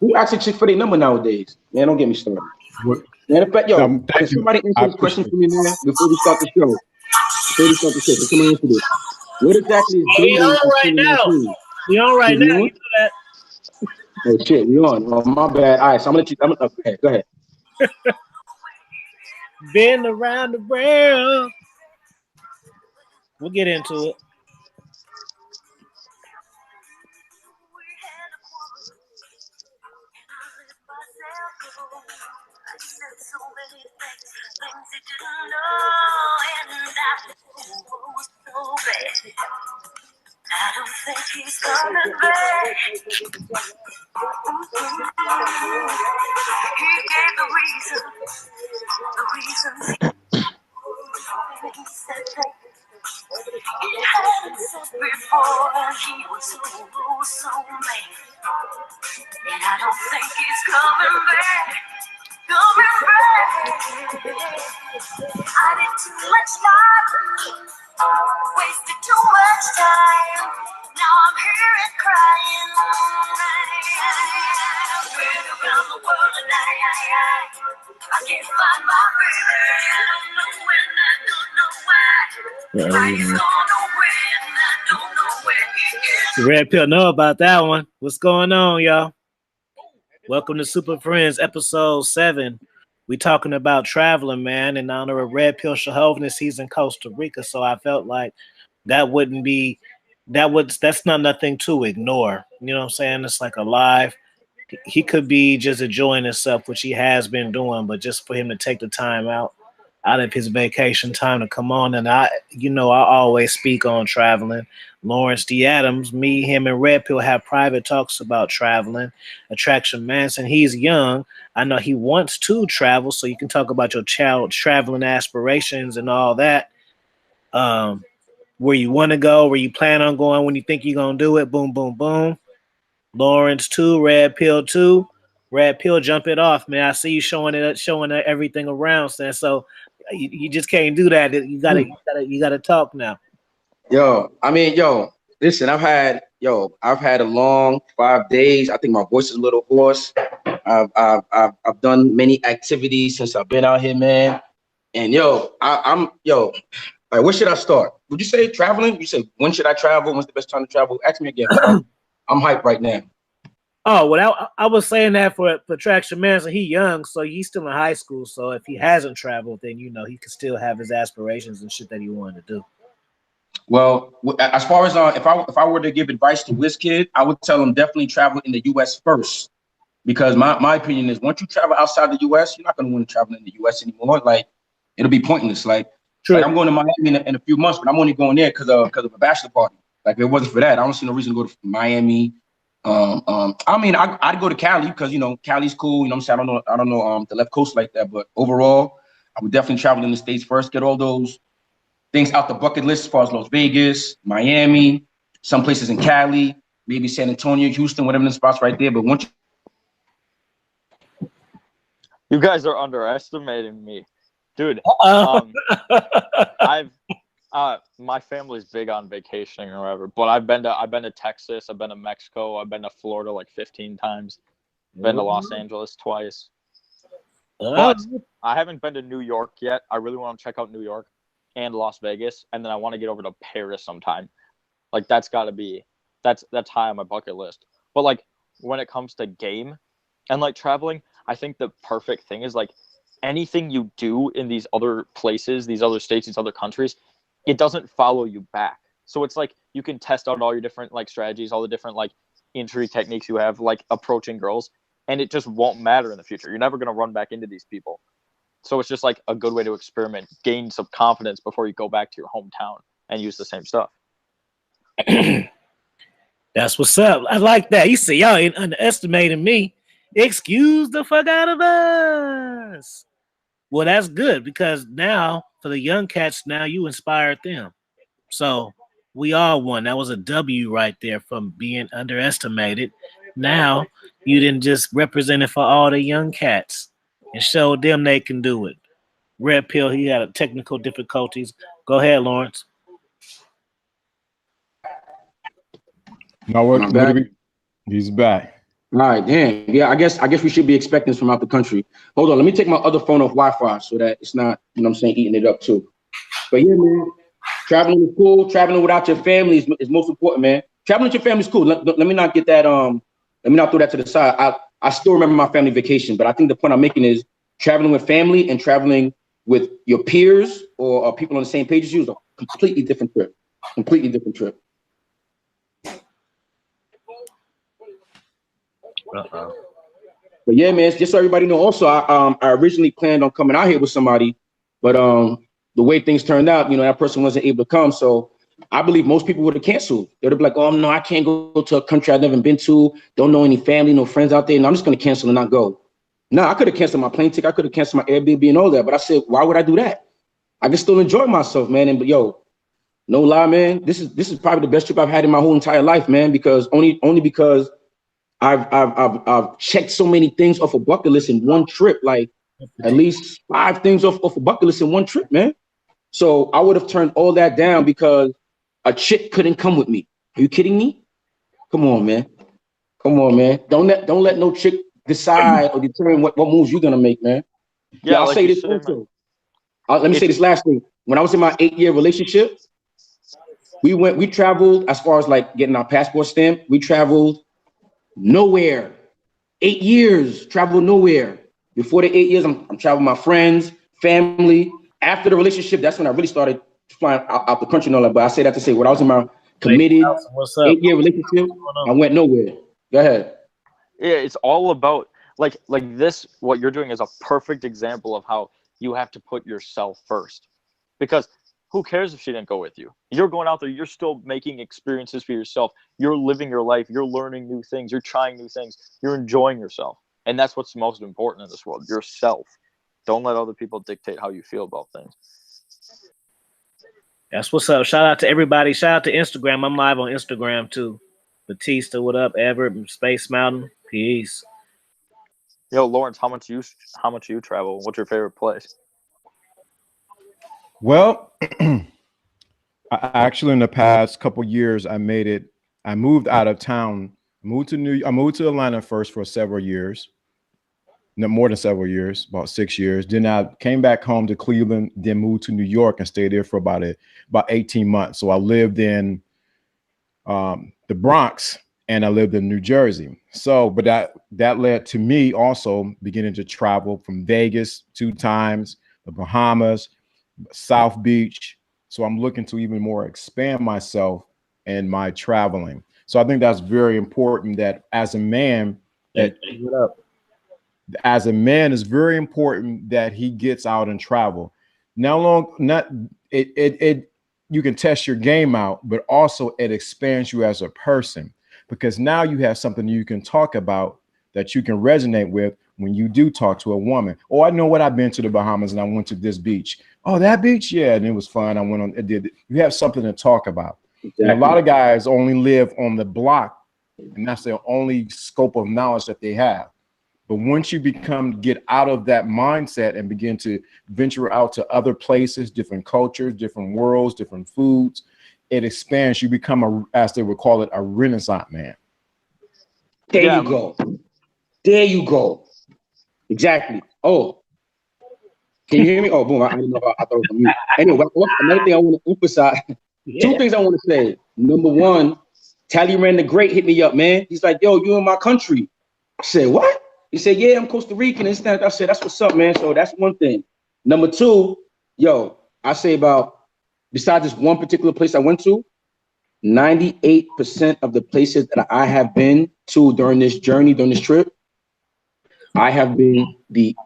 Who asks a chick for their number nowadays? Man, don't get me started. What? Man, in fact, yo, Thank can you. somebody I answer this question appreciate for me, man? Before we start the show. Can somebody answer this? What exactly is We dating on in right now. 2019? We on right We now. on? You know that. Oh shit, we on. Oh my bad. All right, so I'm gonna let you. Go ahead. Been around the world. We'll get into it. I don't think he's coming back. He gave the reason. He said that it hadn't said before. He was so mad. And I don't think he's coming back. I did too much time. Wasted too much time. Now I'm here and crying. I've been around the world and I can't find my baby. I don't know when, I don't know why. He's gone away and I don't know where he is. Red Pill know about that one. What's going on, y'all? Welcome to Super Friends, episode 7. We talking about traveling, man, in honor of Red Pill Shahovnis. He's in Costa Rica, so I felt like that's not nothing to ignore. You know what I'm saying? It's like a live. He could be just enjoying himself, which he has been doing, but just for him to take the time out of his vacation time to come on. And I always speak on traveling. Lawrence D. Adams, me, him, and Red Pill have private talks about traveling. Attraction Manson, he's young. I know he wants to travel, so you can talk about your child traveling aspirations and all that. Where you want to go, where you plan on going, when you think you're going to do it, boom, boom, boom. Lawrence 2, Red Pill 2. Red Pill, jump it off, man. I see you showing everything around, so you just can't do that. You gotta talk now. Listen, I've had a long 5 days. I think my voice is a little hoarse. I've done many activities since I've been out here, man. And like, where should I start? Would you say traveling? You say, when should I travel? When's the best time to travel? Ask me again. I'm hyped right now. Oh, well, I was saying that for Attraction Manson. He young, so he's still in high school. So if he hasn't traveled, then he could still have his aspirations and shit that he wanted to do. Well, as far as if I were to give advice to WizKid, I would tell him definitely travel in the U.S. first, because my opinion is once you travel outside the U.S., you're not going to want to travel in the U.S. anymore. Like, it'll be pointless. Like I'm going to Miami in a few months, but I'm only going there because of a bachelor party. Like, if it wasn't for that, I don't see no reason to go to Miami. I mean, I'd go to Cali because Cali's cool. You know what I'm saying? I don't know the left coast like that, but overall, I would definitely travel in the States first, get all those things out the bucket list as far as Las Vegas, Miami, some places in Cali, maybe San Antonio, Houston, whatever the spots right there. But once you guys are underestimating me, dude. My family's big on vacationing or whatever, but I've been to Texas, I've been to Mexico, I've been to Florida like 15 times, been to Los Angeles twice, but I haven't been to New York yet. I really want to check out New York and Las Vegas, and then I want to get over to Paris sometime. Like, that's high on my bucket list. But like, when it comes to game and like traveling, I think the perfect thing is like anything you do in these other places, these other states, these other countries, it doesn't follow you back. So it's like you can test out all your different like strategies, all the different like entry techniques you have, like approaching girls, and it just won't matter in the future. You're never going to run back into these people. So it's just like a good way to experiment, gain some confidence before you go back to your hometown and use the same stuff. That's what's up. I like that. You see, y'all ain't underestimating me. Excuse the fuck out of us. Well, that's good, because now for the young cats, now you inspired them. So we all won. That was a W right there from being underestimated. Now you didn't just represent it for all the young cats and showed them they can do it. Red Pill, he had technical difficulties. Go ahead, Lawrence. No, what? He's back. All right, damn. Yeah, I guess we should be expecting this from out the country. Hold on, let me take my other phone off Wi-Fi so that it's not, you know what I'm saying, eating it up too. But yeah, man, traveling is cool. Traveling without your family is most important, man. Traveling with your family is cool. Let me not get that, let me not throw that to the side. I still remember my family vacation, but I think the point I'm making is traveling with family and traveling with your peers or people on the same page as you is a completely different trip. Completely different trip. But yeah, man, just so everybody know, also, I originally planned on coming out here with somebody, but the way things turned out, you know, that person wasn't able to come. So I believe most people would have canceled. They'd be like, oh, no, I can't go to a country I've never been to. Don't know any family, no friends out there. And I'm just going to cancel and not go. No, I could have canceled my plane ticket. I could have canceled my Airbnb and all that. But I said, why would I do that? I can still enjoy myself, man. And but yo, no lie, man, this is probably the best trip I've had in my whole entire life, man, because only because I've checked so many things off a bucket list in one trip, like at least 5 things off a bucket list in one trip, man. So I would have turned all that down because a chick couldn't come with me. Are you kidding me? Come on, man. Come on, man. Don't let no chick decide or determine what moves you're gonna make, man. Yeah, I'll say this also. Let me say this last thing. When I was in my 8-year relationship, we traveled as far as like getting our passport stamped. We traveled nowhere. 8 years, traveled nowhere. Before the 8 years, I'm traveling with my friends, family. After the relationship, that's when I really started flying out the country and all that. But I say that to say, when I was in my committed 8-year relationship, I went nowhere. Go ahead. Yeah, it's all about like this. What you're doing is a perfect example of how you have to put yourself first, because who cares if she didn't go with you? You're going out there. You're still making experiences for yourself. You're living your life. You're learning new things. You're trying new things. You're enjoying yourself. And that's what's most important in this world, yourself. Don't let other people dictate how you feel about things. That's what's up. Shout out to everybody. Shout out to Instagram. I'm live on Instagram too. Batista, what up? Everett, Space Mountain. Peace. Yo, Lawrence, how much you travel? What's your favorite place? Well, actually, in the past couple years, I moved out of town, I moved to Atlanta first for several years, no more than several years, about 6 years. Then I came back home to Cleveland, then moved to New York and stayed there for about 18 months. So I lived in the Bronx and I lived in New Jersey. So, but that led to me also beginning to travel from Vegas 2 times, the Bahamas, South Beach. So I'm looking to even more expand myself and my traveling. So I think that's very important that as a man, it's very important that he gets out and travel. You can test your game out, but also it expands you as a person, because now you have something you can talk about that you can resonate with when you do talk to a woman. Oh, I know what, I've been to the Bahamas and I went to this beach. Oh, that beach? Yeah, and it was fun. I went on, it did. You have something to talk about. Exactly. And a lot of guys only live on the block, and that's their only scope of knowledge that they have. But once you get out of that mindset and begin to venture out to other places, different cultures, different worlds, different foods, it expands. You become as they would call it, a Renaissance man. There you go. There you go. Exactly. Oh, can you hear me? Oh, boom. I didn't know. I thought it was on mute. Anyway, another thing I want to emphasize. Yeah. 2 things I want to say. Number one, Talleyrand the Great hit me up, man. He's like, yo, you in my country. I said, what? He said, yeah, I'm Costa Rican. And I said, that's what's up, man. So that's one thing. Number 2, yo, I say besides this one particular place I went to, 98% of the places that I have been to during this trip, I have been the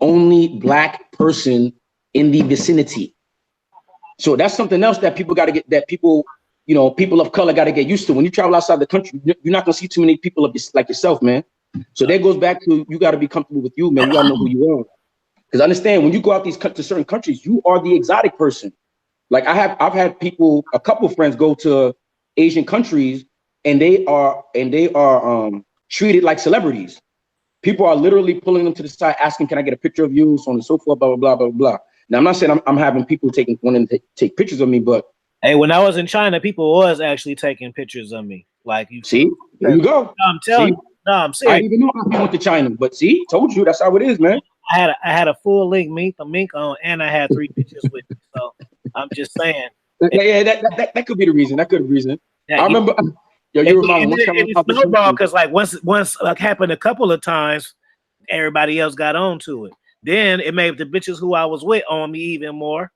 only Black person in the vicinity. So that's something else that people got to get, that people of color got to get used to. When you travel outside the country, you're not going to see too many people like yourself, man. So that goes back to, you got to be comfortable with you, man. You got to know who you are. Because understand, when you go out to certain countries, you are the exotic person. Like I've had a couple of friends go to Asian countries, and they are treated like celebrities. People are literally pulling them to the side, asking, "Can I get a picture of you?" So on and so forth, blah blah blah blah blah. Now I'm not saying I'm having people wanting to take pictures of me, but hey, when I was in China, people was actually taking pictures of me. Like, you see, there you go. I'm telling you, No, I'm I serious. didn't even know how people went to China, but see, told you that's how it is, man. I had a full length mink on, and I had 3 bitches with me. So I'm just saying. Yeah, that could be the reason. That could be the reason. That, I remember. Yo, you remind me. It snowballed because like once like happened a couple of times, everybody else got on to it. Then it made the bitches who I was with on me even more.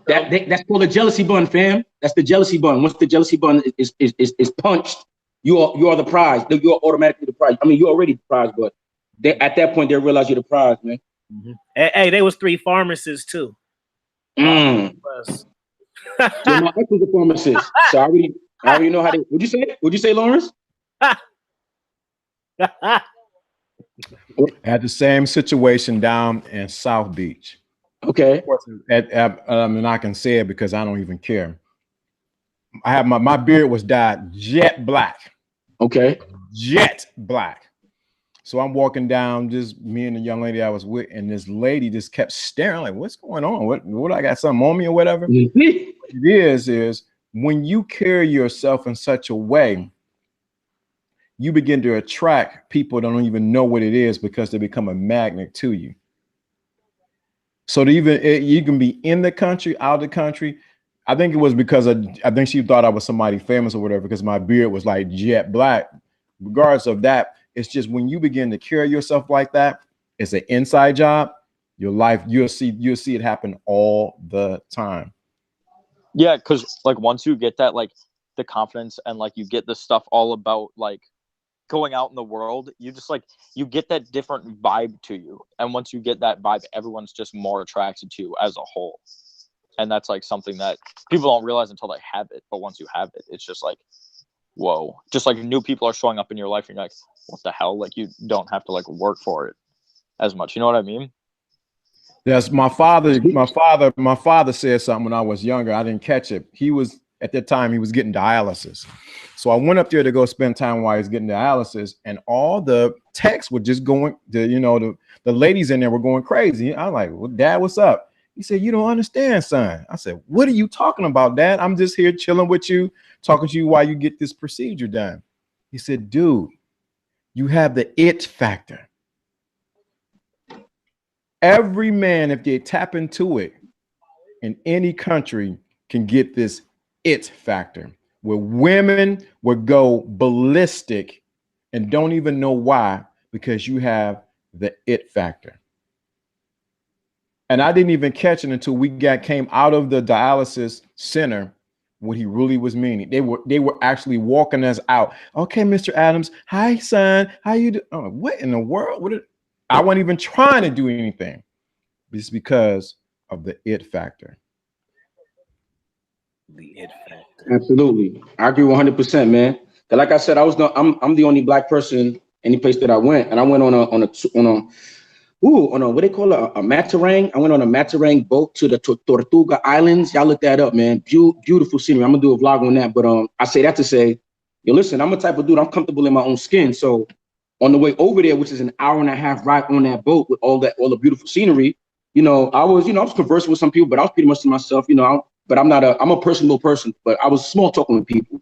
That's called a jealousy bun, fam. That's the jealousy bun. Once the jealousy bun is punched, you are the prize. You are automatically the prize. I mean, you're already the prize, but at that point they realize you're the prize, man. Mm-hmm. Hey, they was 3 pharmacists too. Yeah, my ex was a pharmacist, so I already know how they. Would you say? Would you say, Lawrence? Had the same situation down in South Beach. Okay. I mean, I can say it because I don't even care. I have my beard was dyed jet black. Okay. Jet black. So I'm walking down, just me and the young lady I was with, and this lady just kept staring like, what's going on? What I got something on me or whatever? Mm-hmm. What it is when you carry yourself in such a way, you begin to attract people that don't even know what it is because they become a magnet to you. So you can be in the country, out of the country. I think it was because I think she thought I was somebody famous or whatever because my beard was like jet black. Regardless of that, it's just when you begin to carry yourself like that, it's an inside job. Your life, you'll see it happen all the time. Yeah, because like once you get that, like the confidence and like you get the stuff all about like going out in the world, you just like you get that different vibe to you. And once you get that vibe, everyone's just more attracted to you as a whole. And that's like something that people don't realize until they have it. But once you have it, it's just like, whoa, just like new people are showing up in your life and you're like, what the hell? Like you don't have to like work for it as much. You know what I mean? Yes, my father said something when I was younger. I didn't catch it. He was at that time he was getting dialysis. So I went up there to go spend time while he's getting dialysis, and all the texts were just going, the ladies in there were going crazy. I'm like, well, Dad, what's up? He said, you don't understand, son. I said, what are you talking about, Dad? I'm just here chilling with you, talking to you while you get this procedure done. He said, dude, you have the it factor. Every man, if they tap into it in any country, can get this it factor where women would go ballistic and don't even know why, because you have the it factor. And I didn't even catch it until we came out of the dialysis center what he really was meaning. They were actually walking us out. Okay, Mr. Adams. Hi, son. How you do? Oh, what in the world? I wasn't even trying to do anything. It's because of the it factor. The it factor. Absolutely. I agree 100%, man. Like I said, I'm the only black person any place that I went. And I went on a what they call a Matarang. I went on a Matarang boat to the Tortuga Islands. Y'all look that up, man. Beautiful scenery. I'm gonna do a vlog on that. But I say that to say, yo, listen, I'm a type of dude, I'm comfortable in my own skin. So on the way over there, which is an hour and a half ride on that boat with all the beautiful scenery, I was conversing with some people, but I was pretty much to myself, but I'm a personable person, but I was small talking with people.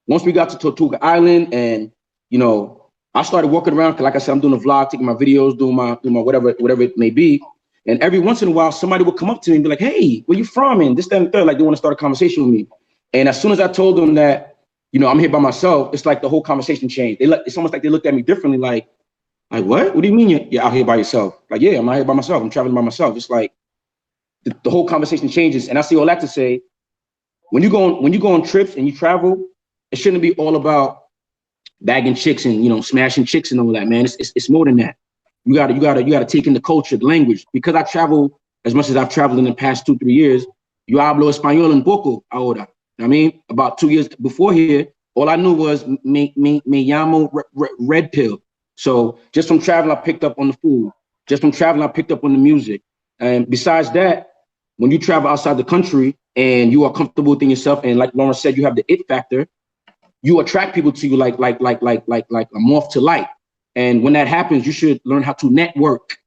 Once we got to Tortuga Island and, I started walking around, because like I said, I'm doing a vlog, taking my videos, doing my whatever it may be. And every once in a while, somebody would come up to me and be like, hey, where you from? And this, that, and the third, like they want to start a conversation with me. And as soon as I told them that, I'm here by myself, it's like the whole conversation changed. It's almost like they looked at me differently, like what? What do you mean you're out here by yourself? Like, yeah, I'm out here by myself. I'm traveling by myself. It's like the whole conversation changes. And I say all that to say, when you go on trips and you travel, it shouldn't be all about bagging chicks and smashing chicks and all that, man. It's more than that. You gotta take in the culture, the language. Because I travel as much as I've traveled in the past 2-3 years. Yo hablo español un poco ahora. I mean, about 2 years before here, all I knew was me llamo red pill. So just from traveling, I picked up on the food. Just from traveling, I picked up on the music. And besides that, when you travel outside the country and you are comfortable within yourself, and like Lawrence said, you have the it factor, you attract people to you like a moth to light. And when that happens, you should learn how to network.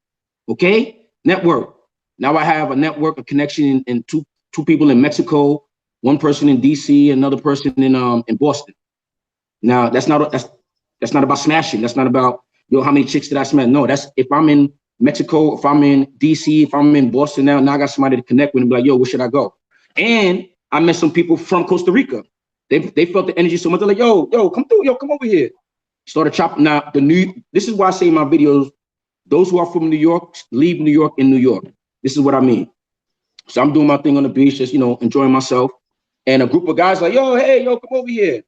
Okay? Network. Now I have a network, a connection in two people in Mexico, one person in DC, another person in Boston. Now that's That's not about smashing. That's not about, yo, how many chicks did I smash? No, that's if I'm in Mexico, if I'm in DC, if I'm in Boston now I got somebody to connect with and be like, yo, where should I go? And I met some people from Costa Rica. They felt the energy so much. They're like, yo, come through, yo, come over here. Started chopping. Now, this is why I say in my videos, those who are from New York, leave New York in New York. This is what I mean. So I'm doing my thing on the beach, just, enjoying myself. And a group of guys like, yo, hey, yo, come over here.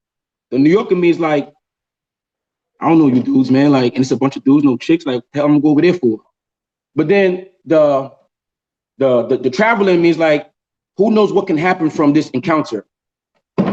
The New York in me is like, I don't know you dudes, man. Like, and it's a bunch of dudes, no chicks. Like, hell, I'm gonna go over there for. But then the traveling means like, who knows what can happen from this encounter?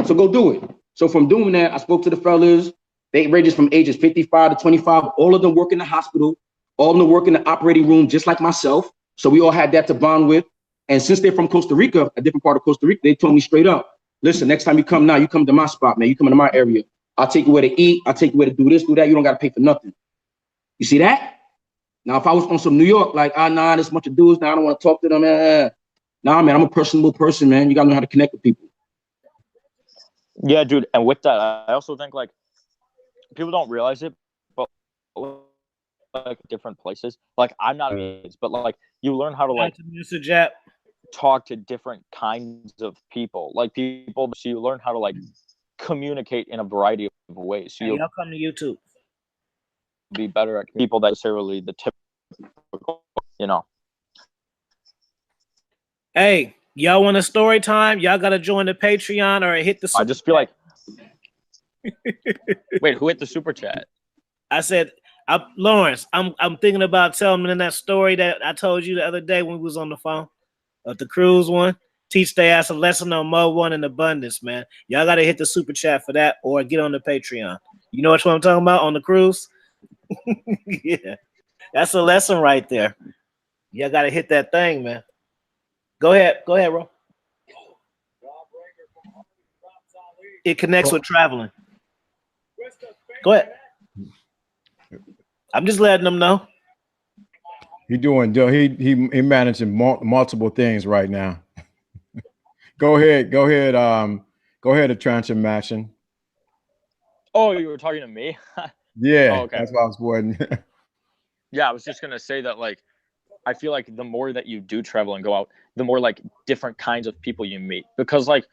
So go do it. So from doing that, I spoke to the fellas. They ranges from ages 55 to 25. All of them work in the hospital. All of them work in the operating room, just like myself. So we all had that to bond with. And since they're from Costa Rica, a different part of Costa Rica, they told me straight up, listen, next time you come now, you come to my spot, man. You come into my area. I'll take you where to eat. I'll take you where to do this, do that. You don't got to pay for nothing. You see that? Now, if I was on some New York, like, nah, there's a bunch of dudes. Now I don't want to talk to them. Nah, man, I'm a personable person, man. You got to know how to connect with people. Yeah, dude. And with that, I also think, like, people don't realize it, but like different places. Like, I'm not, but like, you learn how to like talk to different kinds of people. Like, people, so you learn how to like communicate in a variety of ways. So y'all come to YouTube. Be better at people that necessarily the typical, Hey, y'all want a story time? Y'all gotta join the Patreon or hit the super I just feel like wait, who hit the super chat? I said, Lawrence, I'm thinking about telling them that story that I told you the other day when we was on the phone of the cruise one. Teach their ass a lesson on Mo One and abundance, man. Y'all gotta hit the super chat for that or get on the Patreon. You know what I'm talking about on the cruise? Yeah, that's a lesson right there. Y'all gotta hit that thing, man. Go ahead, bro. It connects with traveling. Go ahead. I'm just letting them know. He managing multiple things right now. Go ahead, Transformation. Oh, you were talking to me? Yeah, oh, okay. That's what I was wondering. Yeah, I was just gonna say that, like, I feel like the more that you do travel and go out, the more like different kinds of people you meet. Because like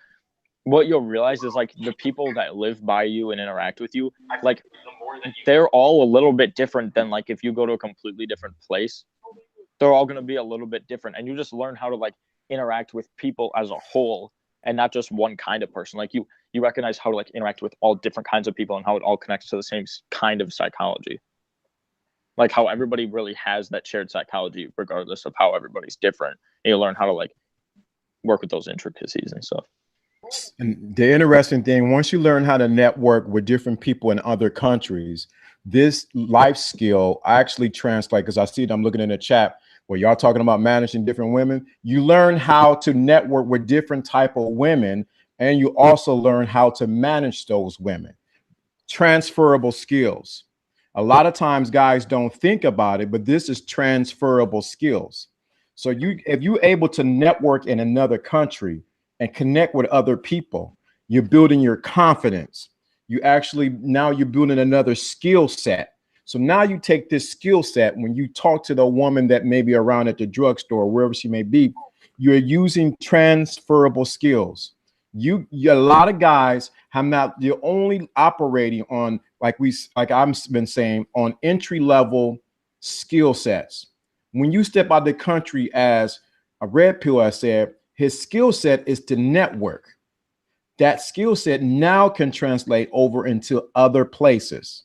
what you'll realize is like the people that live by you and interact with you, like they're all a little bit different than like if you go to a completely different place. They're all gonna be a little bit different. And you just learn how to like interact with people as a whole and not just one kind of person. Like you recognize how to like interact with all different kinds of people and how it all connects to the same kind of psychology. Like how everybody really has that shared psychology, regardless of how everybody's different. And you learn how to like work with those intricacies and stuff. And the interesting thing, once you learn how to network with different people in other countries, this life skill actually translates, because I see it, I'm looking in the chat where y'all talking about managing different women. You learn how to network with different type of women, and you also learn how to manage those women. Transferable skills. A lot of times guys don't think about it, but this is transferable skills. So if you're able to network in another country and connect with other people, you're building your confidence. Now you're building another skill set. So now you take this skill set, when you talk to the woman that may be around at the drugstore, wherever she may be, you're using transferable skills. A lot of guys you're only operating on, like I've been saying, on entry level skill sets. When you step out of the country, as a red pill has said, his skill set is to network. That skill set now can translate over into other places.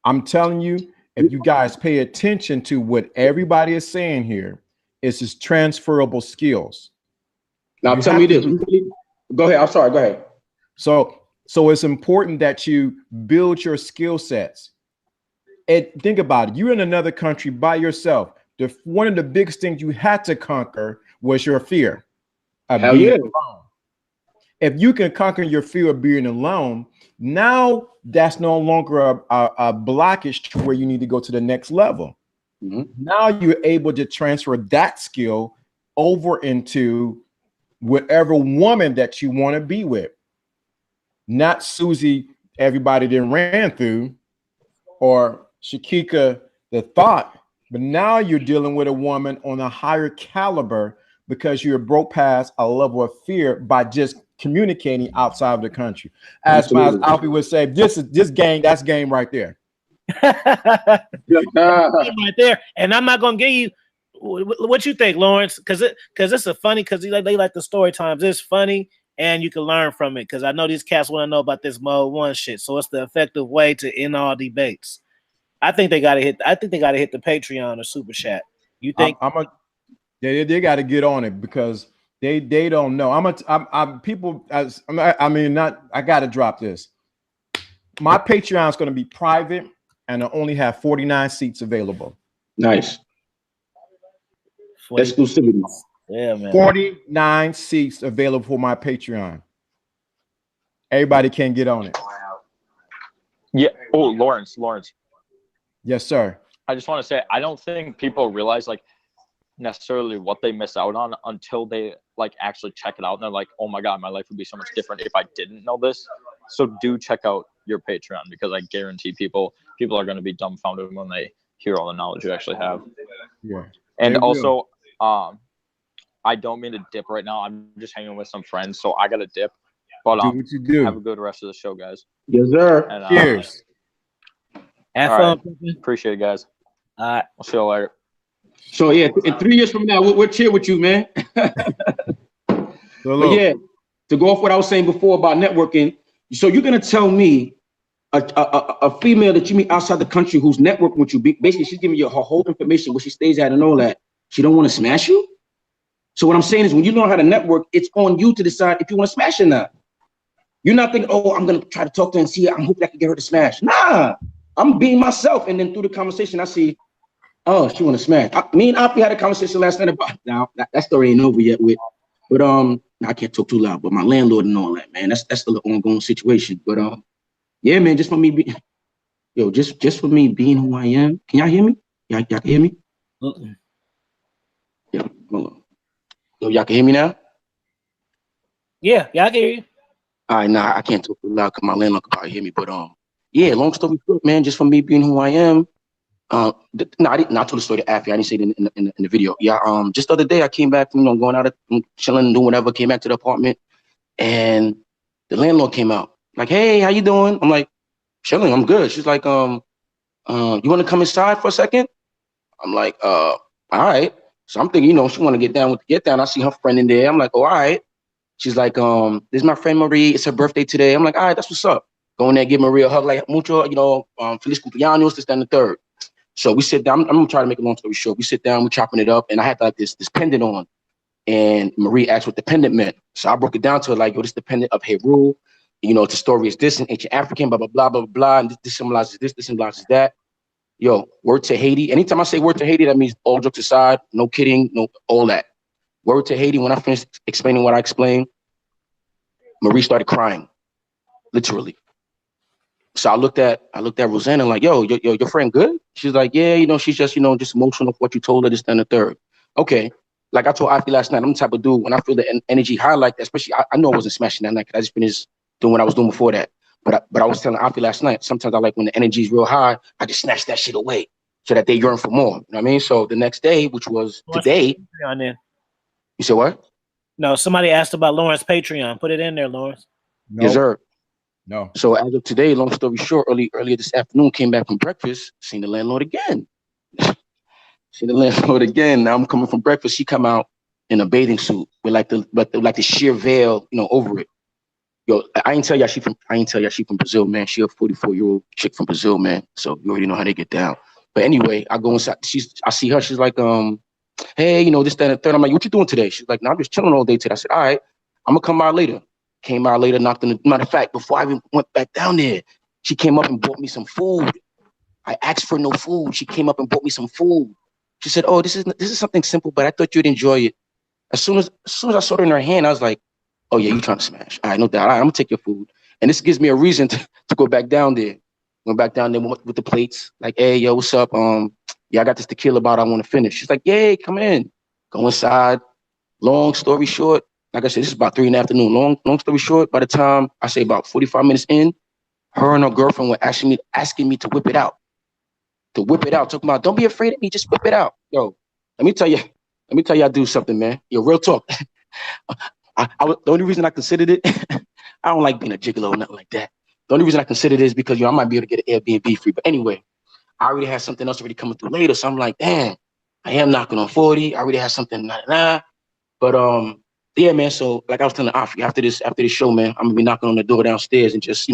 I'm telling you, if you guys pay attention to what everybody is saying here, it's just transferable skills. Now tell me this. Go ahead. I'm sorry. Go ahead. So it's important that you build your skill sets. And think about it. You're in another country by yourself. One of the biggest things you had to conquer was your fear of being alone. If you can conquer your fear of being alone, now that's no longer a blockage to where you need to go to the next level. Mm-hmm. Now you're able to transfer that skill over into whatever woman that you want to be with. Not Susie everybody then ran through, or Shakika the thought, but now you're dealing with a woman on a higher caliber because you're broke past a level of fear by just communicating outside of the country. As Alfie would say, this game, that's game right there. Right there. And I'm not gonna give you what you think, Lawrence, because it's a funny, because they like the story times. It's funny and you can learn from it, because I know these cats want to know about this mode 1 shit. So it's the effective way to end all debates. I think they gotta hit the Patreon or Super Chat. You think they gotta get on it, because they don't know. I gotta drop this. My Patreon is gonna be private, and I only have 49 seats available. Nice. Exclusivity. Yeah, man. 49 seats available for my Patreon. Everybody can get on it. Yeah. Oh, Lawrence. Yes, sir. I just want to say, I don't think people realize like necessarily what they miss out on until they like actually check it out and they're like, oh my God, my life would be so much different if I didn't know this. So do check out your Patreon, because I guarantee people are going to be dumbfounded when they hear all the knowledge you actually have. Yeah. And also, I don't mean to dip right now. I'm just hanging with some friends, so I got to dip. But do what you do. Have a good rest of the show, guys. Yes, sir. And, cheers. Have fun. Appreciate it, guys. All right. I'll see you later. So yeah, in 3 years from now, we'll cheer with you, man. But yeah, to go off what I was saying before about networking. So you're gonna tell me a female that you meet outside the country who's networking with you, basically she's giving you her whole information, where she stays at and all that. She don't want to smash you? So what I'm saying is, when you learn how to network, it's on you to decide if you want to smash or not. You're not thinking, oh, I'm going to try to talk to her and see her. I'm hoping I can get her to smash. Nah, I'm being myself. And then through the conversation, I see, oh, she want to smash. Me and Api had a conversation last night about, now that story ain't over yet with, but I can't talk too loud, but my landlord and all that, man, that's still an ongoing situation. But yeah, man, just for me, just for me being who I am. Can y'all hear me? Y'all can hear me? Yeah, hold on. Yo, y'all can hear me now? Yeah, I can hear you. All right, nah, I can't talk too loud because my landlord could probably hear me. But yeah, long story short, man, just for me being who I am. I told the story to Afi. I didn't say it in the video. Yeah, just the other day I came back from going out, chilling, doing whatever. Came back to the apartment, and the landlord came out. Like, hey, how you doing? I'm like, chilling. I'm good. She's like, you want to come inside for a second? I'm like, all right. So I'm thinking, she want to get down. I see her friend in there. I'm like, oh, all right. She's like, this is my friend Marie. It's her birthday today. I'm like, all right, that's what's up. Go in there, give Marie a hug, like, mucho, feliz cumpleaños, this, that, and the third. So we sit down. I'm gonna try to make a long story short. We sit down, we're chopping it up, and I had like this pendant on. And Marie asked what the pendant meant. So I broke it down to her, like, yo, this is the pendant of Heru. It's a story is this in ancient African, blah, blah, blah, blah, blah. And this symbolizes this symbolizes that. Yo, word to Haiti. Anytime I say word to Haiti, that means all jokes aside, no kidding, no, all that. Word to Haiti, when I finished explaining what I explained, Marie started crying, literally. So I looked at Rosanna like, yo, your friend good? She's like, yeah, she's just, just emotional for what you told her, this, then the third. Okay. Like I told Afi last night, I'm the type of dude, when I feel the energy high like that, especially, I know I wasn't smashing that night because I just finished doing what I was doing before that. But I was telling Afi last night, sometimes I like when the energy is real high, I just snatch that shit away so that they yearn for more. You know what I mean? So the next day, which was today. You said what? No, somebody asked about Lawrence Patreon. Put it in there, Lawrence. No. Yes, sir. No. So as of today, long story short, earlier this afternoon, came back from breakfast, seen the landlord again. Now I'm coming from breakfast. She come out in a bathing suit with like the sheer veil, over it. Yo, I ain't tell y'all she from Brazil, man. She a 44-year-old chick from Brazil, man. So you already know how they get down. But anyway, I go inside. I see her. She's like, hey, this, that, and the third. I'm like, what you doing today? She's like, no, I'm just chilling all day today. I said, all right, I'm gonna come by later. Came by later, knocked on the. Matter of fact, before I even went back down there, she came up and bought me some food. I asked for no food. She came up and bought me some food. She said, oh, this is something simple, but I thought you'd enjoy it. As soon as I saw it in her hand, I was like, oh yeah, you trying to smash. All right, no doubt. All right, I'm gonna take your food. And this gives me a reason to go back down there. Went back down there with the plates. Like, hey, yo, what's up? Yeah, I got this tequila bottle I want to finish. She's like, yay, come in. Go inside. Long story short, like I said, this is about 3 in the afternoon. Long story short, by the time I say about 45 minutes in, her and her girlfriend were asking me to whip it out. Talking about, don't be afraid of me, just whip it out. Yo, let me tell you, I do something, man. Yo, real talk. The only reason I considered it, I don't like being a gigolo or nothing like that. The only reason I considered it is because, I might be able to get an Airbnb free. But anyway, I already had something else already coming through later. So I'm like, damn, I am knocking on 40. I already had something, But yeah, man. So like I was telling Afi, after this show, man, I'm gonna be knocking on the door downstairs and just,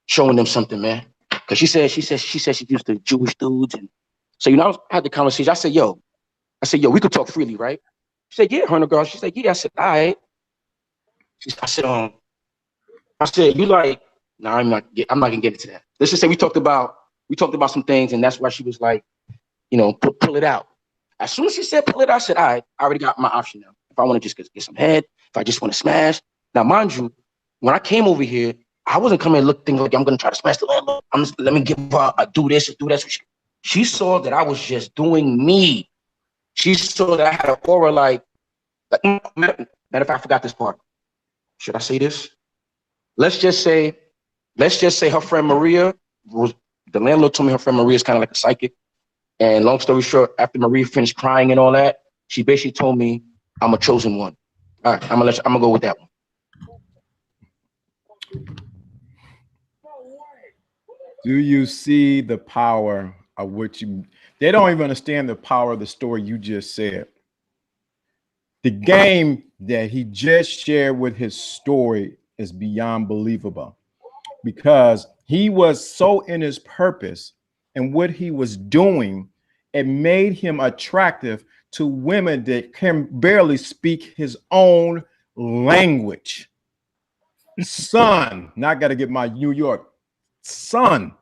showing them something, man. Cause she said she used to Jewish dudes. And so, I had the conversation. I said, yo, we could talk freely, right? She said, yeah, her and the girl. She said, yeah. I said, all right. I said, you like, no, I'm not gonna get into that. Let's just say we talked about some things, and that's why she was like, pull it out. As soon as she said pull it out, I said, all right, I already got my option now. If I want to just get some head, if I just want to smash. Now, mind you, when I came over here, I wasn't coming and thinking like I'm gonna try to smash the landlord. Let me give her a do this. She saw that I was just doing me. She saw that I had an aura like matter of fact, I forgot this part. Should I say this? Let's just say her friend Maria the landlord told me her friend Maria is kind of like a psychic. And long story short, after Maria finished crying and all that, she basically told me I'm a chosen one. All right, I'm gonna go with that one. Do you see the power of what they don't even understand the power of the story you just said. The game that he just shared with his story is beyond believable because he was so in his purpose and what he was doing, it made him attractive to women that can barely speak his own language. Son, now I got to get my New York. Son,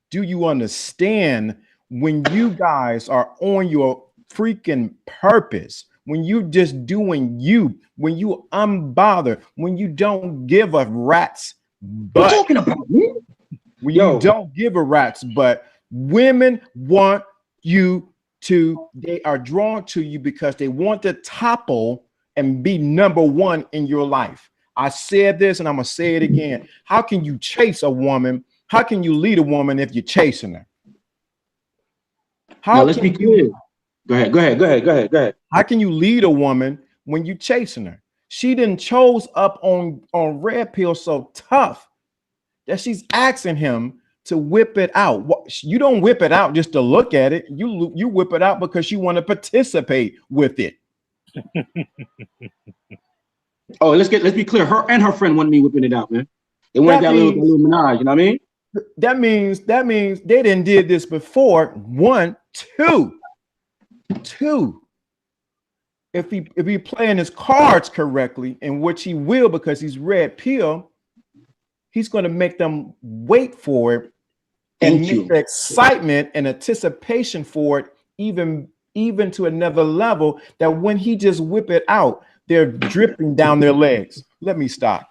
do you understand when you guys are on your freaking purpose, when you just doing you, when you unbothered, when you don't give a rat's butt? What talking about me? When you don't give a rat's butt, women want you to, they are drawn to you because they want to topple and be number one in your life. I said this and I'm gonna say it again. How can you chase a woman? How can you lead a woman if you're chasing her? Now let's be clear. Go ahead. How can you lead a woman when you're chasing her? She didn't chose up on red pill so tough that she's asking him to whip it out. You don't whip it out just to look at it. You whip it out because you want to participate with it. Oh, let's be clear. Her and her friend wanted me whipping it out, man. They wanted that little menage, you know what I mean? That means they didn't did this before. One, two. If he playing his cards correctly, and which he will because he's red pill, he's going to make them wait for it and make the excitement and anticipation for it even to another level that when he just whip it out, they're dripping down their legs. Let me stop.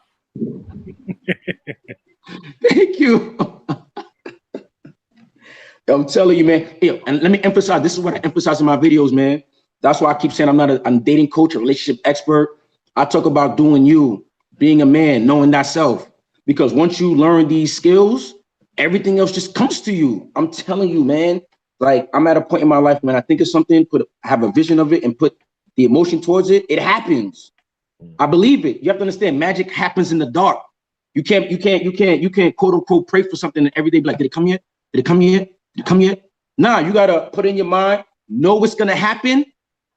Thank you. I'm telling you, man. Hey, and let me emphasize, this is what I emphasize in my videos, man. That's why I keep saying I'm not a dating coach, a relationship expert. I talk about doing you, being a man, knowing thyself. Because once you learn these skills, everything else just comes to you. I'm telling you, man. Like, I'm at a point in my life, man, I think of something, have a vision of it, and put the emotion towards it. It happens. I believe it. You have to understand, magic happens in the dark. You can't quote unquote pray for something and every day be like, did it come yet? Did it come yet? Did it come yet? Nah, you gotta put in your mind, know what's gonna happen,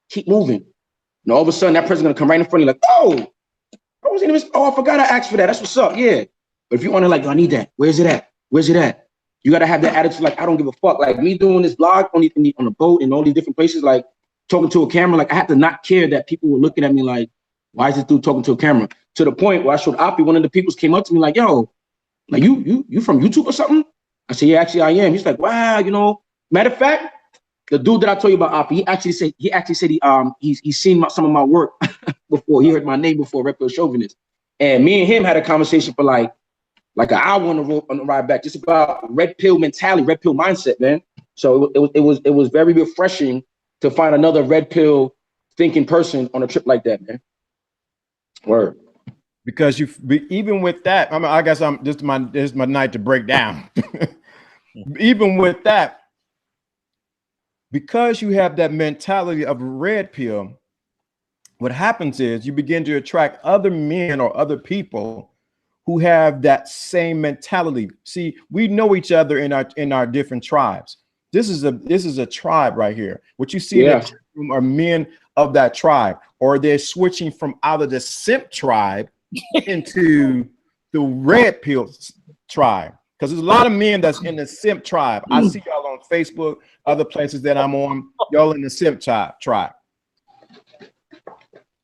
keep moving. And all of a sudden that person's gonna come right in front of you like, oh, I forgot I asked for that. That's what's up. Yeah. But if you want to like, I need that. Where's it at? Where's it at? You gotta have that attitude like, I don't give a fuck. Like me doing this vlog on the boat and all these different places, like talking to a camera, like I had to not care that people were looking at me like, why is this dude talking to a camera? To the point where I showed Oppie, one of the people came up to me like, yo, like you from YouTube or something? I said, yeah, actually I am. He's like, wow, matter of fact, the dude that I told you about Oppie, he actually said he's seen some of my work before. He heard my name before, Red Pill Chauvinist. And me and him had a conversation for like an hour on the ride back, just about red pill mentality, red pill mindset, man. So it was very refreshing to find another red pill thinking person on a trip like that, man. Word. Because even with that, I guess this is my night to break down. Even with that, because you have that mentality of a red pill, what happens is you begin to attract other men or other people who have that same mentality. See, we know each other in our different tribes. This is a tribe right here. What you see in the chat room are men of that tribe, or they're switching from out of the simp tribe into the red pill tribe. Because there's a lot of men that's in the simp tribe. I see y'all on Facebook, other places that I'm on. Y'all in the simp tribe.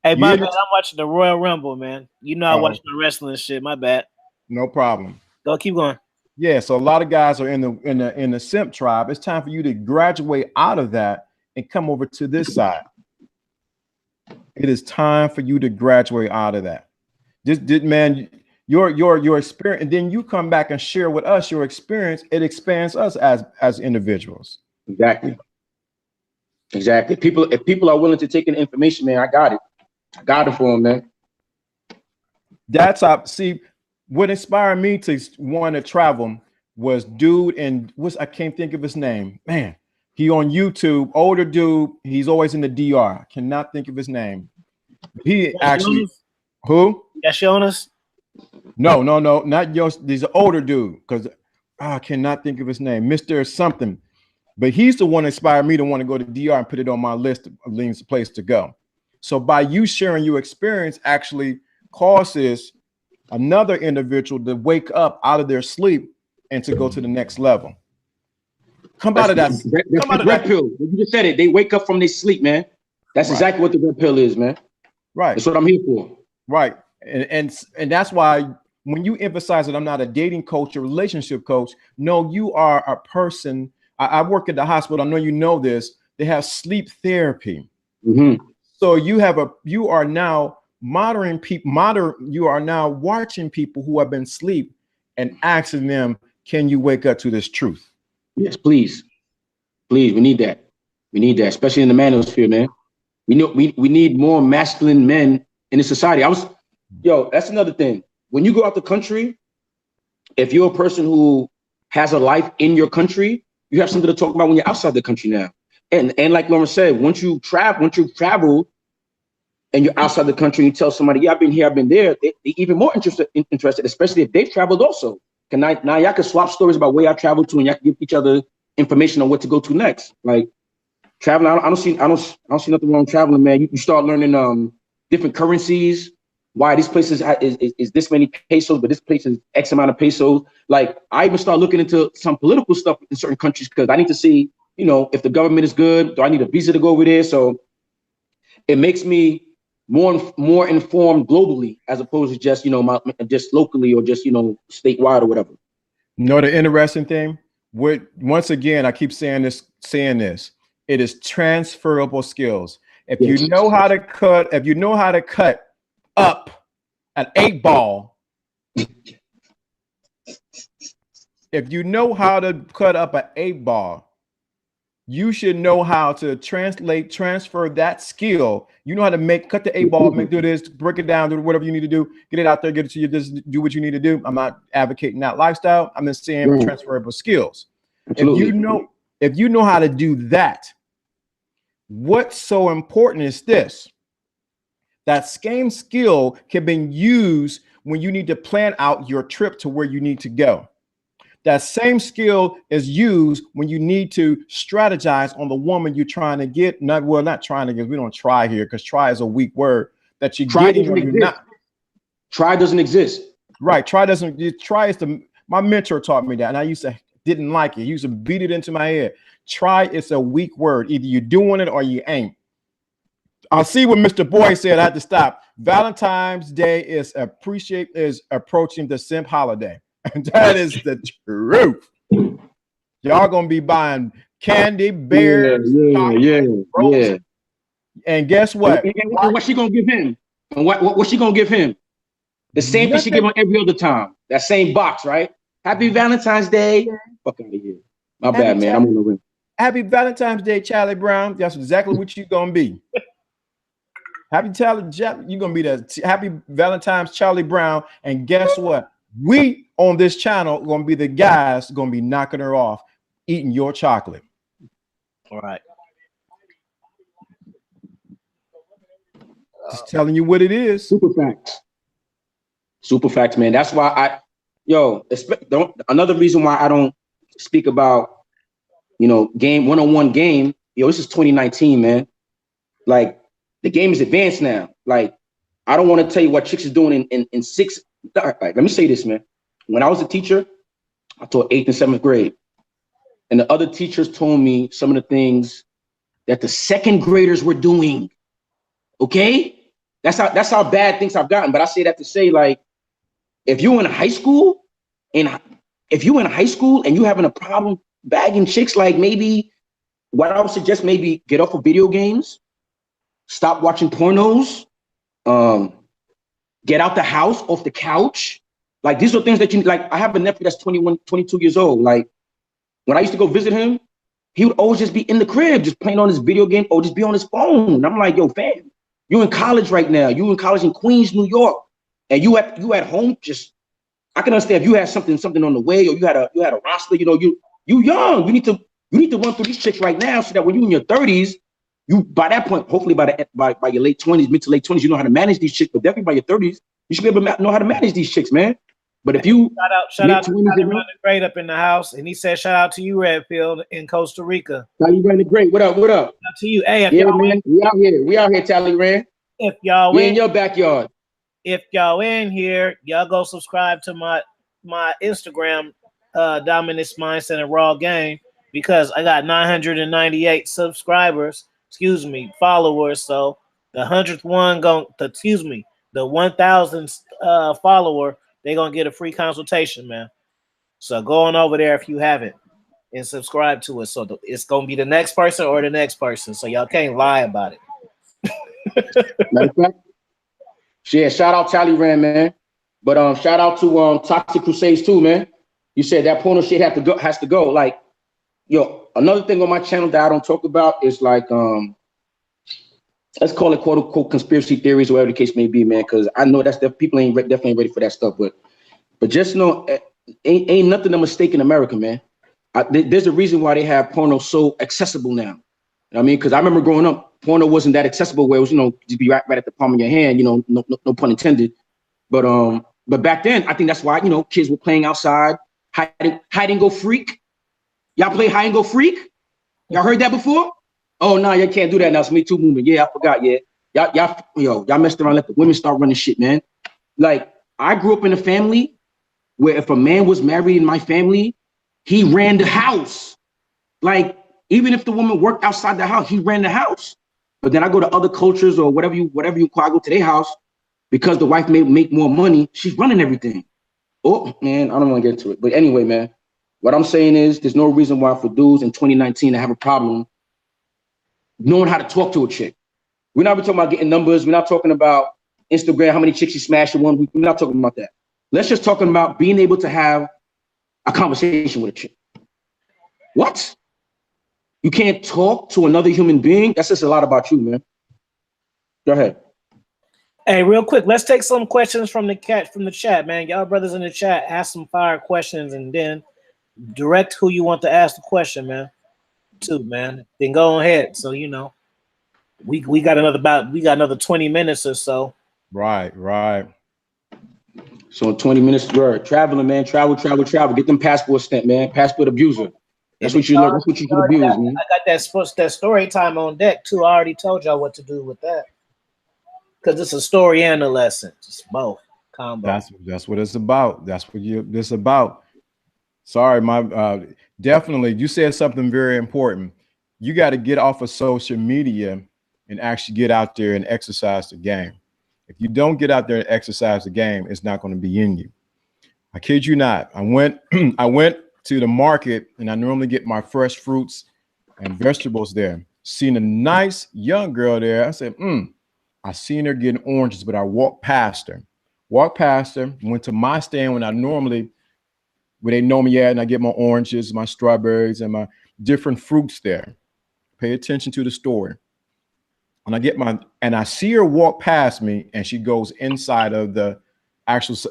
Hey, my bad. I'm watching the Royal Rumble, man. You know I watch the wrestling shit. My bad. No problem. Go, keep going. Yeah, so a lot of guys are in the simp tribe. It's time for you to graduate out of that and come over to this side. It is time for you to graduate out of that. Man, your experience, and then you come back and share with us your experience. It expands us as individuals. Exactly. If people are willing to take in information, man, I got it. I got it for them, man. That's see, what inspired me to want to travel was dude, and I can't think of his name. Man, he on YouTube, older dude. He's always in the DR. Cannot think of his name. He actually, who? Jonas? No, not yours. He's an older dude, because I cannot think of his name, Mr. something. But he's the one that inspired me to want to go to DR and put it on my list of links, place to go. So by you sharing your experience actually causes another individual to wake up out of their sleep and to go to the next level. Come out of that. Red pill. You just said it. They wake up from their sleep, man. That's exactly what the red pill is, man. Right. That's what I'm here for. Right. And that's why when you emphasize that I'm not a dating coach or relationship coach, no, you are a person. I work at the hospital. I know you know this. They have sleep therapy. Mm-hmm. So you are now you are now watching people who have been asleep and asking them, can you wake up to this truth? Yes, please. Please, we need that. We need that, especially in the manosphere, man. We need more masculine men in the society. That's another thing. When you go out the country, if you're a person who has a life in your country, you have something to talk about when you're outside the country now. And like Lauren said, once you travel and you're outside the country, you tell somebody, yeah, I've been here, I've been there, they're even more interested, especially if they've traveled also. Now y'all can swap stories about where y'all traveled to, and y'all can give each other information on what to go to next. Like traveling, I don't see nothing wrong with traveling, man. You start learning different currencies. Why this place is this many pesos, but this place is X amount of pesos. Like I even start looking into some political stuff in certain countries because I need to see, if the government is good. Do I need a visa to go over there? So it makes me more informed globally as opposed to just just locally or just statewide or whatever. The interesting thing, once again I keep saying this, it is transferable skills. If you know how to cut up an 8-ball, if you know how to cut up an 8-ball, you should know how to transfer that skill. You know how to cut the 8-ball, do this, break it down, do whatever you need to do, get it out there, get it to you, just do what you need to do. I'm not advocating that lifestyle. I'm just saying transferable skills. Absolutely. If you know how to do that, what's so important is this. That same skill can be used when you need to plan out your trip to where you need to go. That same skill is used when you need to strategize on the woman you're trying to get. Not trying to get. We don't try here because try is a weak word. That you getting or you're not. Try doesn't exist. Right. Try is my mentor taught me that, and I didn't like it. He used to beat it into my head. Try is a weak word. Either you're doing it or you ain't. I'll see what Mr. Boy said. I had to stop. Valentine's Day is approaching the simp holiday. And that is the truth. Y'all gonna be buying candy, bears, yeah. And guess what? And what's she gonna give him? And what's she gonna give him? The same thing she give him every other time. That same box, right? Happy Valentine's Day. Fuck out of here. My bad, man. I'm on the ring. Happy Valentine's Day, Charlie Brown. That's exactly what you gonna be. Happy you're gonna be the Happy Valentine's Charlie Brown. And guess what? We on this channel gonna be the guys gonna be knocking her off, eating your chocolate. All right. Just telling you what it is. Super facts. Super facts, man. That's why another reason why I don't speak about, game one-on-one game. This is 2019, man. Like, the game is advanced now. Like, I don't want to tell you what chicks is doing in six. Like, let me say this, man. When I was a teacher, I taught 8th and 7th grade. And the other teachers told me some of the things that the second graders were doing. Okay? That's how bad things have gotten. But I say that to say, like, if you're in high school and you having a problem bagging chicks, like, maybe what I would suggest, maybe get off of video games, stop watching pornos, get out the house, off the couch. Like, these are things that I have a nephew that's 21, 22 years old. Like, when I used to go visit him, he would always just be in the crib, just playing on his video game or just be on his phone. I'm like, yo, fam, you're in college right now. You in college in Queens, New York, and you at home. Just, I can understand if you had something on the way, or you had a roster. You young. You need to run through these chicks right now, so that when you in your 30s, by that point, hopefully by your late 20s, mid to late 20s, you know how to manage these chicks. But definitely by your 30s, you should be able to know how to manage these chicks, man. But if you shout out to Running Great up in the house, and he said shout out to you, Redfield, in Costa Rica. Tally Running Great, what up? Shout out to you. Hey, man, we out here, Tally Rand. If y'all in your backyard, if y'all in here, y'all go subscribe to my Instagram, Dominance Mindset and Raw Game, because I got 998 followers. So the 100th one the 1000th follower, they're gonna get a free consultation, man. So go on over there if you haven't and subscribe to it. So it's gonna be the next person or the next person. So y'all can't lie about it. Matter of fact, yeah, shout out Tally Rand, man. But shout out to Toxic Crusades too, man. You said that porno shit has to go. Like, yo, another thing on my channel that I don't talk about is, like, let's call it quote unquote conspiracy theories or whatever the case may be, man. Because I know people ain't definitely ready for that stuff. But just know, ain't nothing a mistake in America, man. There's a reason why they have porno so accessible now. You know what I mean? Because I remember growing up, porno wasn't that accessible, where it was, just be right at the palm of your hand, no pun intended. But back then, I think that's why, kids were playing outside, hide and go freak. Y'all play hide and go freak? Y'all heard that before? Oh no, you can't do that now. It's Me Too movement. Yeah, I forgot. Yeah, y'all messed around, let the women start running shit, man. Like, I grew up in a family where if a man was married in my family, he ran the house. Like, even if the woman worked outside the house, he ran the house. But then I go to other cultures or whatever you call, I go to their house, because the wife may make more money, she's running everything. Oh man, I don't want to get into it. But anyway, man, what I'm saying is there's no reason why for dudes in 2019 to have a problem knowing how to talk to a chick. We're not talking about getting numbers. We're not talking about Instagram, how many chicks you smashed in one week. We're not talking about that. Let's just talking about being able to have a conversation with a chick. What? You can't talk to another human being? That says a lot about you, man. Go ahead. Hey, real quick, let's take some questions from the chat, man. Y'all brothers in the chat, ask some fire questions and then direct who you want to ask the question, man. Too, man. Then go ahead. So we got another 20 minutes or so. Right. So 20 minutes, we're traveling, man. Travel. Get them passport stamp, man. Passport abuser. That's what you look. That's what you should abuse, man. I got that story time on deck too. I already told y'all what to do with that. Because it's a story and a lesson. It's both combo. That's what it's about. That's what it's about. Sorry, definitely. You said something very important. You got to get off of social media and actually get out there and exercise the game. If you don't get out there and exercise the game, it's not going to be in you. I kid you not. I went to the market, and I normally get my fresh fruits and vegetables there. Seen a nice young girl there. I said, I seen her getting oranges, but I walked past her, went to my stand where they know me at, and I get my oranges, my strawberries, and my different fruits there. Pay attention to the story. and I see her walk past me, and she goes inside of the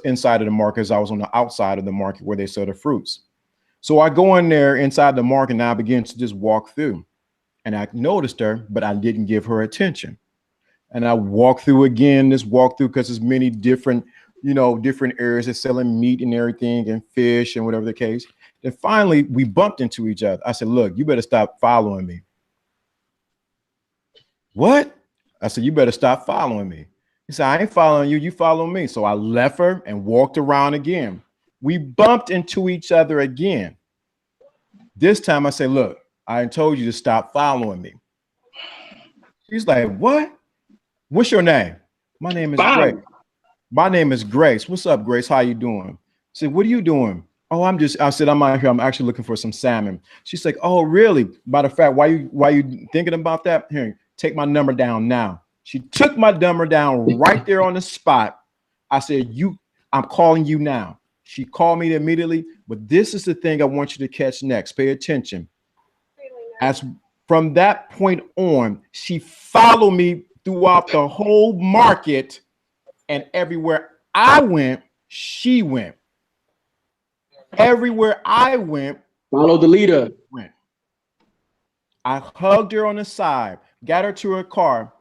inside of the market, as I was on the outside of the market where they sell the fruits. So I go in there inside the market, and I begin to just walk through, and I noticed her, but I didn't give her attention. And I walk through again, this walkthrough, because there's many different, different areas that's selling meat and everything and fish and whatever the case. And finally, we bumped into each other. I said, look, you better stop following me. What? I said, you better stop following me. He said, I ain't following you. You follow me. So I left her and walked around again. We bumped into each other again. This time I said, look, I told you to stop following me. She's like, what? What's your name? My name is Grace. My name is Grace. What's up, Grace? How you doing? I said, what are you doing? Oh, I said, I'm out here. I'm actually looking for some salmon. She's like, oh, really? Matter of fact, why you thinking about that? Here, take my number down now. She took my number down right there on the spot. I said, I'm calling you now. She called me immediately, but this is the thing I want you to catch next. Pay attention. As from that point on, she followed me throughout the whole market, and everywhere I went, she went. Everywhere I went, follow the leader. Went. I hugged her on the side, got her to her car,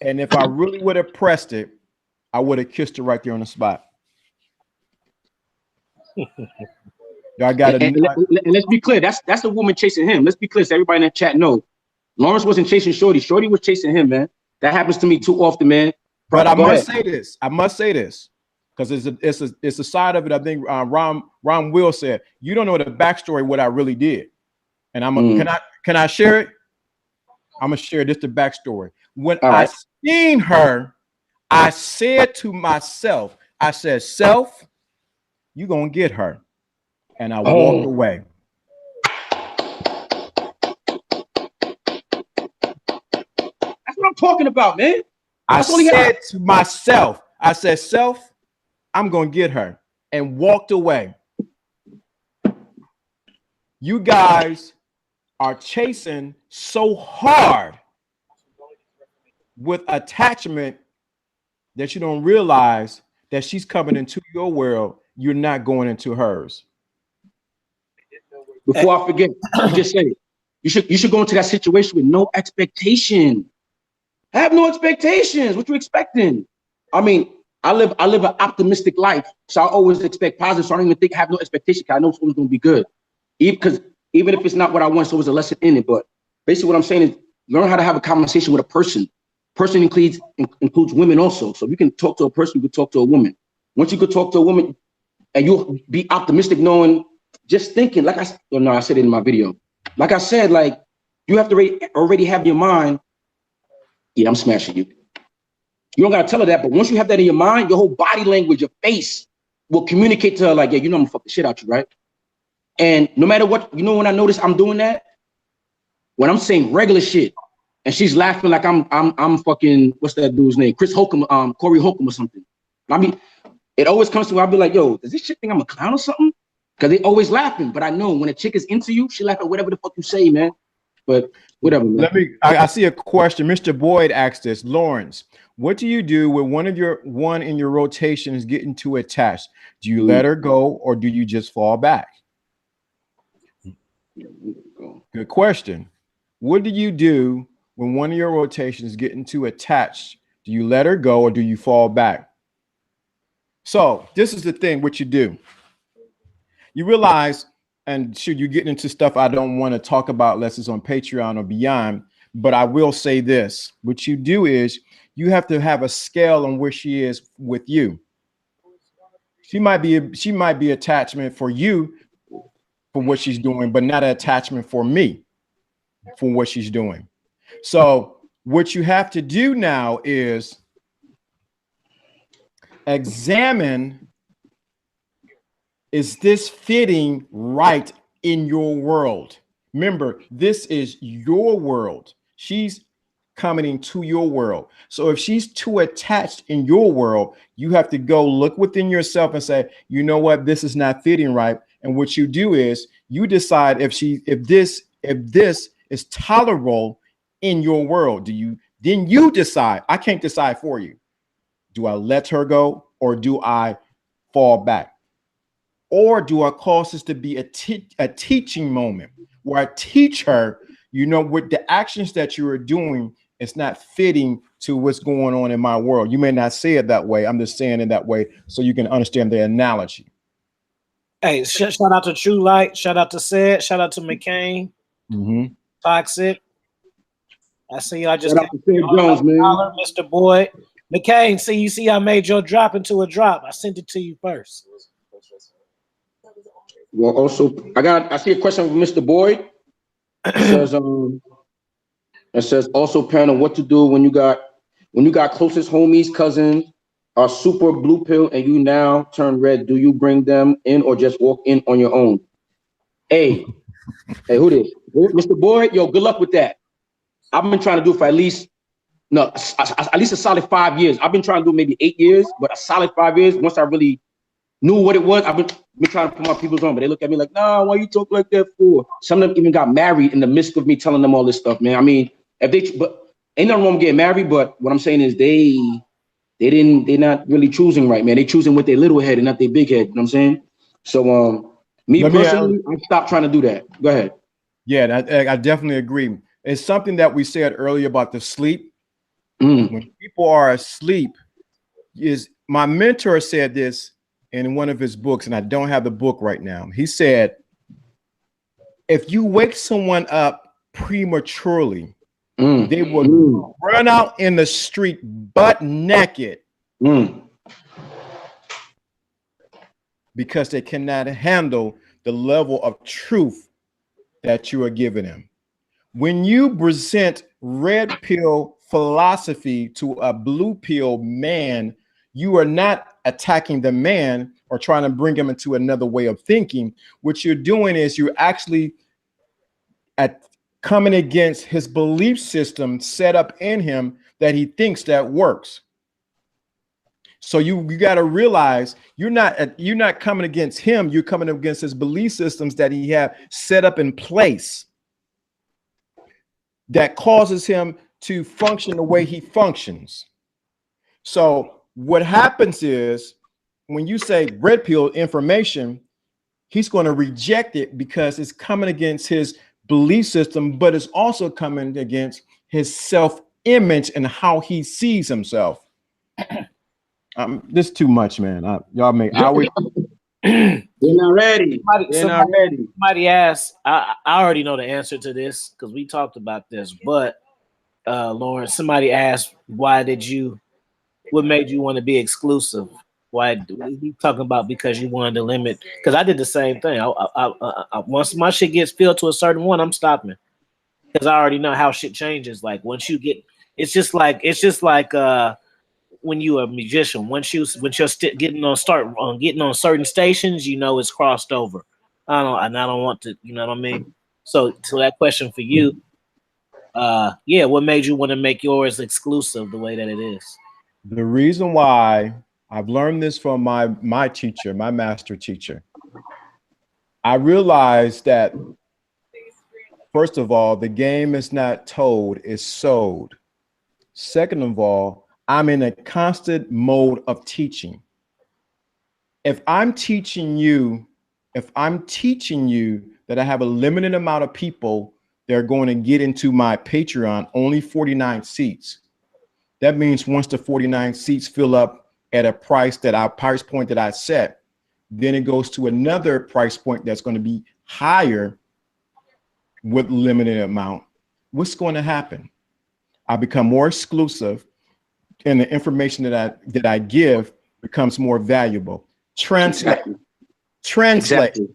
and if I really would have pressed it, I would have kissed her right there on the spot. Y'all got it. And let's be clear, that's the woman chasing him. Let's be clear, so everybody in that chat know. Lawrence wasn't chasing Shorty. Shorty was chasing him, man. That happens to me too often, man. But I must say this, because it's a side of it. I think Ron Will said, you don't know the backstory what I really did, and can I share it? I'm gonna share this the backstory. When I seen her, I said to myself, I said, self, you gonna get her, and I walked away. That's what I'm talking about, man. I said to myself, I said, self, I'm going to get her, and walked away. You guys are chasing so hard with attachment that you don't realize that she's coming into your world. You're not going into hers. Before I forget, just say it. You should go into that situation with no expectation. Have no expectations. What you expecting? I mean, I live an optimistic life, so I always expect positive. So I don't even have no expectation. Cause I know it's always gonna be good. Even if it's not what I want, so there's a lesson in it. But basically, what I'm saying is learn how to have a conversation with a person. Person includes women also. So if you can talk to a person, you can talk to a woman. Once you could talk to a woman, and you'll be optimistic, knowing, just thinking. Like I said it in my video. Like I said, like you have to already have your mind. Yeah, I'm smashing you. You don't gotta tell her that, but once you have that in your mind, your whole body language, your face will communicate to her like, yeah, I'm gonna fuck the shit out you, right? And no matter what, when I notice I'm doing that, when I'm saying regular shit, and she's laughing like I'm fucking, what's that dude's name? Chris Holcomb, Corey Holcomb or something. I mean, it always comes to where I'll be like, yo, does this shit think I'm a clown or something? Because they always laughing, but I know when a chick is into you, she laugh at whatever the fuck you say, man. But whatever, man. I see a question. Mr. Boyd asked this. Lawrence, what do you do when one in your rotation is getting too attached? Do you let her go, or do you just fall back? Good question. What do you do when one of your rotations is getting too attached? Do you let her go, or do you fall back? So this is the thing, what you do. You realize, and should you get into stuff I don't want to talk about unless it's on Patreon or beyond, but I will say this. What you do is you have to have a scale on where she is with you. She might be attachment for you for what she's doing, but not an attachment for me for what she's doing. So what you have to do now is examine, is this fitting right in your world? Remember, this is your world. She's coming into your world. So if she's too attached in your world, you have to go look within yourself and say, you know what, this is not fitting right. And what you do is you decide if this is tolerable in your world. Do you Then you decide. I can't decide for you. Do I let her go or do I fall back? Or do I cause this to be a teaching moment where I teach her, you know, with the actions that you are doing, it's not fitting to what's going on in my world. You may not say it that way. I'm just saying it that way so you can understand the analogy. Hey, shout out to True Light. Shout out to Sid. Shout out to McCain. Toxic. I see y'all just Shout out to Sid Jones, man. Mr. Boyd. McCain, see I made your drop into a drop. I sent it to you first. Well, also, I see a question from Mr. Boyd. It says also, panel, what to do when you got closest homies, cousins are super blue pill and you now turn red. Do you bring them in or just walk in on your own? Hey, who this? Mr. Boyd, yo, good luck with that. I've been trying to do it for at least a solid 5 years. I've been trying to do maybe 8 years, but a solid 5 years. Once I really knew what it was, I've been trying to put my people's on, but they look at me like, nah, why you talk like that for? Some of them even got married in the midst of me telling them all this stuff, man. I mean, but ain't nothing wrong with getting married, but what I'm saying is they're not really choosing right, man. They choosing with their little head and not their big head. You know what I'm saying? So, me personally, I stopped trying to do that. Go ahead. Yeah, I definitely agree. It's something that we said earlier about the sleep. When people are asleep, my mentor said this in one of his books, and I don't have the book right now. He said, if you wake someone up prematurely, they will run out in the street butt naked because they cannot handle the level of truth that you are giving them. When you present red pill philosophy to a blue pill man, you are not attacking the man or trying to bring him into another way of thinking. What you're doing is you're actually coming against his belief system set up in him that he thinks that works. So you got to realize you're not coming against him. You're coming against his belief systems that he have set up in place that causes him to function the way he functions. So what happens is when you say red pill information, he's going to reject it because it's coming against his belief system, but it's also coming against his self-image and how he sees himself. This is too much, man. Y'all make They're not ready. Somebody asked, I already know the answer to this because we talked about this, but Lauren, somebody asked, what made you want to be exclusive? Why we talking about because you wanted to limit? Because I did the same thing. I once my shit gets filled to a certain one, I'm stopping because I already know how shit changes. Like once you get, it's just like when you are a musician. Once you're getting on certain stations, you know it's crossed over. I don't want to, you know what I mean? So that question for you, what made you want to make yours exclusive the way that it is? The reason why I've learned this from my teacher, my master teacher. I realized that, first of all, the game is not told, it's sold. Second of all, I'm in a constant mode of teaching. If I'm teaching you that I have a limited amount of people that are going to get into my Patreon, only 49 seats. That means once the 49 seats fill up at a price point that I set, then it goes to another price point that's going to be higher with limited amount. What's going to happen? I become more exclusive and the information that I give becomes more valuable. Translate. Exactly.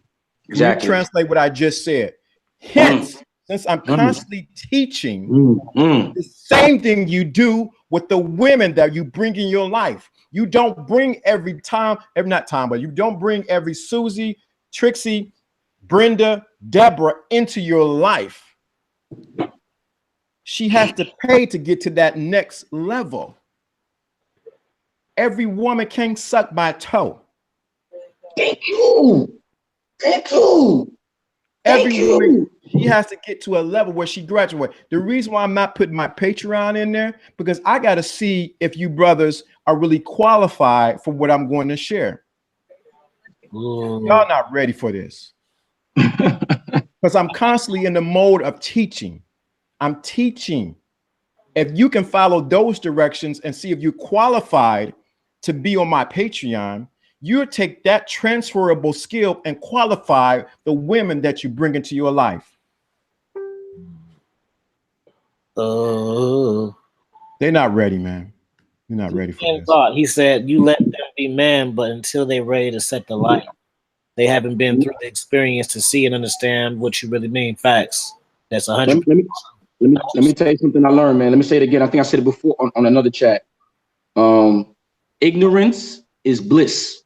You translate what I just said. Hence, since I'm constantly teaching, the same thing you do with the women that you bring in your life. You don't bring but you don't bring every Susie, Trixie, Brenda, Deborah into your life. She has to pay to get to that next level. Every woman can't suck my toe. Thank you. Every woman, she has to get to a level where she graduates. The reason why I'm not putting my Patreon in there, because I got to see if you brothers are really qualified for what I'm going to share. Y'all not ready for this. Because I'm constantly in the mode of teaching. I'm teaching. If you can follow those directions and see if you're qualified to be on my Patreon, you take that transferable skill and qualify the women that you bring into your life. They're not ready, man. They're not ready for this. He said, you let them be men, but until they're ready to set the light, they haven't been through the experience to see and understand what you really mean. Facts. That's 100%. Let me tell you something I learned, man. Let me say it again. I think I said it before on another chat. Ignorance is bliss.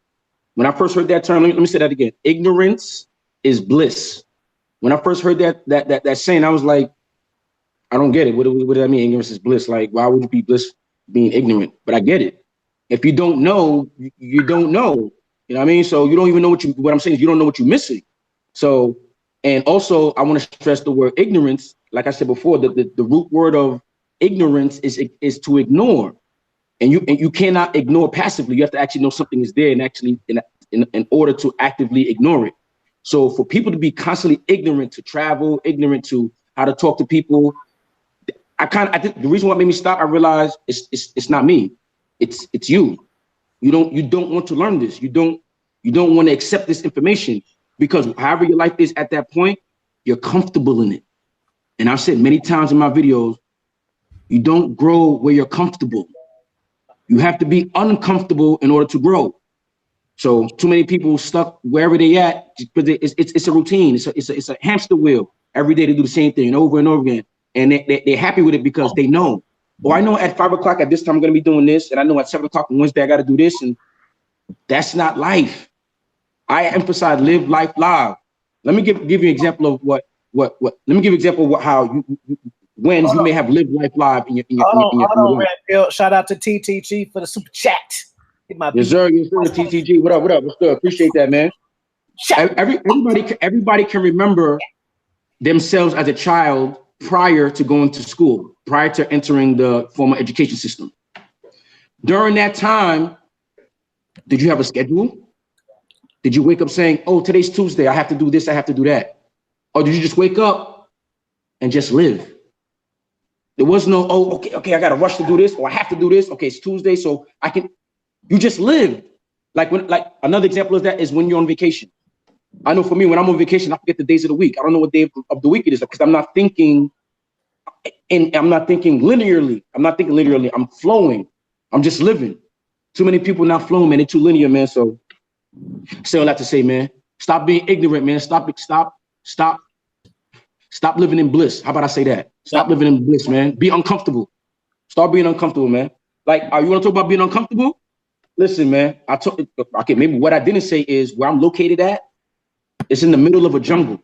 When I first heard that term, let me say that again. Ignorance is bliss. When I first heard that saying, I was like, I don't get it. What does that mean? Ignorance is bliss. Like, why would you be bliss being ignorant? But I get it. If you don't know, you don't know. You know what I mean? So you don't even know what I'm saying is you don't know what you're missing. So, and also I want to stress the word ignorance. Like I said before, the root word of ignorance is to ignore. And you cannot ignore passively. You have to actually know something is there and actually in order to actively ignore it. So for people to be constantly ignorant to travel, ignorant to how to talk to people, I think the reason why it made me stop, I realized it's not me. It's you. You don't want to learn this. You don't want to accept this information because however your life is at that point, you're comfortable in it. And I've said many times in my videos, you don't grow where you're comfortable. You have to be uncomfortable in order to grow. So too many people stuck wherever they at because it's a routine. It's a hamster wheel. Every day they do the same thing over and over again. And they're happy with it because they know. Oh, I know at 5 o'clock at this time I'm going to be doing this. And I know at 7 o'clock on Wednesday I got to do this. And that's not life. I emphasize live life live. Let me give you an example of what let me give you an example of how you may have lived life live in your Red Pill. Shout out to TTG for the super chat. Yes, sir. TTG. What up? What's good? Appreciate that, man. Everybody can remember themselves as a child prior to going to school, prior to entering the formal education system. During that time, did you have a schedule? Did you wake up saying, oh, today's Tuesday, I have to do this, I have to do that? Or did you just wake up and just live? There was no, oh, okay, I got to rush to do this, or I have to do this. Okay, it's Tuesday, so I can. You just live. Like another example of that is when you're on vacation. I know for me, when I'm on vacation, I forget the days of the week. I don't know what day of the week it is because I'm not thinking, and I'm not thinking linearly. I'm flowing. I'm just living. Too many people not flowing, man. They're too linear, man. So I say all that to say, man, stop being ignorant, man. Stop living in bliss. How about I say that? Stop living in bliss, man. Be uncomfortable. Start being uncomfortable, man. Like, you want to talk about being uncomfortable? Listen, man, okay, maybe what I didn't say is where I'm located at, it's in the middle of a jungle.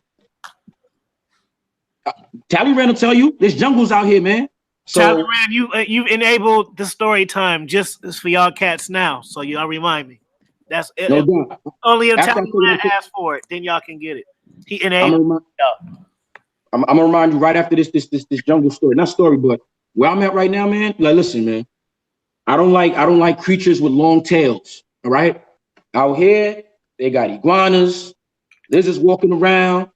Talleyrand will tell you, there's jungles out here, man. So, Talleyrand, you've enabled the story time just for y'all cats now, so y'all remind me. That's it. No doubt. Only if Talleyrand asks for it, then y'all can get it. He enabled y'all. I'm gonna remind you right after this jungle story, not story, but where I'm at right now, man. Like, listen, man, I don't like creatures with long tails. All right, out here they got iguanas. They're just walking around.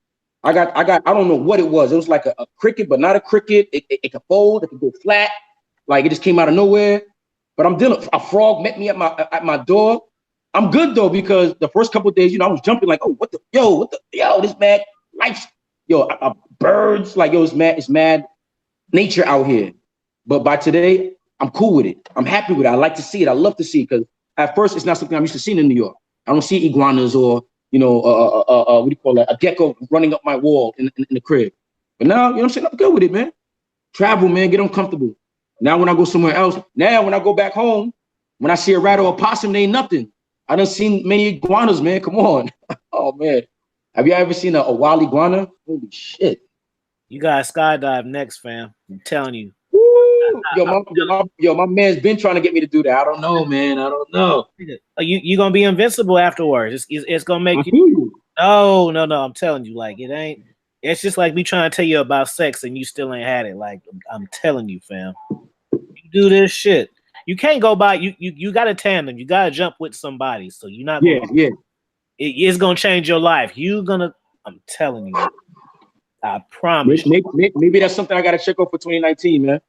I don't know what it was. It was like a cricket, but not a cricket. It could fold. It could go flat. Like it just came out of nowhere. But I'm dealing. A frog met me at my door. I'm good though because the first couple of days, I was jumping like, oh, this mad life. Birds, like, it's mad nature out here. But by today, I'm cool with it. I'm happy with it. I like to see it. I love to see it because at first it's not something I'm used to seeing in New York. I don't see iguanas or, what do you call that? A gecko running up my wall in the crib. But now, you know what I'm saying? I'm good with it, man. Travel, man. Get uncomfortable. Now when I go somewhere else, when I go back home, when I see a rat or a possum, they ain't nothing. I done seen many iguanas, man. Come on. Oh, man. Have you ever seen a wild iguana? Holy shit. You guys skydive next, fam. I'm telling you. Woo! Yo, my man's been trying to get me to do that. I don't know, man. I don't know. You gonna be invincible afterwards. It's gonna make you. No. I'm telling you, like it ain't. It's just like me trying to tell you about sex and you still ain't had it. Like I'm telling you, fam. You do this shit. You can't go by. You got to tandem. You got to jump with somebody. So you're not. Yeah, yeah. It's gonna change your life. I'm telling you. I promise. Maybe that's something I got to check out for 2019, man.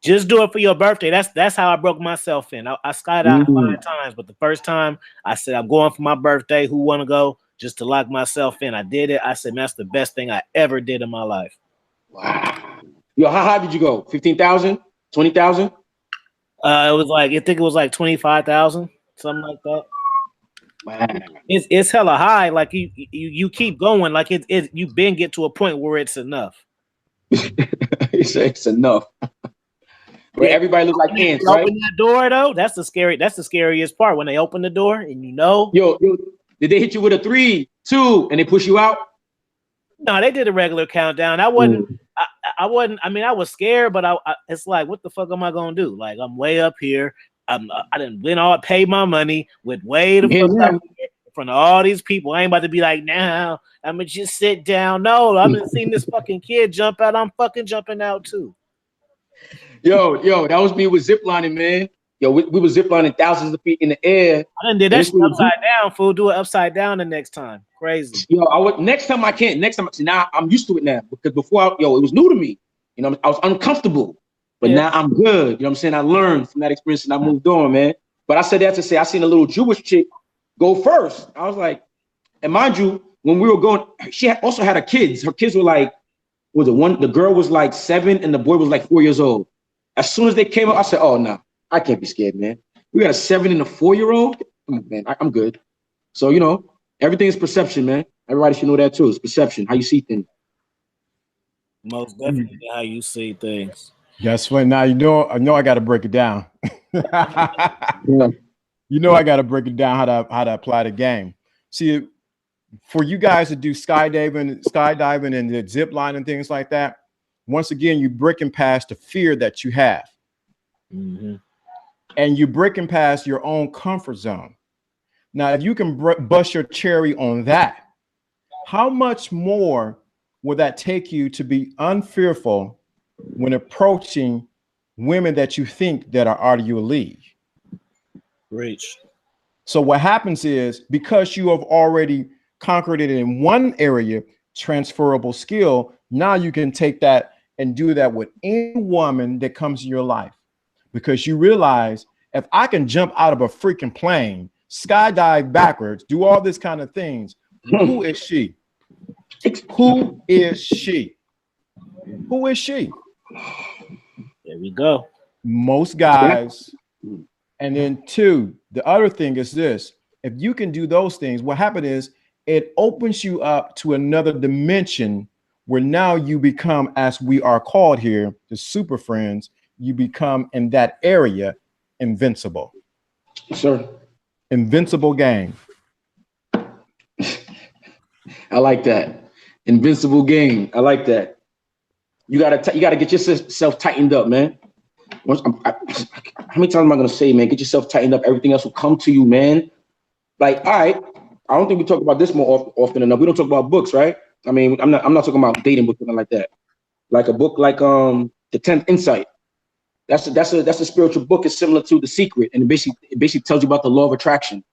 Just do it for your birthday. That's how I broke myself in. I skydived 5 times, but the first time I said I'm going for my birthday. Who want to go? Just to lock myself in. I did it. I said, man, that's the best thing I ever did in my life. Wow. Yo, how high did you go? 15,000? 20,000? It was like, I think it was like 25,000, something like that. Wow. It's hella high. Like you keep going. Like you've been get to a point where it's enough. It's enough. Where everybody looks like ants, right? Open that door though. That's the scariest part when they open the door and you know. Yo, did they hit you with a 3, 2, and they push you out? No, they did a regular countdown. I wasn't. I mean, I was scared, but it's like, what the fuck am I gonna do? Like, I'm way up here. I didn't win all, pay my money with way the fuck up here in front of all these people. I ain't about to be like, now I'm gonna just sit down. No, I've been seeing this fucking kid jump out. I'm fucking jumping out too. Yo, that was me with ziplining, man. Yo, we were ziplining thousands of feet in the air. I done did that shit upside down, fool. Do it upside down the next time. Crazy. Yo, next time I can't. Next time, now I'm used to it now because before, it was new to me. You know, I was uncomfortable, but now I'm good. You know what I'm saying? I learned from that experience and I moved on, man. But I said that to say I seen a little Jewish chick go first. I was like, and mind you, when we were going, she also had her kids. Her kids were like, the girl was like 7 and the boy was like 4 years old. As soon as they came up, I said, oh, no, I can't be scared, man. We got a 7 and a 4-year-old. Come on, man, I'm good. So, everything is perception, man. Everybody should know that too. It's perception, how you see things. Most definitely how you see things. Guess what? Now I know I got to break it down. Yeah. You know I got to break it down how to apply the game. See, for you guys to do skydiving and the zip line and things like that, once again, you're breaking past the fear that you have. Mm-hmm. And you're breaking past your own comfort zone. Now, if you can bust your cherry on that, how much more will that take you to be unfearful when approaching women that you think that are out of your league? Reach. So what happens is, because you have already conquered it in one area, transferable skill, now you can take that and do that with any woman that comes in your life, because you realize, if I can jump out of a freaking plane, skydive backwards, do all this kind of things, who is she? Who is she? Who is she? There we go. Most guys. And then 2, the other thing is this: if you can do those things, what happens is it opens you up to another dimension where now you become, as we are called here, the super friends, you become in that area invincible. Sure. Invincible game. I like that. Invincible game. I like that. You gotta get yourself tightened up, man. How many times am I gonna say, man? Get yourself tightened up. Everything else will come to you, man. Like, all right. I don't think we talk about this more often enough. We don't talk about books, right? I mean, I'm not talking about dating books, something like that. Like a book like The 10th Insight. That's a spiritual book. It's similar to The Secret, and it basically tells you about the law of attraction.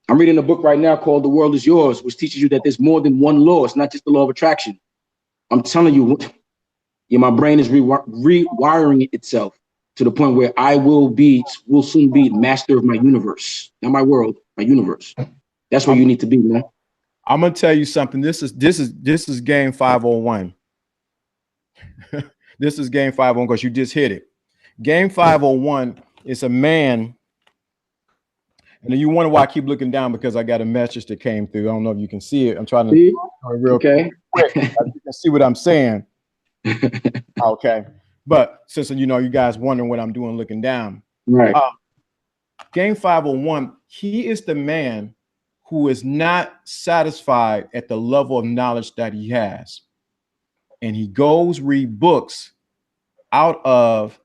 I'm reading a book right now called The World Is Yours, which teaches you that there's more than one law. It's not just the law of attraction. I'm telling you, my brain is rewiring itself to the point where I will soon be master of my universe. Not my world, my universe. That's where you need to be, man. I'm gonna tell you something. This is game 501. This is game 501 because you just hit it. Game 501 is a man, and then you wonder why I keep looking down, because I got a message that came through. I don't know if you can see it. I'm trying to see? Real quick. You can see what I'm saying. Okay, but since you guys wondering what I'm doing looking down, right? Game 501. He is the man who is not satisfied at the level of knowledge that he has, and he goes read books out of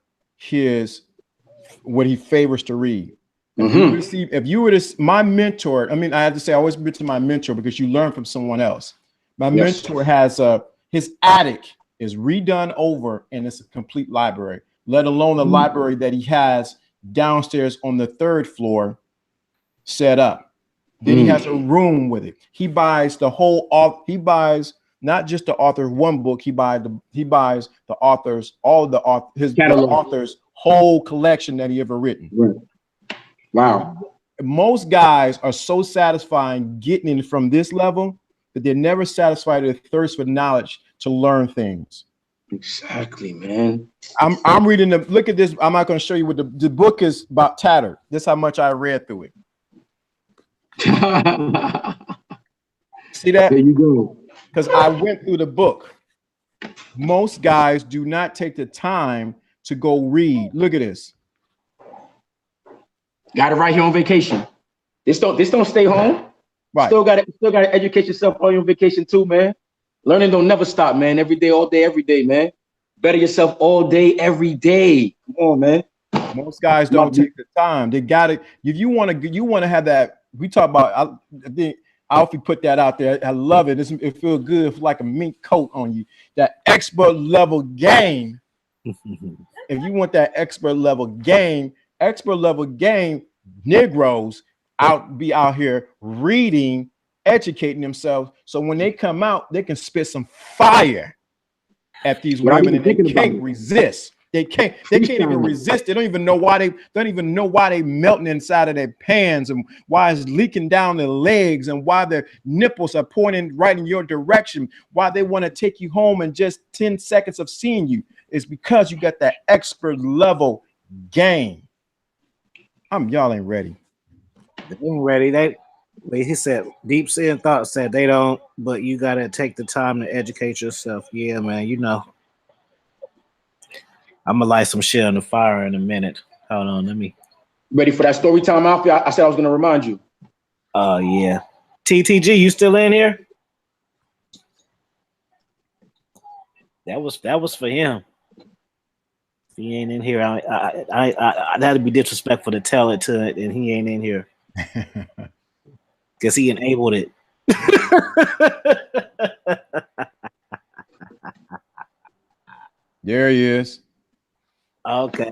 what he favors to read. If you were my mentor, I mean, I have to say I always mentor my mentor because you learn from someone else. My mentor has his attic is redone over, and it's a complete library, let alone the library that he has downstairs on the 3rd floor set up. Then he has a room with it. He buys the whole he buys not just the author's one book, he buys the author's the author's whole collection that he ever written. Right. Wow. Most guys are so satisfying getting it from this level that they're never satisfied with their thirst for knowledge to learn things. Exactly, man. I'm reading the look at this. I'm not going to show you what the book is about. Tattered. This is how much I read through it. See that? There you go. Because I went through the book. Most guys do not take the time to go read. Look at this. Got it right here on vacation. This don't stay home. Right. Still got to educate yourself on your vacation too, man. Learning don't never stop, man. Every day, all day, every day, man. Better yourself all day, every day. Come on, man. Most guys don't take the time. They got it. If you want to have that. We talk about. I think I often put that out there. I love it. It feels good. It's like a mink coat on you. That expert level game. If you want that expert level game, Negroes be out here reading, educating themselves, so when they come out, they can spit some fire at these women, and they can't resist. They can't even resist. They don't even know why they melting inside of their pants, and why it's leaking down their legs, and why their nipples are pointing right in your direction, why they want to take you home in just 10 seconds of seeing you. It's because you got that expert level game. Y'all ain't ready. They ain't ready. He said, deep seeing thoughts said they don't, but you got to take the time to educate yourself. Yeah, man, you know. I'm going to light some shit on the fire in a minute. Hold on, let me. Ready for that story time, Alfie? I said I was going to remind you. Oh, yeah. TTG, you still in here? That was for him. If he ain't in here, I'd have to be disrespectful to tell it to it, and he ain't in here. Because he enabled it. There he is. Okay.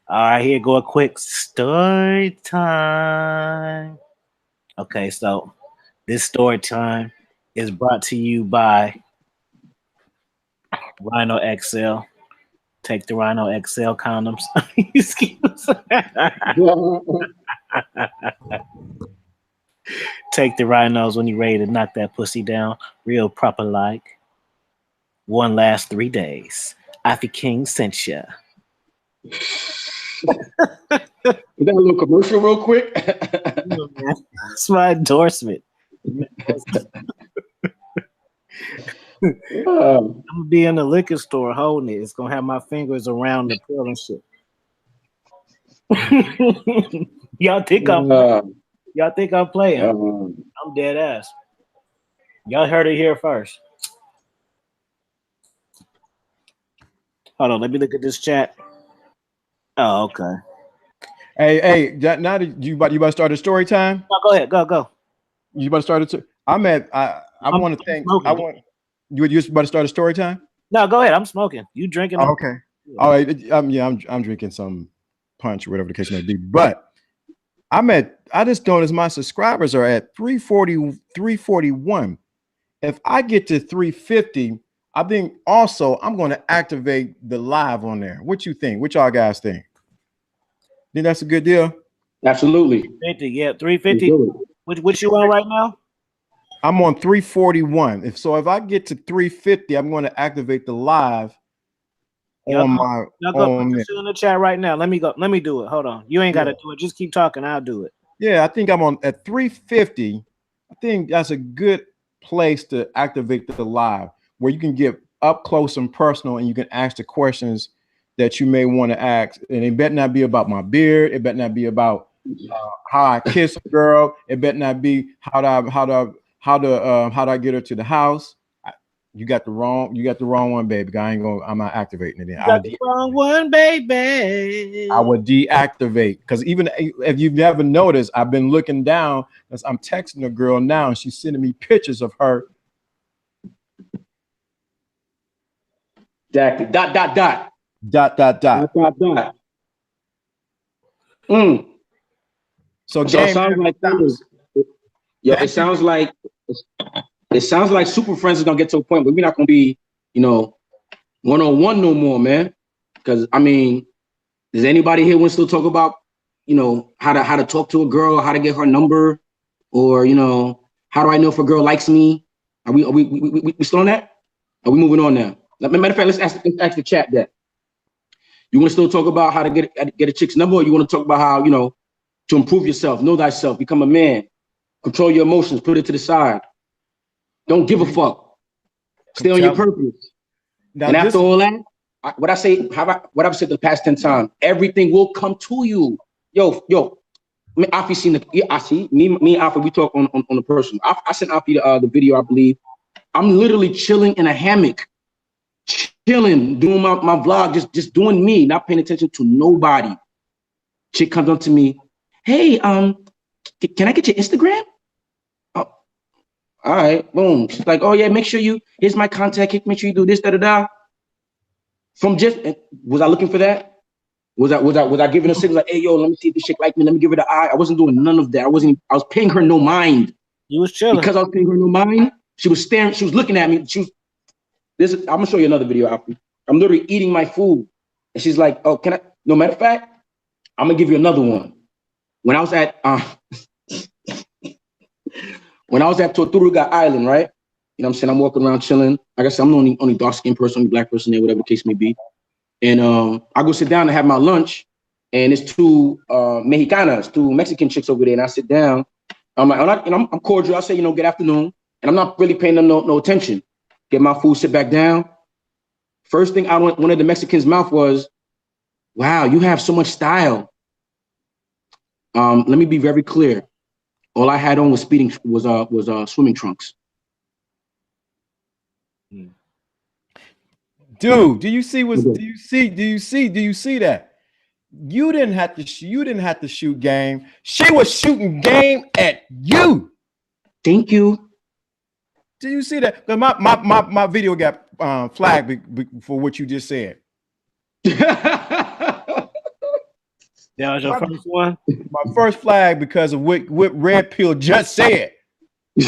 All right, here go a quick story time. Okay, so this story time is brought to you by Rhino XL. Take the Rhino XL condoms. Take the Rhinos when you're ready to knock that pussy down real proper like. One last 3 days. Ivy King sent ya. Is that a little commercial real quick? That's my endorsement. I'm gonna be in the liquor store holding it. It's gonna have my fingers around the pill and shit. Y'all think I'm playing? I'm dead ass. Y'all heard it here first. Hold on, let me look at this chat. Oh, okay. Hey, now that you about to start a story time? No, go ahead, go. You about to start it? I want to thank. Smoking. You about to start a story time? No, go ahead. I'm smoking. You drinking? Oh, okay. All right. I'm drinking some punch, whatever the case may be. But I just noticed my subscribers are at 340, 341. If I get to 350, I think also I'm going to activate the live on there. What you think? What y'all guys think? Think that's a good deal? Absolutely. 350, yeah, 350. Which you on right now? I'm on 341. If I get to 350, I'm going to activate the live on my own. Put in the chat right now. Let me go. Let me do it. Hold on. You ain't got to do it. Just keep talking. I'll do it. Yeah, I think I'm on at 350. I think that's a good place to activate the live, where you can get up close and personal, and you can ask the questions that you may want to ask. And it better not be about my beard. It better not be about how I kiss a girl. It better not be how do I get her to the house. You got the wrong one, baby. I'm not activating it. You got the wrong one, baby. I would deactivate, because even if you've never noticed, I've been looking down as I'm texting a girl now, and she's sending me pictures of her Exactly. Dot, dot, dot. Dot, dot, dot. Dot, dot, dot. Mm. So So it game sounds never like, stops. yo, That it sounds like Super Friends is gonna get to a point where we're not gonna be, you know, 1-on-1 no more, man. Because I mean, does anybody here want to still talk about, you know, how to talk to a girl, how to get her number, or you know, how do I know if a girl likes me? Are we still on that? Are we moving on now? Matter of fact, let's ask the chat that. You want to still talk about how to get a chick's number, or you want to talk about how, you know, to improve yourself, know thyself, become a man, control your emotions, put it to the side. Don't give a fuck. Stay on your purpose. Now, And after all that, what I've said the past 10 times, everything will come to you. Yo, I mean, Afi seen I see me and Afi, we talk on the person. I sent Afi the video, I believe. I'm literally chilling in a hammock, chilling, doing my vlog, just doing me, not paying attention to nobody. Chick comes up to me, hey, can I get your Instagram? Oh, all right, boom. She's like, oh yeah, here's my contact, make sure you do this, da. Was I looking for that? Was I giving a signal like, hey yo, let me see if this chick like me, let me give her the eye? I wasn't doing none of that. I was paying her no mind. You was chilling. Because I was paying her no mind, she was staring, she was looking at me. I'm gonna show you another video after. I'm literally eating my food. And she's like, oh, can I? No matter of fact, I'm gonna give you another one. When I was at Tortuga Island, right? You know what I'm saying? I'm walking around chilling. Like I said, I'm the only dark-skinned person, only black person there, whatever the case may be. And I go sit down and have my lunch, and it's two Mexicanas, two Mexican chicks over there. And I sit down. I'm like, I'm cordial. I say, you know, good afternoon. And I'm not really paying them no attention. Get my food, sit back down. First thing out of one of the Mexicans' mouth was, wow, you have so much style. Let me be very clear. All I had on was swimming trunks. Dude, do you see that? You didn't have to shoot game. She was shooting game at you. Thank you. Do you see that? My video got flagged for what you just said. That was your first one? My first flag because of what Red Pill just said. Do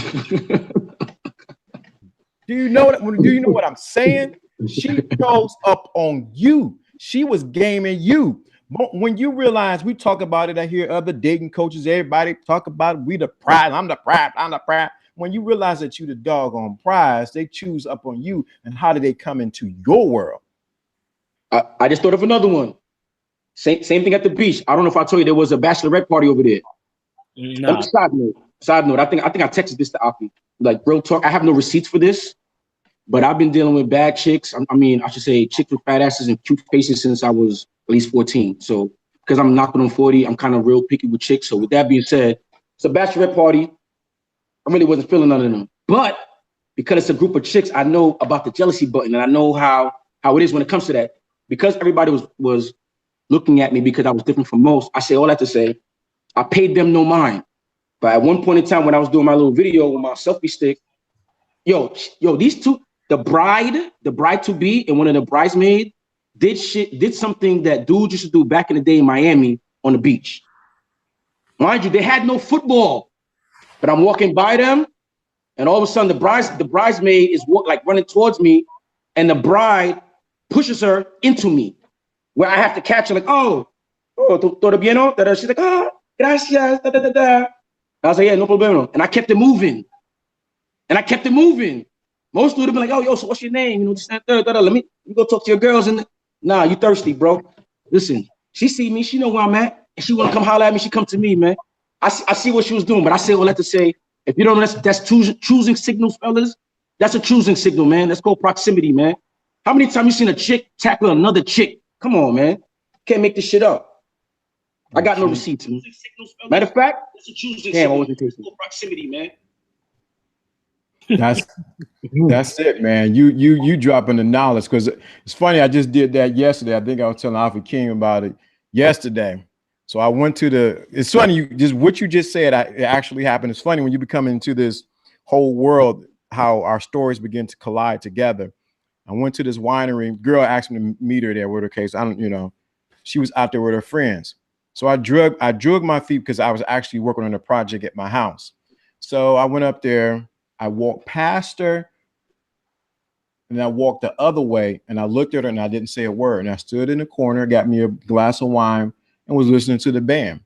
you know what I'm saying? She chose up on you. She was gaming you. But when you realize, we talk about it, I hear other dating coaches, everybody talk about it, we the prize, I'm the prize. When you realize that you the doggone prize, they choose up on you. And how do they come into your world? I just thought of another one. Same thing at the beach. I don't know if I told you there was a bachelorette party over there. No. Side note. I think I texted this to Afi. Like, real talk. I have no receipts for this, but I've been dealing with bad chicks. I should say chicks with fat asses and cute faces since I was at least 14. So because I'm knocking on 40, I'm kind of real picky with chicks. So with that being said, it's a bachelorette party. I really wasn't feeling none of them. But because it's a group of chicks, I know about the jealousy button, and I know how it is when it comes to that. Because everybody was looking at me because I was different from most, I say all that to say, I paid them no mind. But at one point in time when I was doing my little video with my selfie stick, yo, these two, the bride to be and one of the bridesmaids did something that dudes used to do back in the day in Miami on the beach. Mind you, they had no football, but I'm walking by them, and all of a sudden the bridesmaid is running towards me, and the bride pushes her into me, where I have to catch her like, todo bien, no? She's like, gracias, da, da, da, da. I was like, yeah, no problema. And I kept it moving. Most would have been like, oh, yo, so what's your name? You know, just let me go talk to your girls. And nah, you thirsty, bro. Listen, she see me, she know where I'm at, and she want to come holler at me, she come to me, man. I see what she was doing, but I say all that to say, if you don't know, that's choosing signals, fellas. That's a choosing signal, man. That's called proximity, man. How many times you seen a chick tackle another chick? Come on, man. Can't make this shit up. I got no receipts, man. Matter of fact, damn, I wasn't tasting. Proximity, man. That's it, man. You dropping the knowledge, because it's funny. I just did that yesterday. I think I was telling Alpha King about it yesterday. So I went to it's funny, what you just said, it actually happened. It's funny when you become into this whole world, how our stories begin to collide together. I went to this winery. Girl asked me to meet her there with her case. I don't, you know, she was out there with her friends. So I drug my feet because I was actually working on a project at my house. So I went up there, I walked past her, and I walked the other way, and I looked at her and I didn't say a word. And I stood in the corner, got me a glass of wine, and was listening to the band.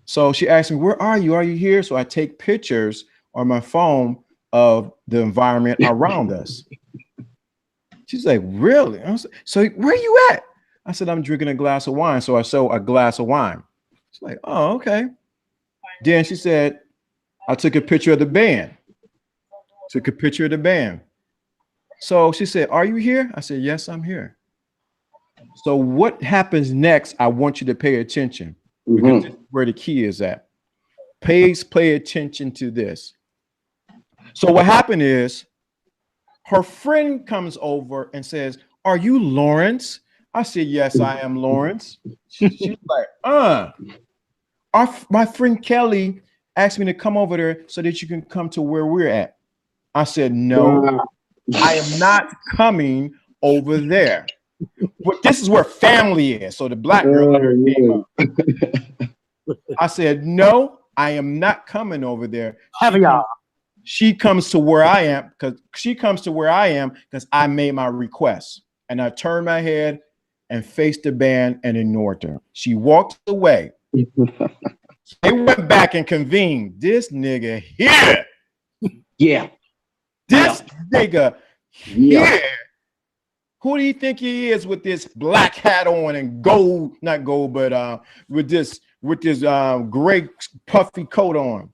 So she asked me, "Where are you? Are you here?" So I take pictures on my phone of the environment around us. She's like, "Really?" I was like, "So where you at?" I said, "I'm drinking a glass of wine." So I show a glass of wine. She's like, "Oh, okay." Then she said, "I took a picture of the band." Took a picture of the band. So she said, "Are you here?" I said, "Yes, I'm here." So what happens next? I want you to pay attention because this is where the key is at. Please pay attention to this. So what happened is her friend comes over and says, "Are you Lawrence?" I said, "Yes, I am Lawrence." She's like, my friend Kelly asked me to come over there so that you can come to where we're at. I said, "No, I am not coming over there." But this is where family is. So the black girl came up. I said, "No, I am not coming over there." She comes to where I am because I made my request. And I turned my head and faced the band and ignored her. She walked away. They went back and convened. This nigga here. Yeah. This nigga here. Who do you think he is with this black hat on and gold, not gold, but with this gray puffy coat on?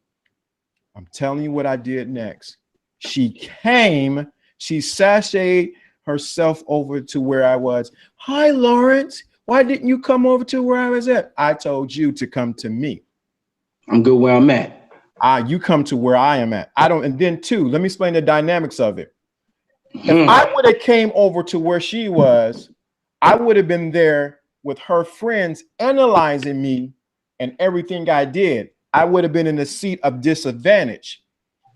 I'm telling you what I did next. She came, she sashayed herself over to where I was. "Hi, Lawrence. Why didn't you come over to where I was at?" "I told you to come to me. I'm good where I'm at." You come to where I am at. I don't, and then two, let me explain the dynamics of it. If I would have came over to where she was, I would have been there with her friends analyzing me and everything I did. I would have been in the seat of disadvantage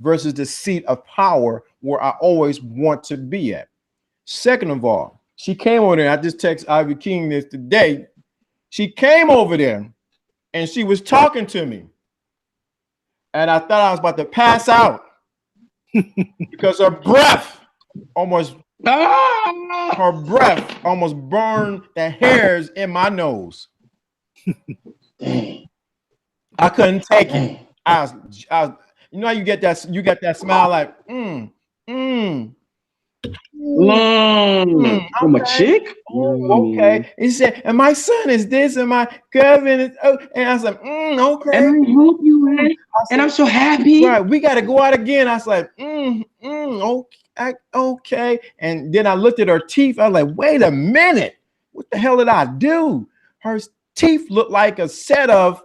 versus the seat of power where I always want to be at. Second of all, she came over there. I just texted Ivy King this today. She came over there and she was talking to me. And I thought I was about to pass out because her breath almost burned the hairs in my nose. I couldn't take it. I was, you know how you get that smile like, From a chick? Okay. He said, "And my son is this, and my cousin is," and I was like, "Okay." And I hope you man. And I'm so happy. Right, we got to go out again. I was like, okay. And then I looked at her teeth. I was like, wait a minute. What the hell did I do? Her teeth looked like a set of,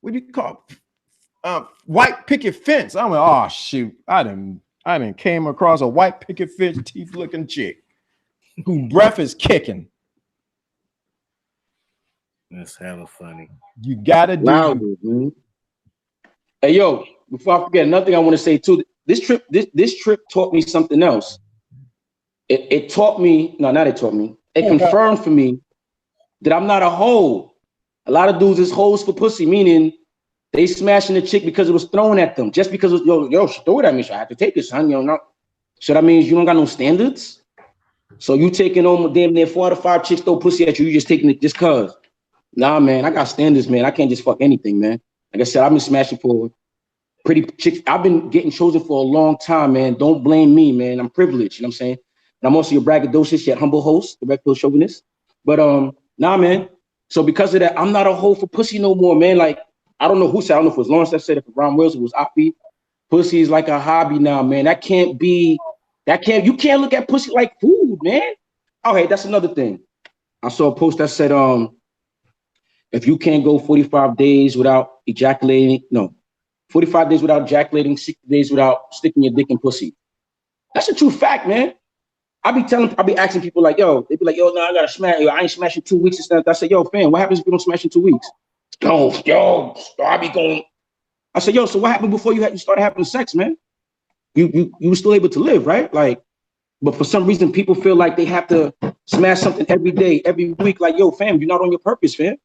what do you call white picket fence. I went, oh shoot. I didn't came across a white picket fence teeth looking chick who breath is kicking. That's hella funny. You gotta do. Hey yo, before I forget, another thing I want to say too. This trip taught me something else. It taught me, no, not it taught me. It confirmed for me that I'm not a hoe. A lot of dudes is hoes for pussy, meaning they smashing the chick because it was thrown at them. Just because it was, yo, she threw it at me, so I have to take it, son. You know, so that means you don't got no standards. So you taking on damn near 4 out of 5 chicks throw pussy at you, you just taking it just cause. Nah, man, I got standards, man. I can't just fuck anything, man. Like I said, I've been smashing for pretty chicks. I've been getting chosen for a long time, man. Don't blame me, man. I'm privileged, you know what I'm saying? And I'm also your braggadocious yet humble host, the Red Pill Chauvinist. But nah, man. So because of that, I'm not a hoe for pussy no more, man. Like, I don't know who said, I don't know if it was Lawrence that said it, if Ron Wills, it was Afi. Pussy is like a hobby now, man. You can't look at pussy like food, man. Okay, that's another thing. I saw a post that said, if you can't go 45 days without ejaculating, 45 days without ejaculating, 60 days without sticking your dick in pussy. That's a true fact, man. I be asking people like, yo, they be like, yo, no, I gotta smash. Yo, I ain't smashing 2 weeks and stuff. I say, yo, fam, what happens if you don't smash in 2 weeks? Yo, I be going. I said, yo, so what happened before you started having sex, man? You were still able to live, right? Like, But for some reason, people feel like they have to smash something every day, every week. Like, yo, fam, you're not on your purpose, fam.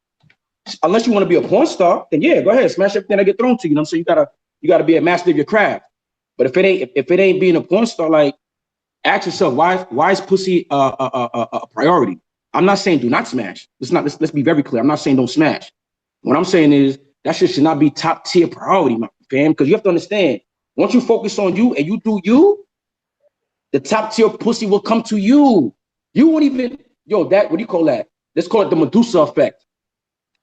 Unless you want to be a porn star, then yeah, go ahead, smash everything that get thrown to you. You know what I'm saying? You gotta be a master of your craft. But if it ain't being a porn star, like, ask yourself, why is pussy a priority? I'm not saying do not smash. Let's be very clear. I'm not saying don't smash. What I'm saying is that shit should not be top tier priority, my fam. Because you have to understand, once you focus on you and you do you, the top tier pussy will come to you. You won't even, what do you call that? Let's call it the Medusa effect.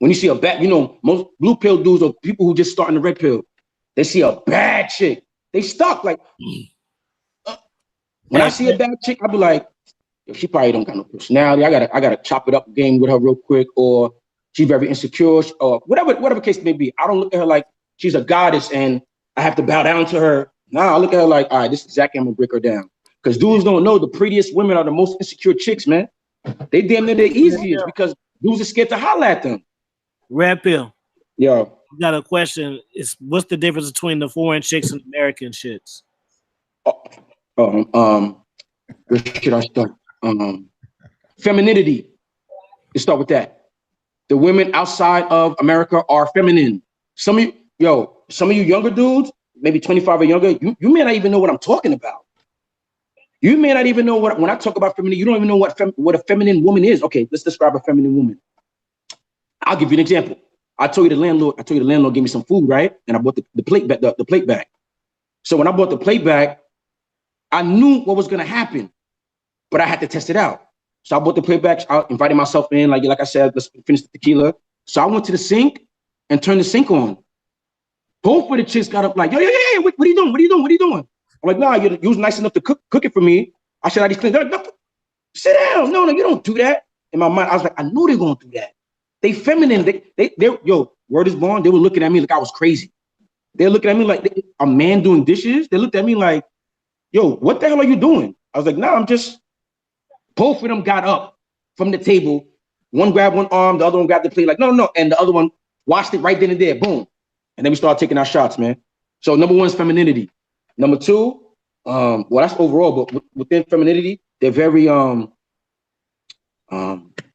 When you see a bad, most blue pill dudes or people who just starting the red pill, they see a bad chick. They stuck like, when I see a bad chick, I'll be like, she probably don't got no personality. I gotta chop it up game with her real quick, or she's very insecure, or whatever case may be. I don't look at her like she's a goddess and I have to bow down to her. Nah, I look at her like, all right, this is exactly I'm gonna break her down. Because dudes don't know the prettiest women are the most insecure chicks, man. They damn near the easiest because dudes are scared to holler at them. Red pill. Yo. Got a question. What's the difference between the foreign chicks and American chicks? Where should I start? Femininity. Let's start with that. The women outside of America are feminine. Some of you younger dudes, maybe 25 or younger, you may not even know what I'm talking about. You may not even know when I talk about feminine, you don't even know what a feminine woman is. Okay, let's describe a feminine woman. I'll give you an example. I told you the landlord gave me some food, right? And I bought the plate bag. So when I bought the plate bag, I knew what was gonna happen, but I had to test it out. So I bought the plate bag. I invited myself in, like I said, let's finish the tequila. So I went to the sink and turned the sink on. Both of the chicks got up like, yo, what are you doing? What are you doing? I'm like, nah, you was nice enough to cook it for me. I should have these clean. They're like, no, sit down. No, you don't do that. In my mind, I was like, I knew they're gonna do that. They feminine. Yo, word is born. They were looking at me like I was crazy. They're looking at me like a man doing dishes. They looked at me like, yo, what the hell are you doing? I was like, nah, I'm just. Both of them got up from the table. One grabbed one arm, the other one grabbed the plate. Like, no. And the other one washed it right then and there. Boom. And then we started taking our shots, man. So number one is femininity. Number two, well, that's overall, but within femininity, they're very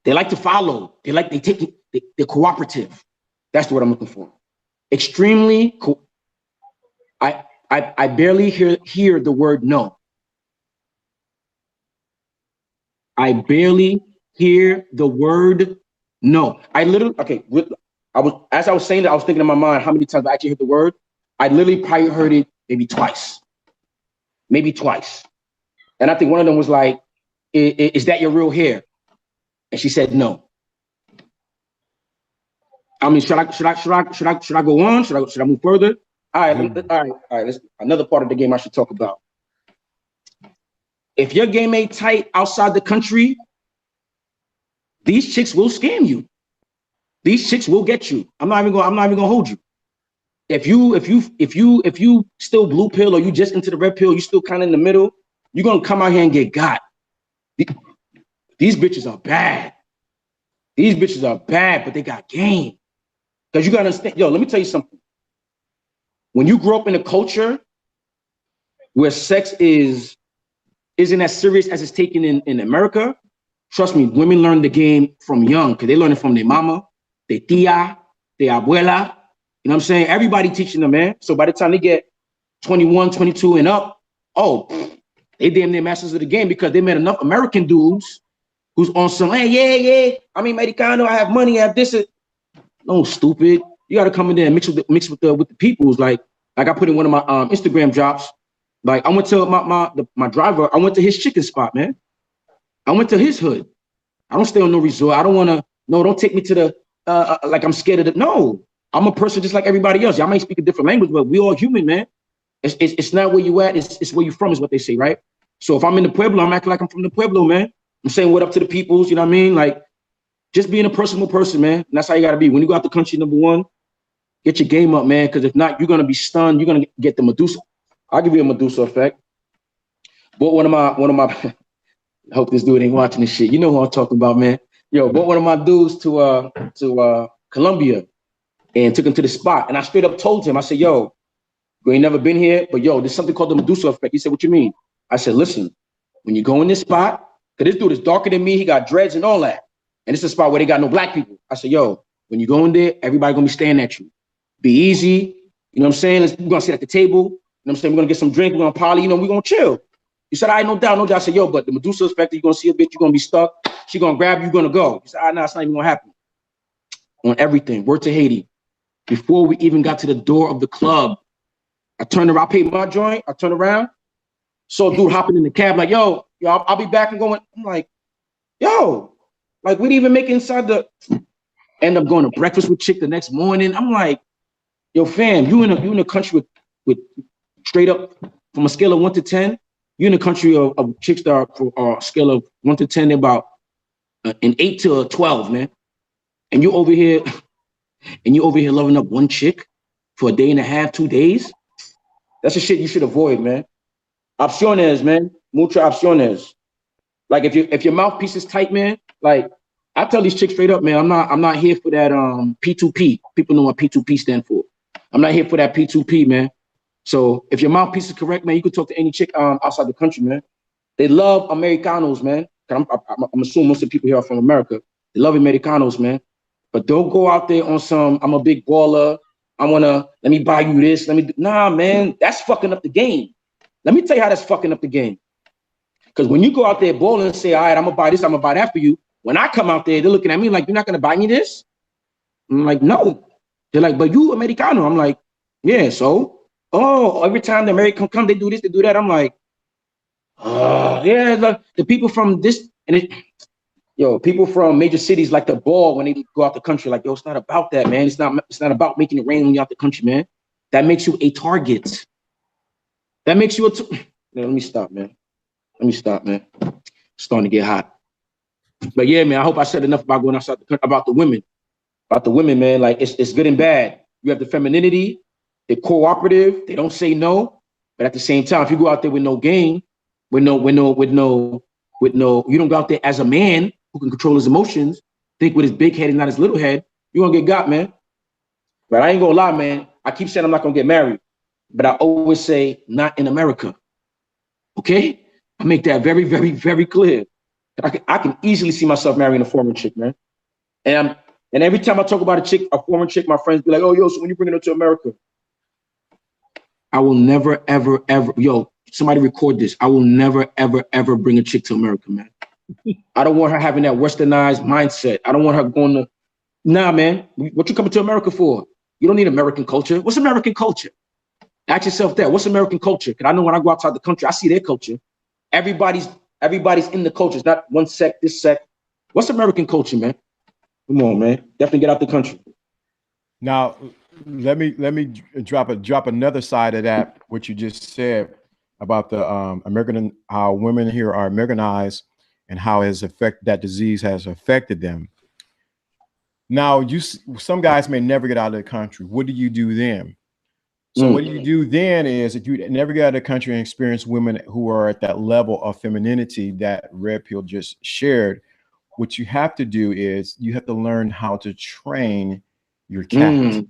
they like to follow. They're cooperative. That's the word I'm looking for. Extremely cool. I barely hear the word no. I barely hear the word no. As I was saying that, I was thinking in my mind how many times I actually heard the word. I literally probably heard it maybe twice. And I think one of them was like, is that your real hair? And she said no. I mean, should I go on? Should I move further? All right. Let's another part of the game I should talk about. If your game ain't tight outside the country, these chicks will scam you. These chicks will get you. I'm not even gonna hold you. If you still blue pill or you just into the red pill, you still kind of in the middle, you're gonna come out here and get got. These bitches are bad. But they got game. Because you gotta understand, let me tell you something. When you grow up in a culture where sex isn't as serious as it's taken in America, trust me, women learn the game from young because they learn it from their mama, their tia, their abuela. You know what I'm saying? Everybody teaching them, man. So by the time they get 21, 22 and up, they damn near masters of the game because they met enough American dudes who's on some, hey, yeah, I'm Americano, I have money, I have this. No, stupid. You got to come in there and mix with the peoples. Like I put in one of my Instagram drops. Like I went to my driver. I went to his chicken spot, man. I went to his hood. I don't stay on no resort. I don't want to. No, don't take me to the like I'm scared of it. No, I'm a person just like everybody else. Y'all might speak a different language, but we all human, man. It's not where you at. It's where you from is what they say, right? So if I'm in the Pueblo, I'm acting like I'm from the Pueblo, man. I'm saying what up to the peoples. You know what I mean? Like just being a personal person, man. And that's how you got to be. When you go out the country, number one, get your game up, man. Because if not, you're gonna be stunned. You're gonna get the Medusa. I'll give you a Medusa effect. But one of my I hope this dude ain't watching this shit. You know who I'm talking about, man. Yo, brought one of my dudes to Colombia and took him to the spot. And I straight up told him, I said, yo, you ain't never been here, but yo, there's something called the Medusa effect. He said, what you mean? I said, listen, when you go in this spot, because this dude is darker than me, he got dreads and all that. And it's a spot where they got no black people. I said, yo, when you go in there, everybody gonna be staring at you. Be easy. You know what I'm saying? We're gonna sit at the table. You know what I'm saying? We're gonna get some drink. We're gonna poly. You know, we're gonna chill. He said, all right, no doubt, no doubt. I said, yo, but the Medusa effect, you're gonna see a bitch, you're gonna be stuck. She gonna grab you, you're gonna go. He said, all right, no, it's not even gonna happen. On everything. Word to Haiti. Before we even got to the door of the club, I turned around, I paid my joint, I turned around, saw a dude hopping in the cab, like, yo, I'll be back and going. I'm like, yo, like, we didn't even make it inside the, end up going to breakfast with chick the next morning. I'm like, yo, fam, you in a country with straight up from a scale of 1 to 10, you in a country of chicks that are for a scale of 1 to 10, they're about an 8 to a 12, man. And you over here loving up one chick for a day and a half, 2 days. That's the shit you should avoid, man. Opciones, man. Mucho opciones. Like if your mouthpiece is tight, man, like I tell these chicks straight up, man, I'm not here for that P2P. People know what P2P stand for. I'm not here for that P2P, man. So if your mouthpiece is correct, man, you can talk to any chick outside the country, man. They love Americanos, man. I'm assuming most of the people here are from America. They love Americanos, man. But don't go out there on some, I'm a big baller. Let me buy you this. Nah, man, that's fucking up the game. Let me tell you how that's fucking up the game. Because when you go out there balling and say, all right, I'm gonna buy this, I'm gonna buy that for you. When I come out there, they're looking at me like, you're not gonna buy me this? I'm like, no. They're like, but you Americano. I'm like, yeah, so? Oh, every time the American come, they do this, they do that. I'm like, yeah, the people from this, and people from major cities like the ball when they go out the country, like, yo, it's not about that, man. It's not about making it rain when you're out the country, man. That makes you a target. That makes you let me stop, man. It's starting to get hot. But yeah, man, I hope I said enough about going outside the country, about the women. About the women, man, like it's good and bad. You have the femininity, they're cooperative, they don't say no. But at the same time, if you go out there with no game, with no, you don't go out there as a man who can control his emotions, think with his big head and not his little head, you're gonna get got, man. But I ain't gonna lie, man. I keep saying I'm not gonna get married, but I always say not in America. Okay? I make that very, very, very clear. I can easily see myself marrying a foreign chick, man. And every time I talk about a foreign chick, my friends be like, oh, yo, so when you bring her to America? I will never, ever, ever, yo, somebody record this. I will never, ever, ever bring a chick to America, man. I don't want her having that westernized mindset. I don't want her going to, nah, man, what you coming to America for? You don't need American culture. What's American culture? Ask yourself that. What's American culture? Because I know when I go outside the country, I see their culture. Everybody's in the culture. It's not one sect, this sect. What's American culture, man? Come on, man. Definitely get out the country. Now, let me drop another side of that, what you just said about the American, how women here are Americanized and how that disease has affected them. Now, some guys may never get out of the country. What do you do then? So what you do then is, if you never get out of the country and experience women who are at that level of femininity that Red Pill just shared, what you have to do is you have to learn how to train your cat.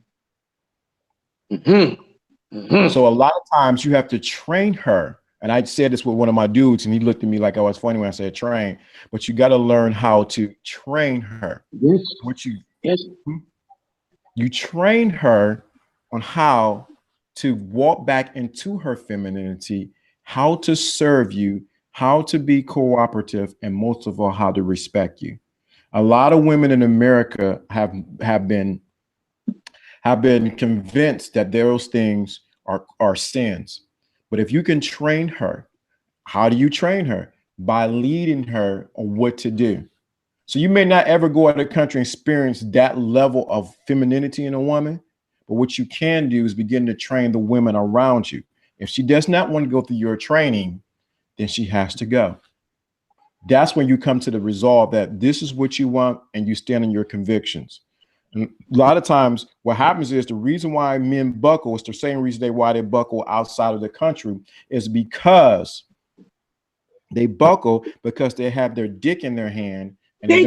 So a lot of times you have to train her. And I said this with one of my dudes, and he looked at me like I was funny when I said train, but you got to learn how to train her. You train her on how to walk back into her femininity, how to serve you, how to be cooperative, and most of all, how to respect you. A lot of women in America have been convinced that those things are sins. But if you can train her, how do you train her? By leading her on what to do. So you may not ever go out of the country and experience that level of femininity in a woman, but what you can do is begin to train the women around you. If she does not want to go through your training, then she has to go. That's when you come to the resolve that this is what you want and you stand on your convictions. And a lot of times what happens is the reason why men buckle is the same reason why they buckle outside of the country is because they buckle because they have their dick in their hand. And they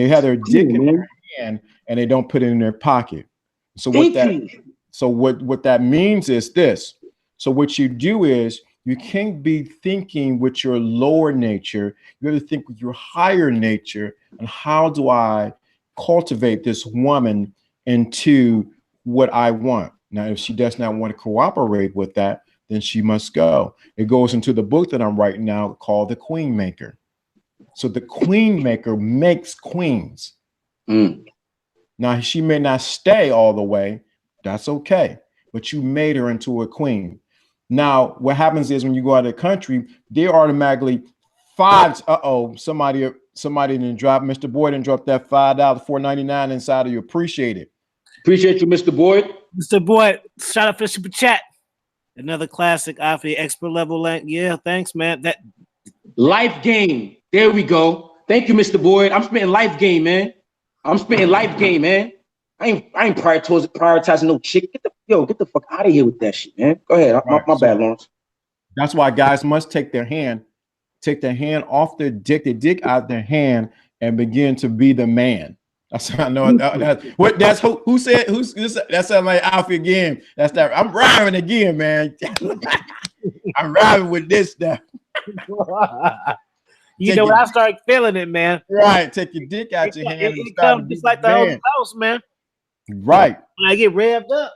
have their dick in their hand and they don't put it in their pocket. So what that means is this. So what you do is You can't be thinking with your lower nature. You have to think with your higher nature. And how do I cultivate this woman into what I want? Now, if she does not want to cooperate with that, then she must go. It goes into the book that I'm writing now called The Queen Maker. So the Queen Maker makes queens. Now, she may not stay all the way. That's okay. But you made her into a queen. Now, what happens is when you go out of the country, they automatically somebody didn't drop, Mr. Boyd didn't drop that $5, $4.99 inside of you. Appreciate it. Appreciate you, Mr. Boyd. Mr. Boyd, shout out for the super chat. Another classic off the expert level. Yeah, thanks, man. That Life game. There we go. Thank you, Mr. Boyd. I'm spitting life game, man. I'm spitting life game, man. I ain't prioritizing no chick. Get the fuck out of here with that shit, man. Go ahead. Right, my bad, Lawrence. That's why guys must take their hand off their dick out their hand and begin to be the man. That's I know that's who said that sounds like Alfie again. That's that I'm rhyming again, man. I'm rhyming with this stuff. I start feeling it, man. Right, take your dick out your hand. It comes just like the Holy Ghost, man. Right. When I get revved up.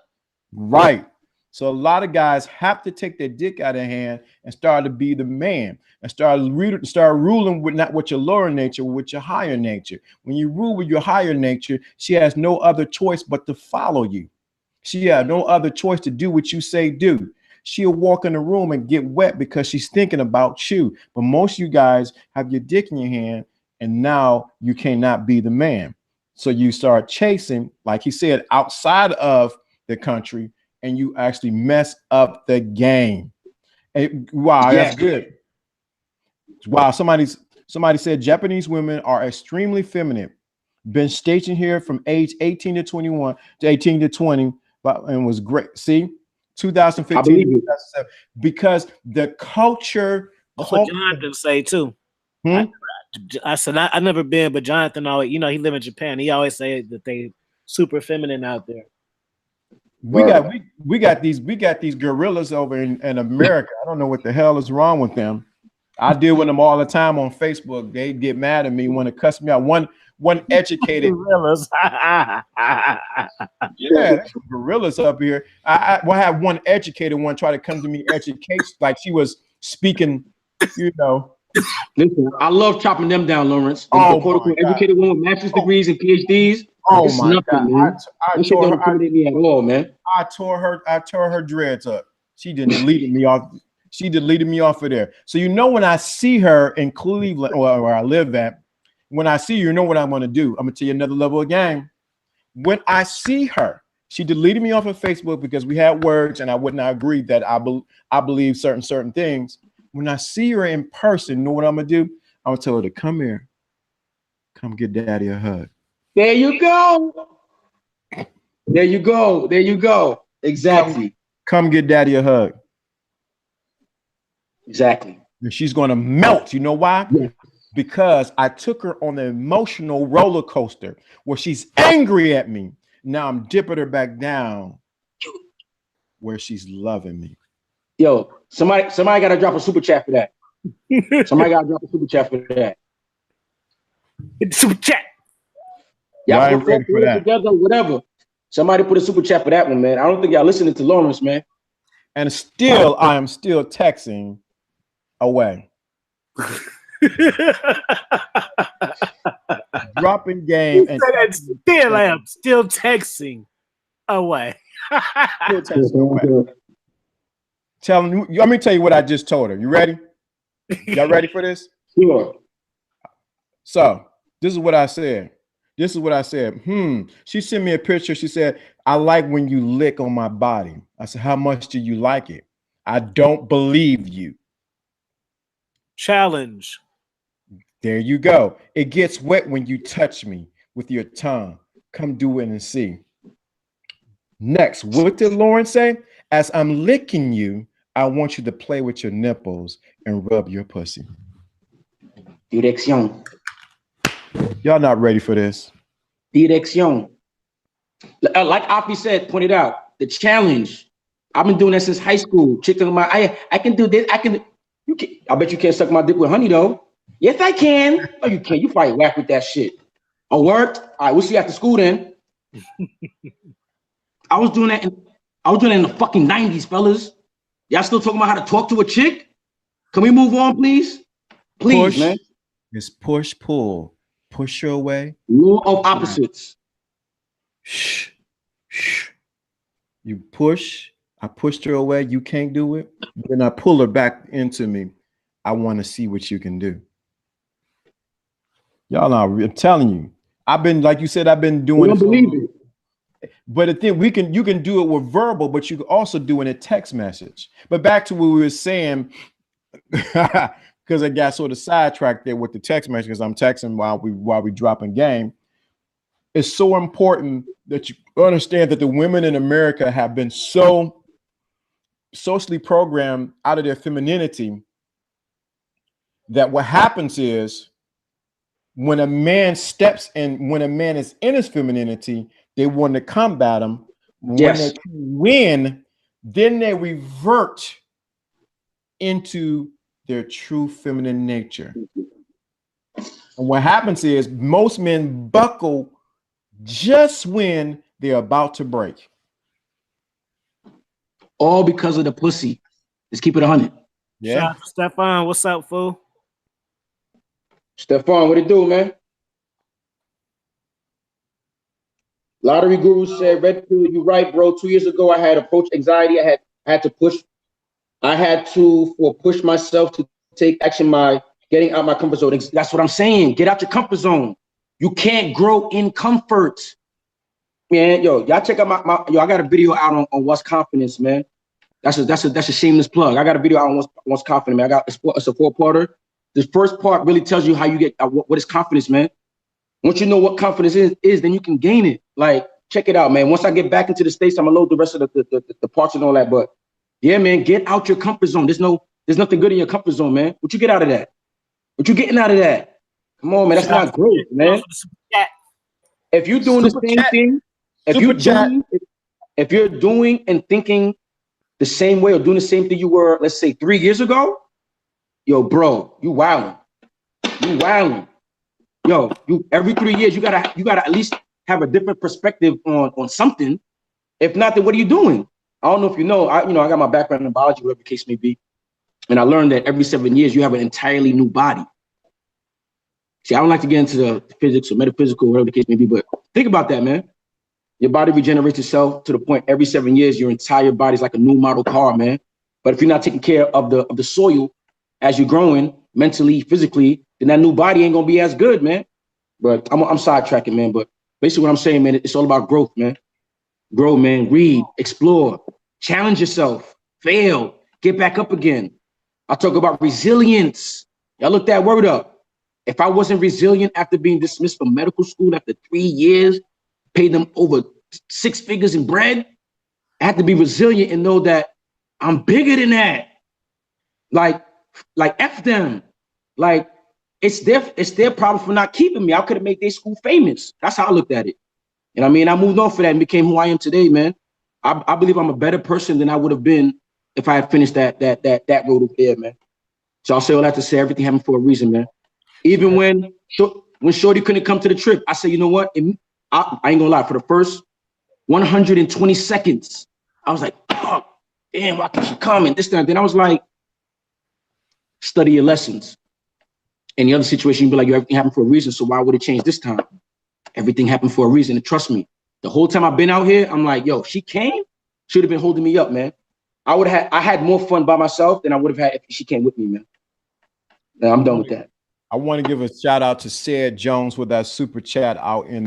Right. So a lot of guys have to take their dick out of hand and start to be the man and start ruling with not with your lower nature, with your higher nature. When you rule with your higher nature, she has no other choice but to follow you. She has no other choice to do what you say do. She'll walk in the room and get wet because she's thinking about you. But most of you guys have your dick in your hand and now you cannot be the man. So you start chasing, like he said, outside of the country, and you actually mess up the game. Wow, that's good. Wow, somebody said Japanese women are extremely feminine. Been stationed here from age 18 to 21 to 18 to 20, and was great. See, 2015, because the culture. That's what Jonathan say too. I said I never been, but Jonathan always, he live in Japan. He always say that they super feminine out there. We got these gorillas over in America. I don't know what the hell is wrong with them. I deal with them all the time on Facebook. They get mad at me, want to cuss me out. One educated gorillas. Yeah, gorillas up here. I have one educated one try to come to me education like she was speaking, Listen, I love chopping them down, Lawrence. The educated one with master's degrees and PhDs. Oh my God! Man. I tore me at all, man. I tore her dreads up. She deleted me off. She deleted me off of there. So when I see her in Cleveland, or where I live at, when I see her, what I'm going to do. I'm going to tell you another level of game. When I see her, she deleted me off of Facebook because we had words, and I would not agree that I believe certain things. When I see her in person, you know what I'm going to do? I'm going to tell her to come here. Come get daddy a hug. There you go. There you go. There you go. Exactly. Come get daddy a hug. Exactly. And she's going to melt. You know why? Yeah. Because I took her on the emotional roller coaster where she's angry at me. Now I'm dipping her back down where she's loving me. Yo, somebody got to drop a super chat for that. Somebody got to drop a super chat for that. Super chat. Y'all ready for that? Together, whatever. Somebody put a super chat for that one, man. I don't think y'all listening to Lawrence, man. And I am still texting away. Dropping game. And I am still texting away. Still texting away. Let me tell you what I just told her. You ready? Y'all ready for this? Sure. So this is what I said. She sent me a picture. She said, I like when you lick on my body. I said, how much do you like it? I don't believe you. Challenge. There you go. It gets wet when you touch me with your tongue. Come do it and see. Next, what did Lauren say? As I'm licking you, I want you to play with your nipples and rub your pussy. Direction. Y'all not ready for this. Direction. Like Afi said, pointed out, the challenge. I've been doing that since high school. Chick talking about, I can do this. You can. I bet you can't suck my dick with honey though. Yes, I can. No, you can't. You probably whack with that shit. Oh, worked. All right, we'll see you after school then. I was doing that in the fucking 90s, fellas. Y'all still talking about how to talk to a chick? Can we move on, please? Please, Push. man. It's push, pull. Push her away. Law of opposites. Shh. Shh. You push. I pushed her away. You can't do it. Then I pull her back into me. I want to see what you can do. Y'all know, I'm telling you. I've been, like you said, I've been doing You don't believe it. But the thing, you can do it with verbal, but you can also do it in a text message. But back to what we were saying, because I got sort of sidetracked there with the text message, because I'm texting while we dropping game. It's so important that you understand that the women in America have been so socially programmed out of their femininity that what happens is when a man steps in, when a man is in his femininity, they want to combat him. When they win, then they revert into their true feminine nature. And what happens is most men buckle just when they're about to break. All because of the pussy. Let's keep it 100. Yeah. Shout out to Stefan. What's up, fool? Stefan, what it do, man? Lottery Guru said, Red Pill, you right, bro. 2 years ago, I had approach anxiety. I had to push. I had to push myself to take action by getting out my comfort zone. That's what I'm saying. Get out your comfort zone. You can't grow in comfort. Man, yo, y'all check out I got a video out on what's confidence, man. That's a shameless plug. I got a video out on what's confident, man. I got a four-parter. This first part really tells you how you get what is confidence, man. Once you know what confidence is, then you can gain it. Like, check it out, man. Once I get back into the States, I'm gonna load the rest of the parts and all that. But yeah, man, get out your comfort zone. There's nothing good in your comfort zone, man. What you get out of that? What you getting out of that? Come on, man. That's not growth, man. If you're doing the same thing, if you're doing and thinking the same way or doing the same thing you were, let's say 3 years ago, yo, bro, you wilding. You wilding. Yo, every 3 years you gotta at least have a different perspective on something. If not, then what are you doing? I don't know if you know. I got my background in biology, whatever the case may be, and I learned that every 7 years you have an entirely new body. See, I don't like to get into the physics or metaphysical, whatever the case may be, but think about that, man. Your body regenerates itself to the point every 7 years your entire body is like a new model car, man. But if you're not taking care of the soil as you're growing mentally, physically, then that new body ain't gonna be as good, man. But I'm sidetracking, man. But basically what I'm saying, man, it's all about growth, man. Grow, man. Read, explore, challenge yourself, fail, get back up again. I talk about resilience. Y'all look that word up. If I wasn't resilient after being dismissed from medical school after 3 years, paid them over 6 figures in bread, I had to be resilient and know that I'm bigger than that. Like F them. Like, it's their problem for not keeping me. I could have made their school famous. That's how I looked at it. And I mean, I moved on for that and became who I am today, man. I believe I'm a better person than I would have been if I had finished that road over there, man. So I'll say all that to say everything happened for a reason, man. Even when Shorty couldn't come to the trip, I said, you know what? I ain't gonna lie, for the first 120 seconds, I was like, oh, damn, why can't she come? And this, that, and then I was like, study your lessons. In the other situation, you'd be like, everything happened for a reason, so why would it change this time? Everything happened for a reason, and trust me, the whole time I've been out here, I'm like, yo, she came, should have been holding me up, man. I had more fun by myself than I would have had if she came with me, man. Now, I'm done with that. I want to give a shout out to Sid Jones with that super chat out in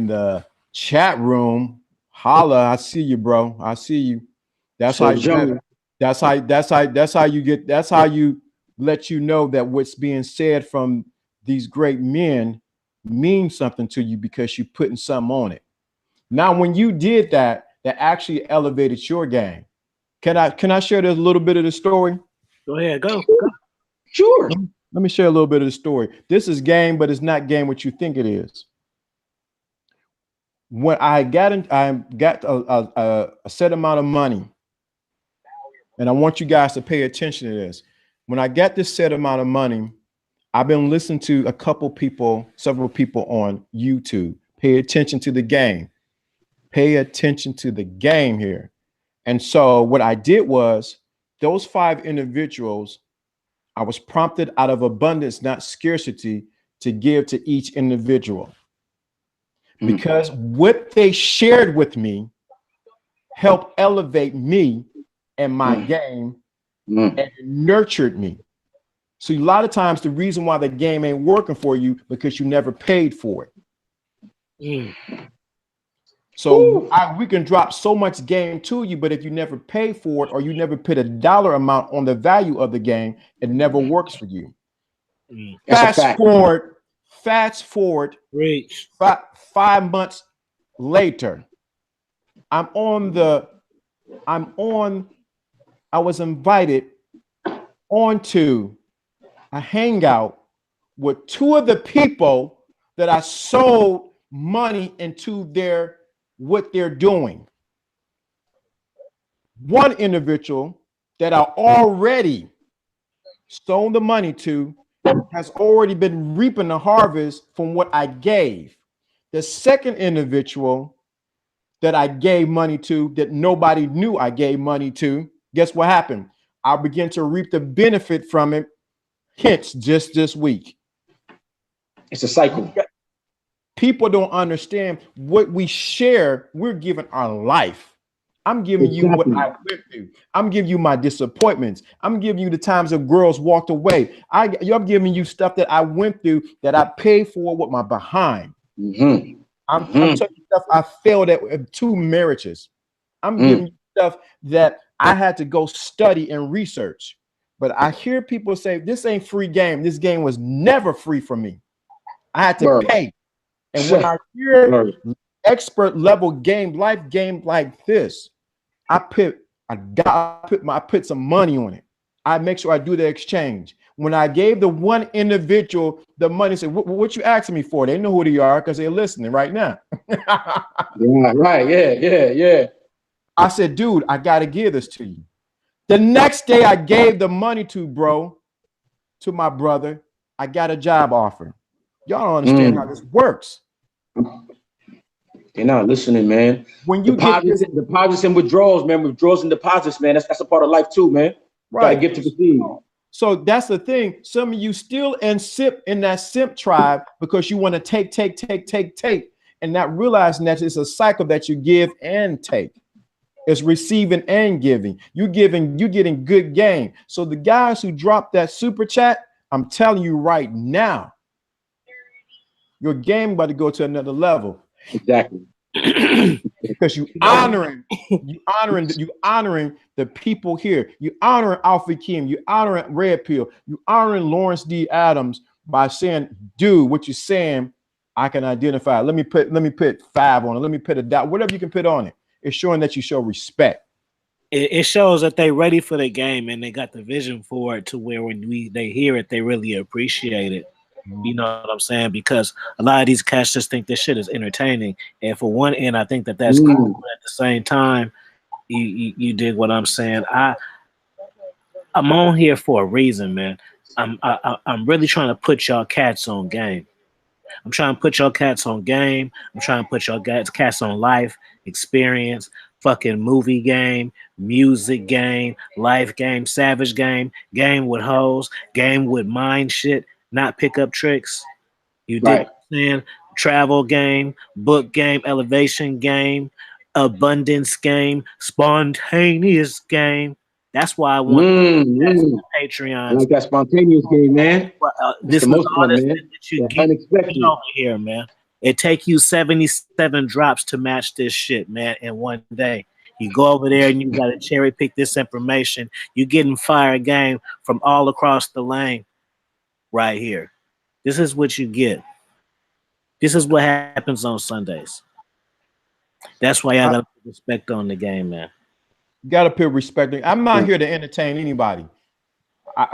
the chat room. Holla, I see you, bro. I see you. That's how you let you know that what's being said from these great men means something to you because you're putting something on it. Now, when you did that, that actually elevated your game. Can I share this little bit of the story? Go ahead, go. Sure. Let me share a little bit of the story. This is game, but it's not game what you think it is. When I got a set amount of money And I want you guys to pay attention to this. When I get this set amount of money, I've been listening to a couple people, several people on YouTube. Pay attention to the game. Pay attention to the game here. And so what I did was those 5 individuals, I was prompted out of abundance, not scarcity, to give to each individual. Because what they shared with me helped elevate me and my game and nurtured me. So a lot of times the reason why the game ain't working for you because you never paid for it. So we can drop so much game to you, but if you never pay for it or you never put a dollar amount on the value of the game, it never works for you. Fast forward, 5 months later, I was invited onto a hangout with 2 of the people that I sold money into what they're doing. One individual that I already sold the money to has already been reaping the harvest from what I gave. The second individual that I gave money to that nobody knew I gave money to, guess what happened? I began to reap the benefit from it, hence just this week. It's a cycle. People don't understand what we share. We're giving our life. I'm giving you what I went through. I'm giving you my disappointments. I'm giving you the times that girls walked away. I'm giving you stuff that I went through that I paid for with my behind. I'm telling you stuff I failed at 2 marriages. I'm giving you stuff that I had to go study and research. But I hear people say, this ain't free game. This game was never free for me. I had to pay. And when I hear expert level life game like this, I put some money on it. I make sure I do the exchange. When I gave the one individual the money, said, what you asking me for? They know who they are because they're listening right now. Yeah. I said, dude, I got to give this to you. The next day I gave the money to my brother. I got a job offer. Y'all don't understand how this works. They're not listening, man. When you deposits and withdrawals, man, withdrawals and deposits, man, that's a part of life too, man. Right. Gotta give to receive. So that's the thing. Some of you still in that simp tribe because you want to take, and not realizing that it's a cycle that you give and take. It's receiving and giving. You're getting good game. So the guys who dropped that super chat, I'm telling you right now, your game about to go to another level. Exactly. Because you honoring the people here. You honoring Alpha Kim. You honoring Red Pill. You honoring Lawrence D. Adams by saying, dude, what you're saying, I can identify. Let me put 5 on it. Let me put a dot. Whatever you can put on it. It's showing that you show respect. It shows that they ready for the game and they got the vision for it to where when they hear it, they really appreciate it. You know what I'm saying? Because a lot of these cats just think this shit is entertaining. And for one end, I think that's cool. But at the same time, you dig what I'm saying? I'm on here for a reason, man. I'm really trying to put y'all cats on game. I'm trying to put y'all cats on game. I'm trying to put y'all cats on life, experience, fucking movie game, music game, life game, savage game, game with hoes, game with mind shit, not pick up tricks. You dig what I'm saying? Travel game, book game, elevation game, abundance game, spontaneous game. That's why I want Patreon. I like that spontaneous game, man. This is all this that you get over here, man. It take you 77 drops to match this shit, man, in one day. You go over there and you got to cherry pick this information. You're getting fire game from all across the lane right here. This is what you get. This is what happens on Sundays. That's why I got to put respect on the game, man. You got to put respect. I'm not here to entertain anybody.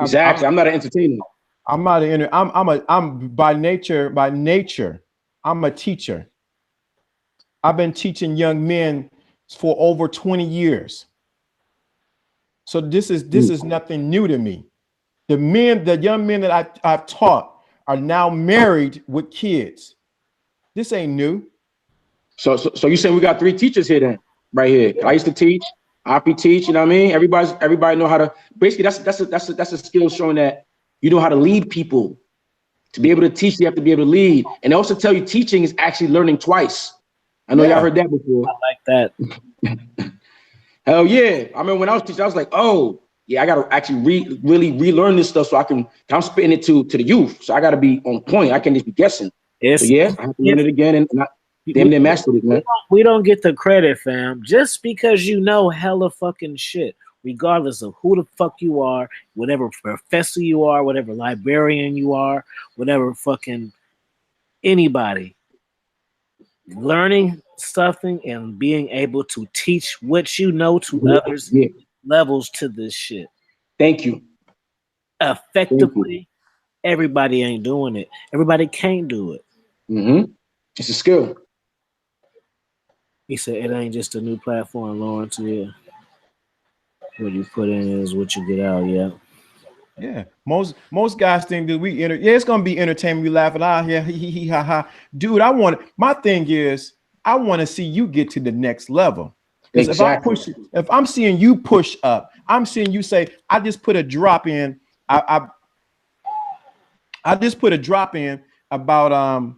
Exactly. I'm not an entertainer. I'm by nature, I'm a teacher. I've been teaching young men for over 20 years. So this is nothing new to me. The young men that I've taught are now married with kids. This ain't new. So you saying we got 3 teachers here then, right here. I used to teach, Oppie teach, you know what I mean? Everybody know how to, basically that's a skill showing that you know how to lead people. To be able to teach, you have to be able to lead. And they also tell you teaching is actually learning twice. I know y'all heard that before. I like that. Hell yeah. I mean, when I was teaching, I was like, oh, yeah, I got to actually really relearn this stuff so I'm spitting it to the youth. So I got to be on point. I can't just be guessing. So yeah, I have to learn it again and damn near master it, man. We don't get the credit, fam. Just because you know hella fucking shit, regardless of who the fuck you are, whatever professor you are, whatever librarian you are, whatever fucking anybody, learning something and being able to teach what you know to others levels to this shit. Thank you. Effectively, everybody ain't doing it. Everybody can't do it. It's a skill. He said it ain't just a new platform, Lawrence. Yeah. What you put in is what you get out. Yeah. Yeah. Most guys think that it's gonna be entertainment. We laughing out here. He ha ha. Dude, my thing is I want to see you get to the next level. Because if I'm seeing you push up, I'm seeing you say, I just put a drop in. I just put a drop in about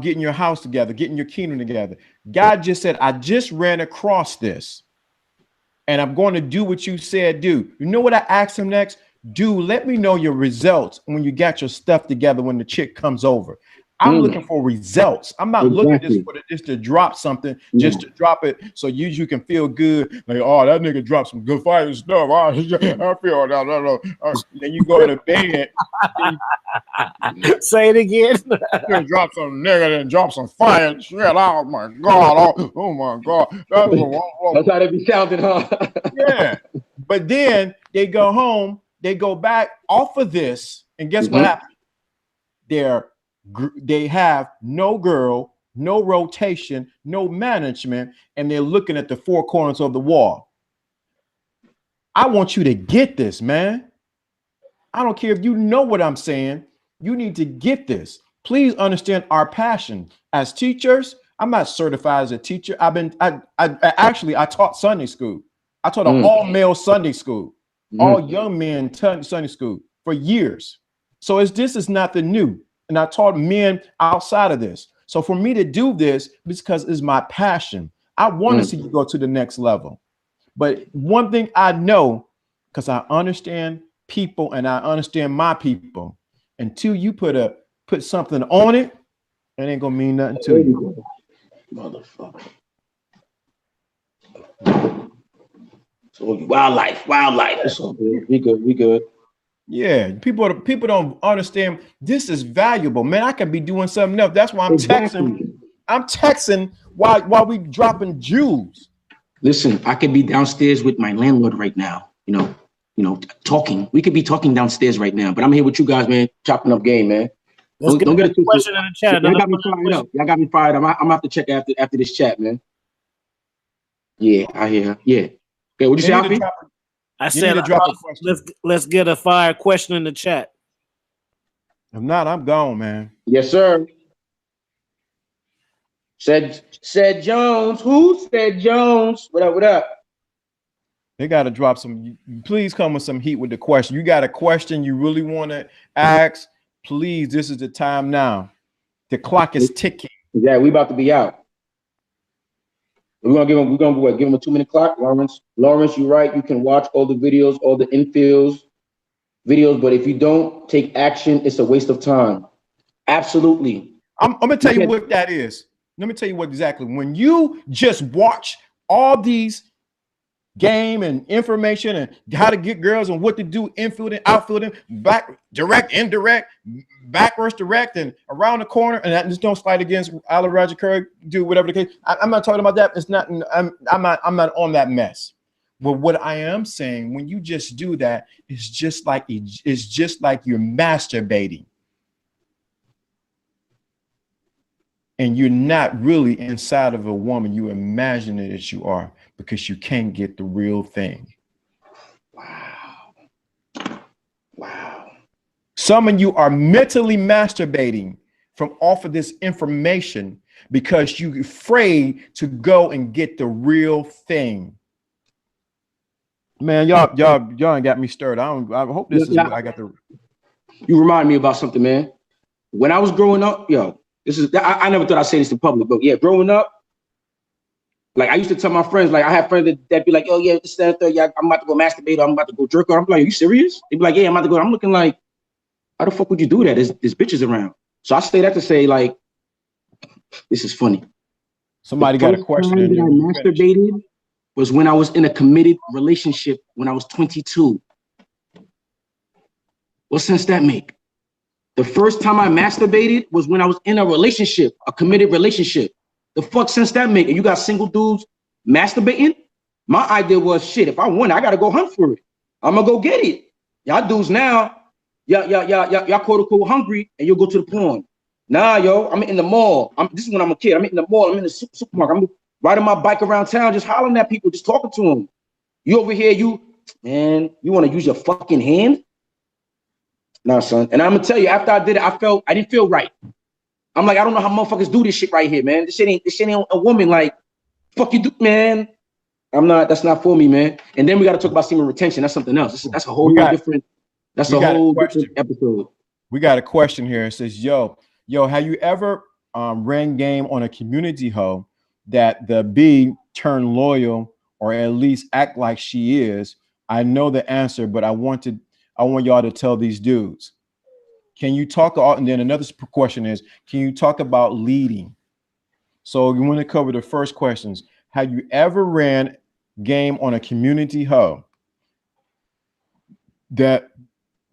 getting your house together, getting your kingdom together. God just said, I just ran across this and I'm going to do what you said do. You know what I asked him next? Let me know your results when you got your stuff together when the chick comes over. I'm looking for results. I'm not looking just to drop something, just to drop it so you can feel good. Like, oh, that nigga dropped some good fire stuff. I feel that. Then you go to bed. Say it again. Drop some nigga and drop some fire shit. Oh my god. Oh my god. That's how they be sounding, huh? Yeah. But then they go home, they go back off of this, and guess what happened? They have no girl, no rotation, no management, and they're looking at the 4 corners of the wall. I want you to get this, man. I don't care if you know what I'm saying. You need to get this. Please understand our passion as teachers. I'm not certified as a teacher. I taught Sunday school. I taught an all-male Sunday school, all young men Sunday school for years. So this is not the new. And I taught men outside of this. So for me to do this, because it's my passion, I want to see you go to the next level. But one thing I know, because I understand people and I understand my people, until you put something on it, it ain't gonna mean nothing to you. Motherfucker. So wildlife. It's all good. We good. Yeah, people don't understand this is valuable, man. I could be doing something else. That's why I'm texting. I'm texting while we dropping jewels. Listen, I could be downstairs with my landlord right now. You know, talking. We could be talking downstairs right now, but I'm here with you guys, man, chopping up game, man. Don't get it too question in the chat. Y'all got me fired up. Y'all got me fired up. I'm gonna have to check after this chat, man. Yeah, I hear her. Yeah. Okay, what'd you say, Alfie? I said, let's get a fire question in the chat. If not, I'm gone, man. Yes, sir. Said Jones. Who said Jones? What up? They got to drop some. Please come with some heat with the question. You got a question you really want to ask? Please, this is the time now. The clock is ticking. Yeah, we about to be out. We're gonna give him a 2-minute clock, Lawrence. Lawrence, you're right. You can watch all the videos, all the infills videos, but if you don't take action, it's a waste of time. Absolutely. I'm gonna tell you what that is. Let me tell you what exactly. When you just watch all these game and information and how to get girls and what to do, infielding, outfielding, back direct, indirect, backwards direct, and around the corner, and that just don't slide against Allen Roger Curry, do whatever the case. I'm not talking about that. It's not. I'm not on that mess. But what I am saying, when you just do that, it's just like you're masturbating. And you're not really inside of a woman. You imagine it as you are, because you can't get the real thing. Wow. Some of you are mentally masturbating from off of this information because you're afraid to go and get the real thing. Man, y'all ain't got me stirred. I hope this is what I got the. You remind me about something, man. When I was growing up, I never thought I'd say this in public, but yeah, growing up, like I used to tell my friends, like I have friends that be like, oh yeah, this, that, third, yeah, I'm about to go masturbate, or I'm about to go jerk off. I'm like, are you serious? They'd be like, yeah, I'm about to go. I'm looking like, how the fuck would you do that? There's bitches around. So I say that to say, like, this is funny. Somebody got a question in there. I masturbated was when I was in a committed relationship when I was 22. What sense that make? The first time I masturbated was when I was in a relationship, a committed relationship. The fuck sense that make? And you got single dudes masturbating? My idea was, shit, if I want it, I gotta go hunt for it. I'm gonna go get it. Y'all dudes now, y'all quote unquote hungry and you'll go to the porn. Nah, yo, I'm in the mall. This is when I'm a kid. I'm in the mall. I'm in the supermarket. I'm riding my bike around town, just hollering at people, just talking to them. You over here, you want to use your fucking hand? Nah, son. And I'm gonna tell you, after I did it, I didn't feel right. I'm like, I don't know how motherfuckers do this shit right here, man. This shit ain't a woman. Like, fuck you do, man. That's not for me, man. And then we got to talk about semen retention. That's something else. That's a whole different episode. We got a question here. It says, yo, have you ever ran game on a community hoe that the B turned loyal or at least act like she is? I know the answer, but I want y'all to tell these dudes. Can you talk? And then another question is, can you talk about leading? So you want to cover the first questions. Have you ever ran game on a community hoe that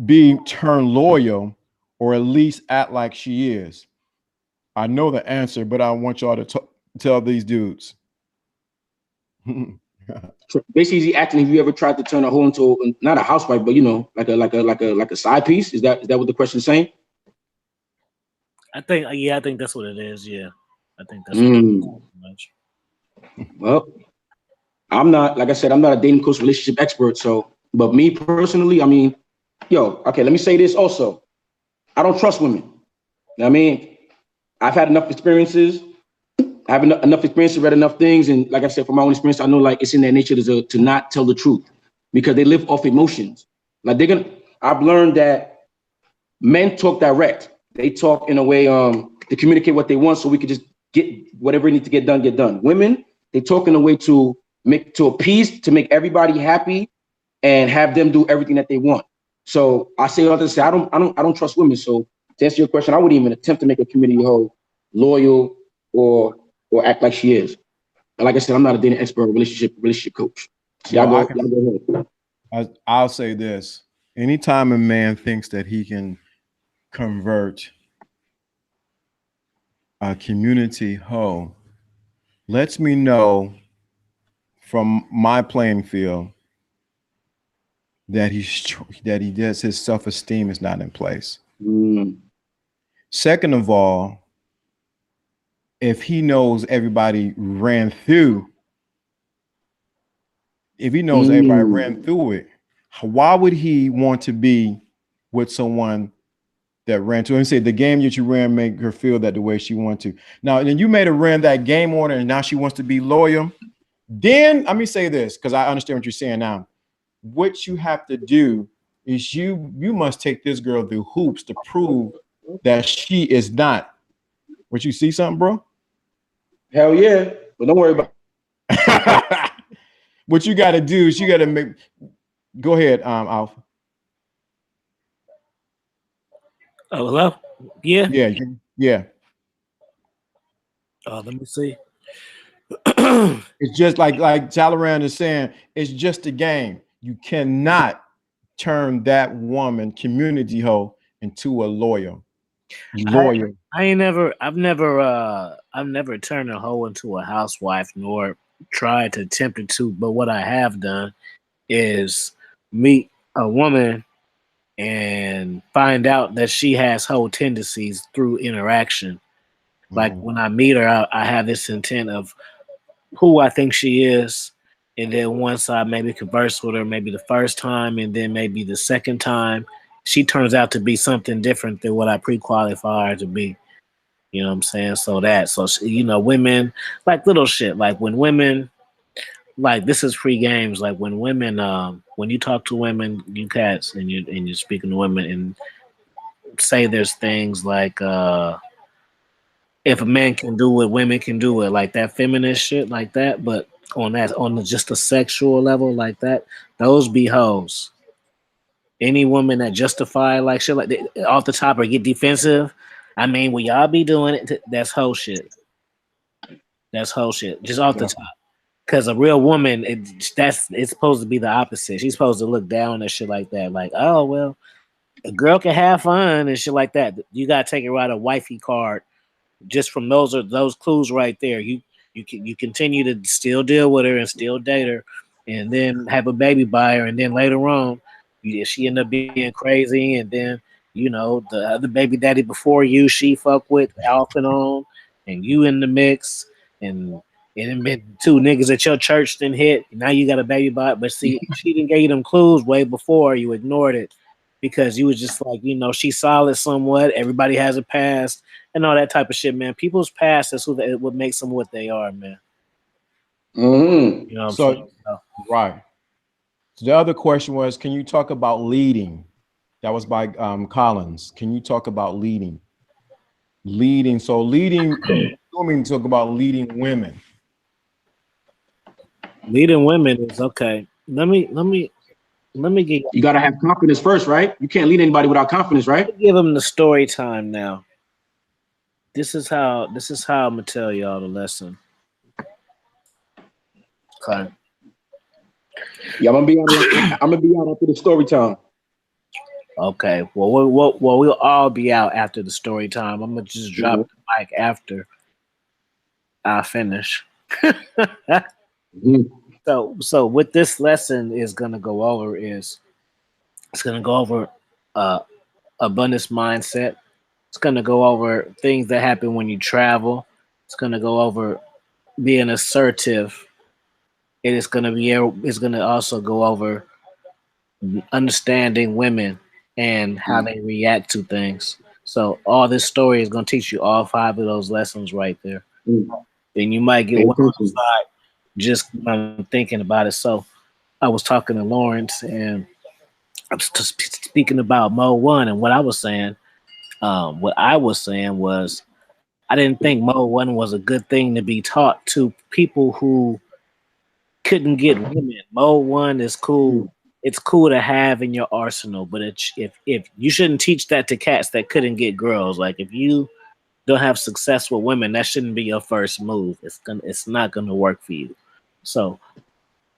B turned loyal or at least act like she is? I know the answer, but I want y'all to tell these dudes. Basically, is he acting? Have you ever tried to turn a hoe into not a housewife, but like a side piece? Is that what the question is saying? I think that's what it is. Yeah, I think that's what it is. Well, I'm not, like I said, I'm not a dating coach, relationship expert. So, but me personally, I mean, okay, let me say this also. I don't trust women. You know what I mean? I've had enough experiences. I have enough experience, read enough things, and like I said, from my own experience, I know like it's in their nature to not tell the truth because they live off emotions. Like I've learned that men talk direct. They talk in a way to communicate what they want, so we could just get whatever needs to get done. Women, they talk in a way to appease, to make everybody happy, and have them do everything that they want. So I say all this. I don't trust women. So to answer your question, I wouldn't even attempt to make a community hoe loyal or act like she is. And like I said, I'm not a dating expert, relationship coach. So y'all go ahead. I'll say this. Anytime a man thinks that he can convert a community hoe, lets me know from my playing field that his self-esteem is not in place. Second of all, if he knows everybody ran through it, why would he want to be with someone that ran to? And say the game that you ran make her feel that the way she wants to. Now, and then you made her ran that game on her, and now she wants to be loyal. Then let me say this, because I understand what you're saying now. What you have to do is you must take this girl through hoops to prove that she is not. What, you see something, bro? Hell yeah, but don't worry about it. What you got to do is you got to make. Go ahead, Alpha. Oh, hello. Yeah. Yeah. Let me see. It's just like Talaran is saying. It's just a game. You cannot turn that woman, community hoe, into a loyal. I've never turned a hoe into a housewife, nor tried to attempt it to. But what I have done is meet a woman and find out that she has hoe tendencies through interaction. Like when I meet her, I have this intent of who I think she is, And then once I maybe converse with her, maybe the first time, and then maybe the second time, she turns out to be something different than what I pre-qualify her to be. You know what I'm saying? So women like little shit. Like when women, like this is free games. Like when women, when you talk to women, you cats, and you're speaking to women, and say there's things like, if a man can do it, women can do it, like that feminist shit, like that. But just a sexual level, like that, those be hoes. Any woman that justify like shit, like off the top or get defensive, I mean, will y'all be doing it? That's hoe shit. That's whole shit, just off the top. Because a real woman, it's supposed to be the opposite. She's supposed to look down at shit like that. Like, oh well, a girl can have fun and shit like that. You gotta take her out a wifey card. Just from those clues right there. You continue to still deal with her and still date her, and then have a baby by her, and then later on, she end up being crazy, and then the other baby daddy before you, she fuck with off and on, and you in the mix, and it been two niggas at your church then hit. Now you got a baby by it, but see, she didn't give you them clues way before. You ignored it because you was just like, she's solid somewhat. Everybody has a past and all that type of shit, man. People's past is what makes them what they are, man. Mm-hmm. You know what I'm saying? Right. So the other question was, can you talk about leading? That was by Collins. Can you talk about leading? Leading. So leading, I mean, talk about leading women. Leading women is okay. Let me get. You gotta have confidence first, right? You can't lead anybody without confidence, right? Give them the story time now. This is how I'm gonna tell y'all the lesson. Okay. Yeah, I'm gonna be out after the story time. Okay. Well, we'll all be out after the story time. I'm gonna just drop the mic after I finish. Mm-hmm. So what this lesson is gonna go over abundance mindset. It's gonna go over things that happen when you travel. It's gonna go over being assertive. It's gonna also go over understanding women and how they react to things. So all this story is gonna teach you all 5 of those lessons right there. And you might get one on the side just thinking about it. So I was talking to Lawrence and I was speaking about Mo 1, and what I was saying was I didn't think Mo 1 was a good thing to be taught to people who couldn't get women. Mo 1 is cool. It's cool to have in your arsenal, but if you shouldn't teach that to cats that couldn't get girls. Like if you don't have success with women, that shouldn't be your first move. It's not gonna work for you. So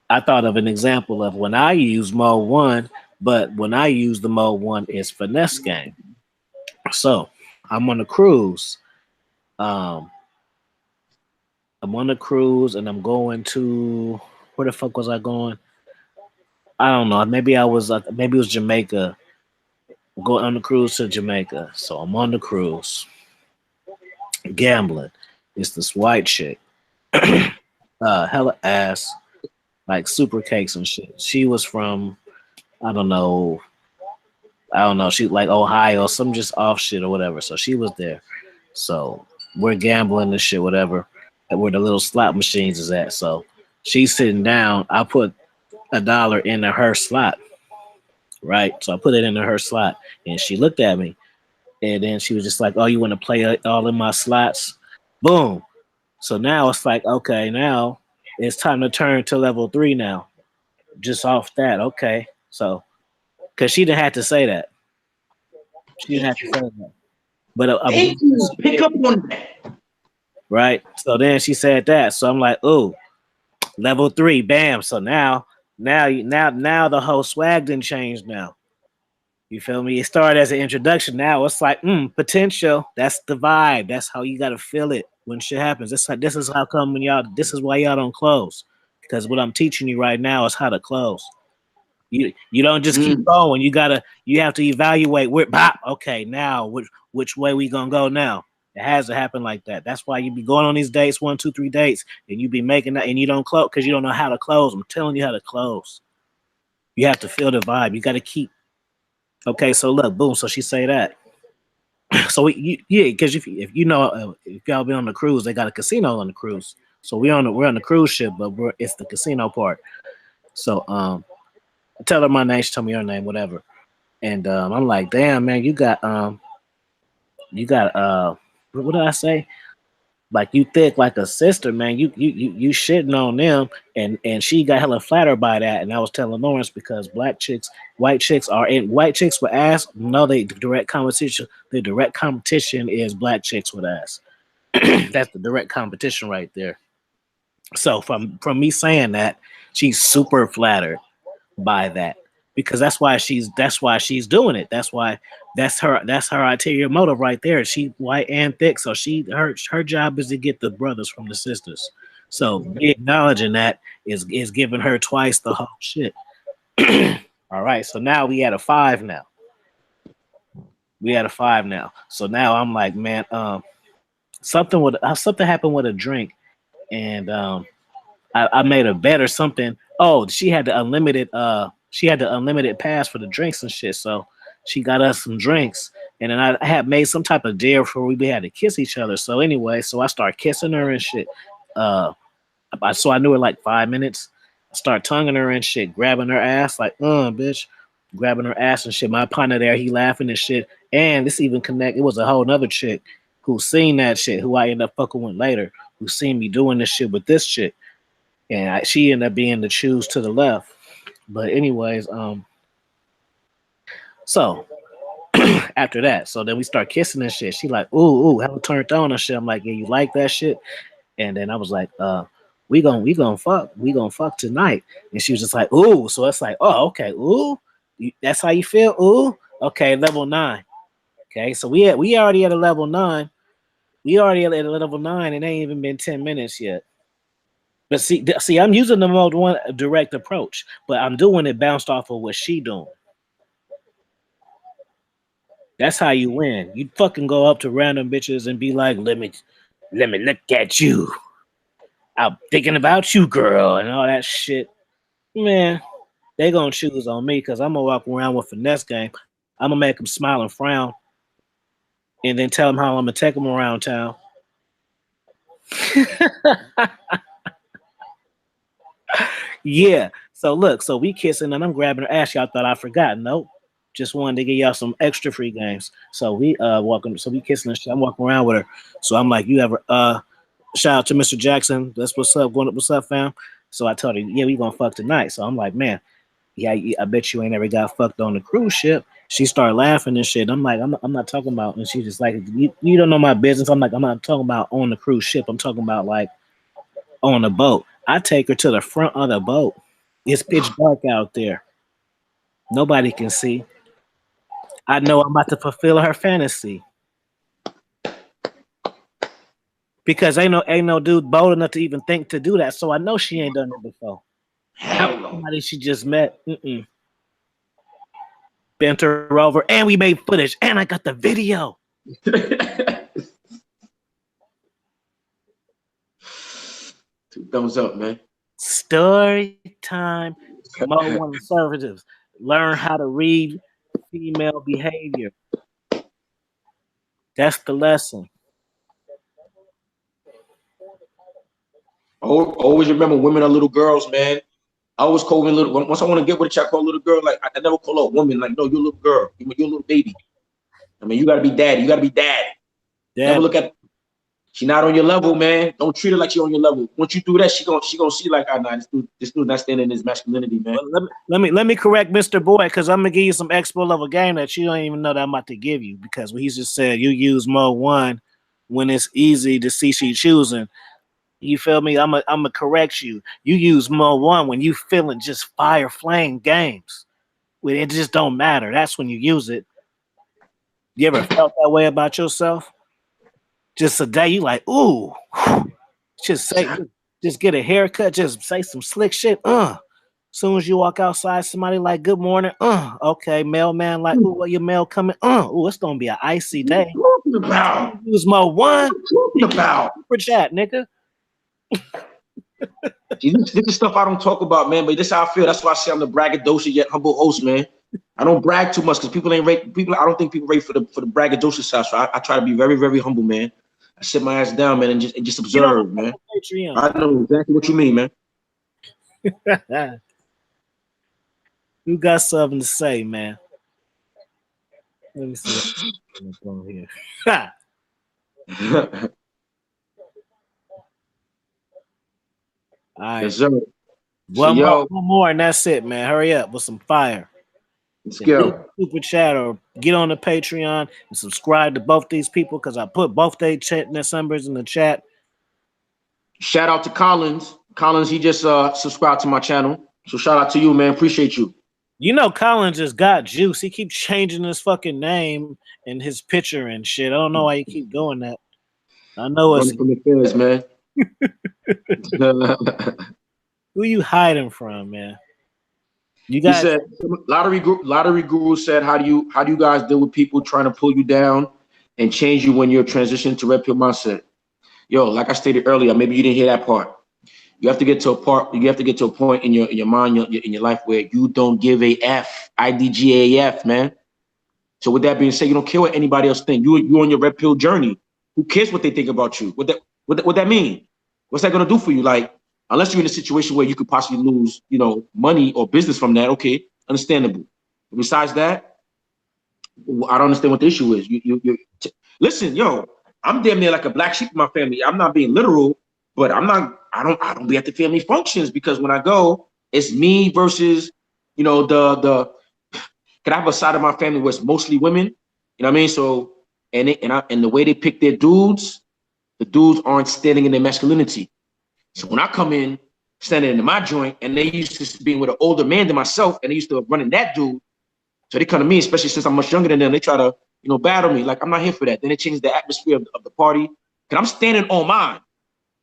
I thought of an example of when I use Mo 1, but when I use the Mo 1 is finesse game. So I'm on a cruise. I'm on a cruise and I'm going to, where the fuck was I going? I don't know. Maybe it was Jamaica. Going on the cruise to Jamaica. So I'm on the cruise, gambling. It's this white chick, hella ass, like super cakes and shit. She was from, I don't know. She like Ohio, some just off shit or whatever. So she was there. So we're gambling and shit, whatever, where the little slot machines is at. So she's sitting down. I put $1 into her slot, right? So I put it into her slot, and she looked at me, and then she was just like, "Oh, you want to play all in my slots?" Boom. So now it's like, okay, now it's time to turn to level 3 now. Just off that, okay. So, because she didn't have to say that. She didn't have to say that. But pick up on that. Right. So then she said that. So I'm like, oh, level 3, bam. So now the whole swag didn't change now. You feel me? It started as an introduction. Now it's like, potential. That's the vibe. That's how you gotta feel it when shit happens. This is how come this is why y'all don't close. Because what I'm teaching you right now is how to close. You don't just keep going. You have to evaluate where okay, now which way we gonna go now? It has to happen like that. That's why you be going on these dates, 1, 2, 3 dates, and you be making that, and you don't close because you don't know how to close. I'm telling you how to close. You have to feel the vibe. You got to keep. Okay, so look, boom. So she say that. So yeah, because if you know if y'all been on the cruise, they got a casino on the cruise. So we're on the cruise ship, but it's the casino part. So I tell her my name. She tell me her name, whatever. And I'm like, damn, man, you got what did I say? Like you thick like a sister, man. You shitting on them, and she got hella flattered by that. And I was telling Lawrence because white chicks with ass. No, they direct competition. The direct competition is black chicks with ass. That's the direct competition right there. So from me saying that, she's super flattered by that because that's why she's doing it. That's her ulterior motive right there. She white and thick, so her job is to get the brothers from the sisters. So me acknowledging that is giving her twice the whole shit. All right, so now we at a 5 now. So now I'm like, man, something happened with a drink, and I made a bet or something. Oh, she had the unlimited pass for the drinks and shit. So she got us some drinks, and then I had made some type of deal for we had to kiss each other. So anyway, so I started kissing her and shit. So I knew her like 5 minutes. I start tonguing her and shit, grabbing her ass like, bitch, grabbing her ass and shit. My partner there, he laughing and shit. And this even connect. It was a whole nother chick who seen that shit, who I ended up fucking with later, who seen me doing this shit with this chick. And she ended up being the choose to the left. But anyways, so after that, so then we start kissing and shit. She like, ooh, hella turned on and shit. I'm like, yeah, you like that shit? And then I was like, we gonna fuck tonight. And she was just like, ooh. So it's like, oh, okay, ooh, that's how you feel? Ooh, okay, level 9. Okay, so we already at a level 9. We already at a level 9. It ain't even been 10 minutes yet. But see, I'm using the mode 1 direct approach, but I'm doing it bounced off of what she doing. That's how you win. You fucking go up to random bitches and be like, let me look at you. I'm thinking about you, girl, and all that shit. Man, they gonna choose on me because I'm gonna walk around with finesse game. I'm gonna make them smile and frown, and then tell them how I'm gonna take them around town. Yeah. So look, so we kissing and I'm grabbing her ass. Y'all thought I forgot. Nope. Just wanted to give y'all some extra free games. So we we kissing and shit. I'm walking around with her. So I'm like, you ever shout out to Mr. Jackson. That's what's up. What's up, fam? So I told her, yeah, we gonna fuck tonight. So I'm like, man, yeah, I bet you ain't ever got fucked on the cruise ship. She started laughing and shit. I'm like, I'm not talking about, and she's just like, you don't know my business. I'm like, I'm not talking about on the cruise ship. I'm talking about like on the boat. I take her to the front of the boat. It's pitch dark out there. Nobody can see. I know I'm about to fulfill her fantasy. Because ain't no dude bold enough to even think to do that. So I know she ain't done it before. Somebody she just met. Bent her over, and we made footage, and I got the video. 2 thumbs up, man. Story time. Mode 1 conservatives learn how to read female behavior. That's the lesson. Always remember, women are little girls, man. I always call women little. Once I want to get with a chick, I call a little girl. Like I never call a woman like, no, you're a little girl. You're a little baby. I mean, you gotta be daddy. You gotta be dad. Never look at. She not on your level, man. Don't treat her like she on your level. Once you do that, she gonna see like, nah, this dude not standing in his masculinity, man. Well, let me correct Mr. Boy, because I'm gonna give you some expo level game that you don't even know that I'm about to give you, because what he just said, you use mode 1 when it's easy to see she choosing. You feel me? I'm gonna correct you. You use mode 1 when you feeling just fire flame games. When it just don't matter. That's when you use it. You ever felt that way about yourself? Just a day you like, ooh, just get a haircut, just say some slick shit. Soon as you walk outside, somebody like, good morning. Okay, mailman, like, ooh, your mail coming? Ooh, it's gonna be an icy day. Talking about? Use my one Talking about? super chat, nigga. See, this is stuff I don't talk about, man. But this is how I feel. That's why I say I'm the braggadocious yet humble host, man. I don't brag too much because people ain't rate people. I don't think people rate for the braggadocious side. So I try to be very, very humble, man. I sit my ass down, man, and just observe, man. I know exactly what you mean, man. You got something to say, man? Let me see. What's going here? All right. Yes, sir. One more, and that's it, man. Hurry up with some fire. Let's go. Super chat or get on the Patreon and subscribe to both these people because I put both their numbers in the chat. Shout out to Collins. Collins, he just subscribed to my channel. So shout out to you, man. Appreciate you. You know, Collins just got juice. He keeps changing his fucking name and his picture and shit. I don't know why you keep doing that. I know it's from the feds, man. Who you hiding from, man? You guys. He said, lottery guru said, how do you guys deal with people trying to pull you down and change you when you're transitioning to red pill mindset? Yo, like I stated earlier, maybe you didn't hear that part. You have to get to a part. You have to get to a point in your mind, in your life, where you don't give a f, IDGAF, man. So with that being said, you don't care what anybody else think. You on your red pill journey. Who cares what they think about you? What that mean? What's that gonna do for you? Like, unless you're in a situation where you could possibly lose, money or business from that, okay, understandable. Besides that, I don't understand what the issue is. Listen, yo, I'm damn near like a black sheep in my family. I'm not being literal, but I don't be at the family functions because when I go, it's me versus, can I have a side of my family where it's mostly women? You know what I mean? So, and the way they pick their dudes, the dudes aren't standing in their masculinity. So when I come in, standing in my joint, and they used to being with an older man than myself, and they used to running that dude. So they come to me, especially since I'm much younger than them, they try to, battle me. Like, I'm not here for that. Then they change the atmosphere of the party. Because I'm standing on mine.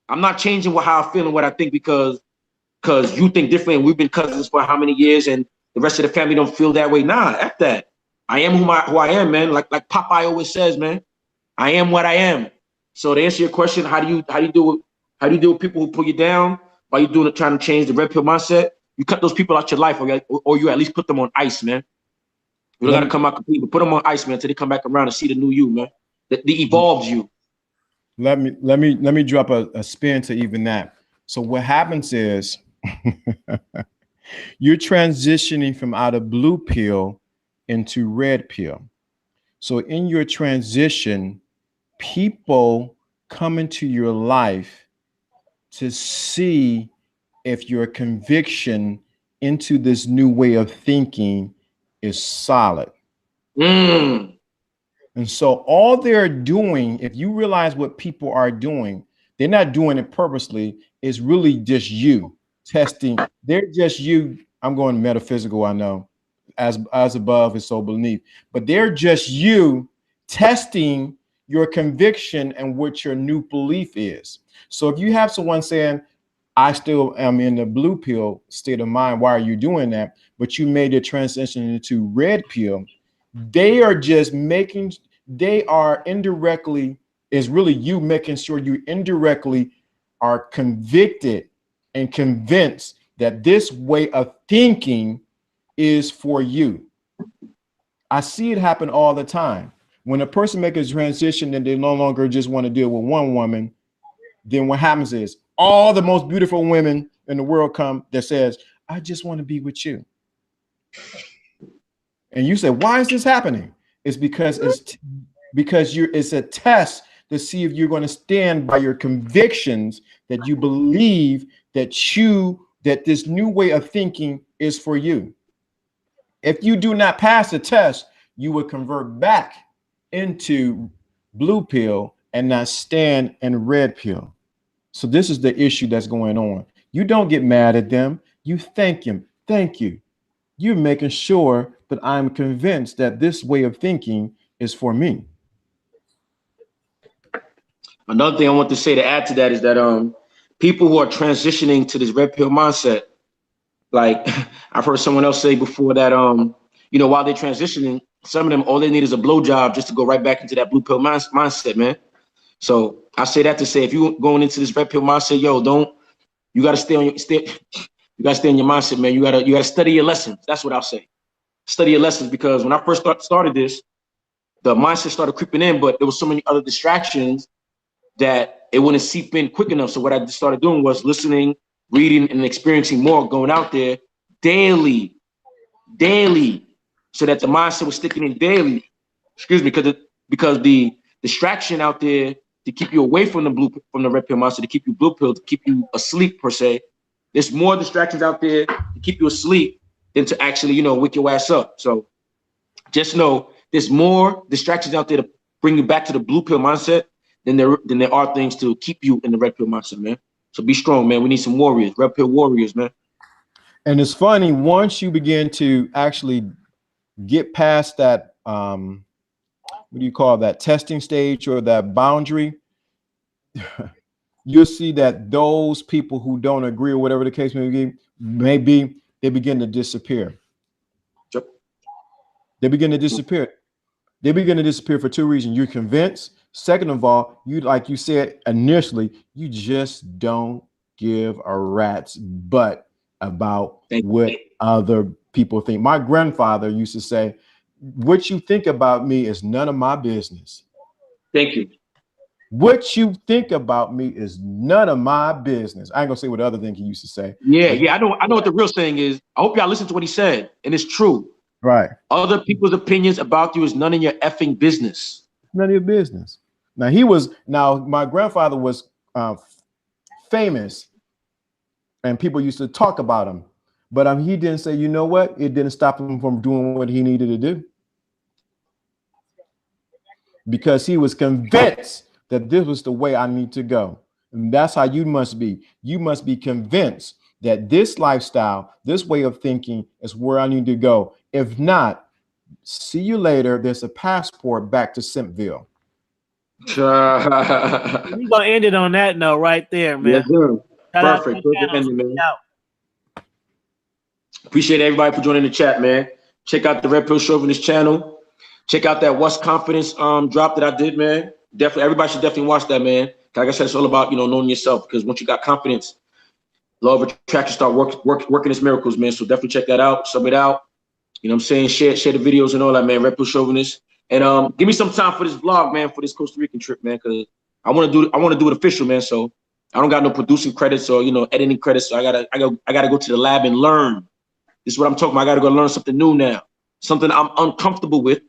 I'm not changing how I feel and what I think because you think differently. And we've been cousins for how many years, and the rest of the family don't feel that way. Nah, F that. I am who I am, man. Like Popeye always says, man. I am what I am. So to answer your question, how do you deal with people who pull you down while you're trying to change the red pill mindset? You cut those people out your life, or you at least put them on ice, man. You don't got to come out completely, but put them on ice, man, until they come back around and see the new you, man. The evolved you. Let me drop a spin to even that. So what happens is you're transitioning from out of blue pill into red pill. So in your transition, people come into your life to see if your conviction into this new way of thinking is solid. And so all they're doing, if you realize what people are doing, they're not doing it purposely. It's really just you testing. They're just you. I'm going metaphysical, I know. As above is so beneath. But they're just you testing your conviction and what your new belief is. So if you have someone saying, I still am in the blue pill state of mind, why are you doing that? But you made a transition into red pill. They are indirectly, is really you making sure you indirectly are convicted and convinced that this way of thinking is for you. I see it happen all the time. When a person makes a transition and they no longer just want to deal with one woman, then what happens is all the most beautiful women in the world come that says, I just want to be with you. And you say, why is this happening? It's because it's a test to see if you're going to stand by your convictions that you believe that this new way of thinking is for you. If you do not pass the test, you will convert back into blue pill and not stand in red pill. So this is the issue that's going on. You don't get mad at them. You thank him. Thank you. You're making sure that I'm convinced that this way of thinking is for me. Another thing I want to say to add to that is that people who are transitioning to this red pill mindset, Like I've heard someone else say before that, you know, while they're transitioning, some of them all they need is a blowjob just to go right back into that blue pill mindset, man. So I say that to say, if you going into this red pill mindset, yo, you got to stay on your you got to stay in your mindset, man. You got to study your lessons. That's what I'll say. Study your lessons, because when I first started this, the mindset started creeping in, but there was so many other distractions that it wouldn't seep in quick enough. So what I just started doing was listening, reading, and experiencing more, going out there daily, so that the mindset was sticking in daily. Excuse me, because the distraction out there to keep you away from the red pill mindset, to keep you blue pill, to keep you asleep per se. There's more distractions out there to keep you asleep than to actually, you know, wake your ass up. So just know there's more distractions out there to bring you back to the blue pill mindset than there are things to keep you in the red pill mindset, man. So be strong, man. We need some warriors, red pill warriors, man. And it's funny, once you begin to actually get past that, what do you call that, testing stage or that boundary, you'll see that those people who don't agree or whatever the case may be, they begin to disappear. Yep. They begin to disappear. They begin to disappear for two reasons. You're convinced. Second of all, you, like you said initially, you just don't give a rat's butt about what other people think. My grandfather used to say, what you think about me is none of my business. Thank you. What you think about me is none of my business. I ain't gonna say what the other thing he used to say. Yeah, I know what the real saying is. I hope y'all listen to what he said, and it's true. Right. Other people's opinions about you is none of your effing business. None of your business. Now my grandfather was famous, and people used to talk about him, but he didn't say, you know what? It didn't stop him from doing what he needed to do, because he was convinced that this was the way I need to go. And that's how you must be. You must be convinced that this lifestyle, this way of thinking is where I need to go. If not, see you later. There's a passport back to Simpville. We're gonna end it on that note right there, man. Yes, sir. Perfect. Perfect ending, man. Appreciate everybody for joining the chat, man. Check out the Red Pill Chauvinist channel. Check out that What's Confidence drop that I did, man. Definitely, everybody should definitely watch that, man. Like I said, it's all about, you know, knowing yourself, because once you got confidence, law of attraction start working its miracles, man. So definitely check that out, sub it out. You know what I'm saying? Share the videos and all that, man. Red Pill Chauvinist. And give me some time for this vlog, man, for this Costa Rican trip, man, because I want to do it official, man. So I don't got no producing credits or, you know, editing credits. So I gotta go to the lab and learn. This is what I'm talking about. I gotta go learn something new now, something I'm uncomfortable with,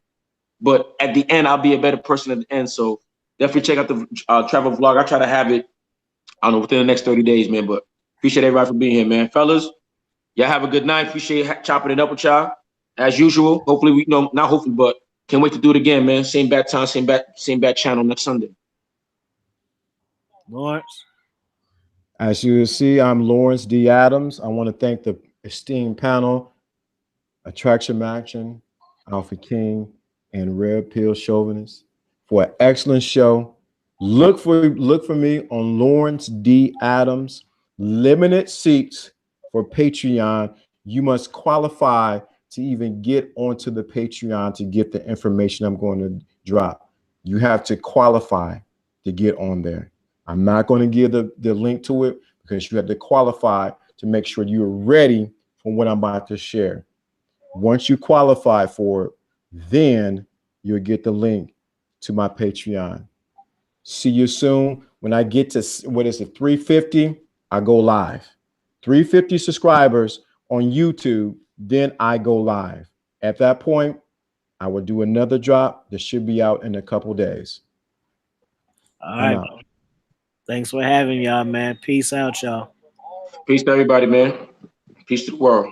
but at the end I'll be a better person at the end. So definitely check out the travel vlog. I try to have it, I don't know, within the next 30 days, man. But appreciate everybody for being here, man. Fellas, y'all have a good night. Appreciate chopping it up with y'all as usual. Hopefully we not hopefully, but can't wait to do it again, man. Same bad time, same bad channel next Sunday. Lawrence. As you see, I'm Lawrence D. Adams. I want to thank the esteemed panel, Attraction Action, Alpha King, and Red Pill Chauvinist for an excellent show. Look for me on Lawrence D. Adams. Limited seats for Patreon. You must qualify to even get onto the Patreon to get the information I'm going to drop. You have to qualify to get on there. I'm not going to give the link to it, because you have to qualify to make sure you're ready for what I'm about to share. Once you qualify for it, then you'll get the link to my Patreon. See you soon. When I get to, 350, I go live. 350 subscribers on YouTube, then I go live. At that point, I will do another drop that should be out in a couple days. All right. Thanks for having y'all, man. Peace out, y'all. Peace to everybody, man. Peace to the world.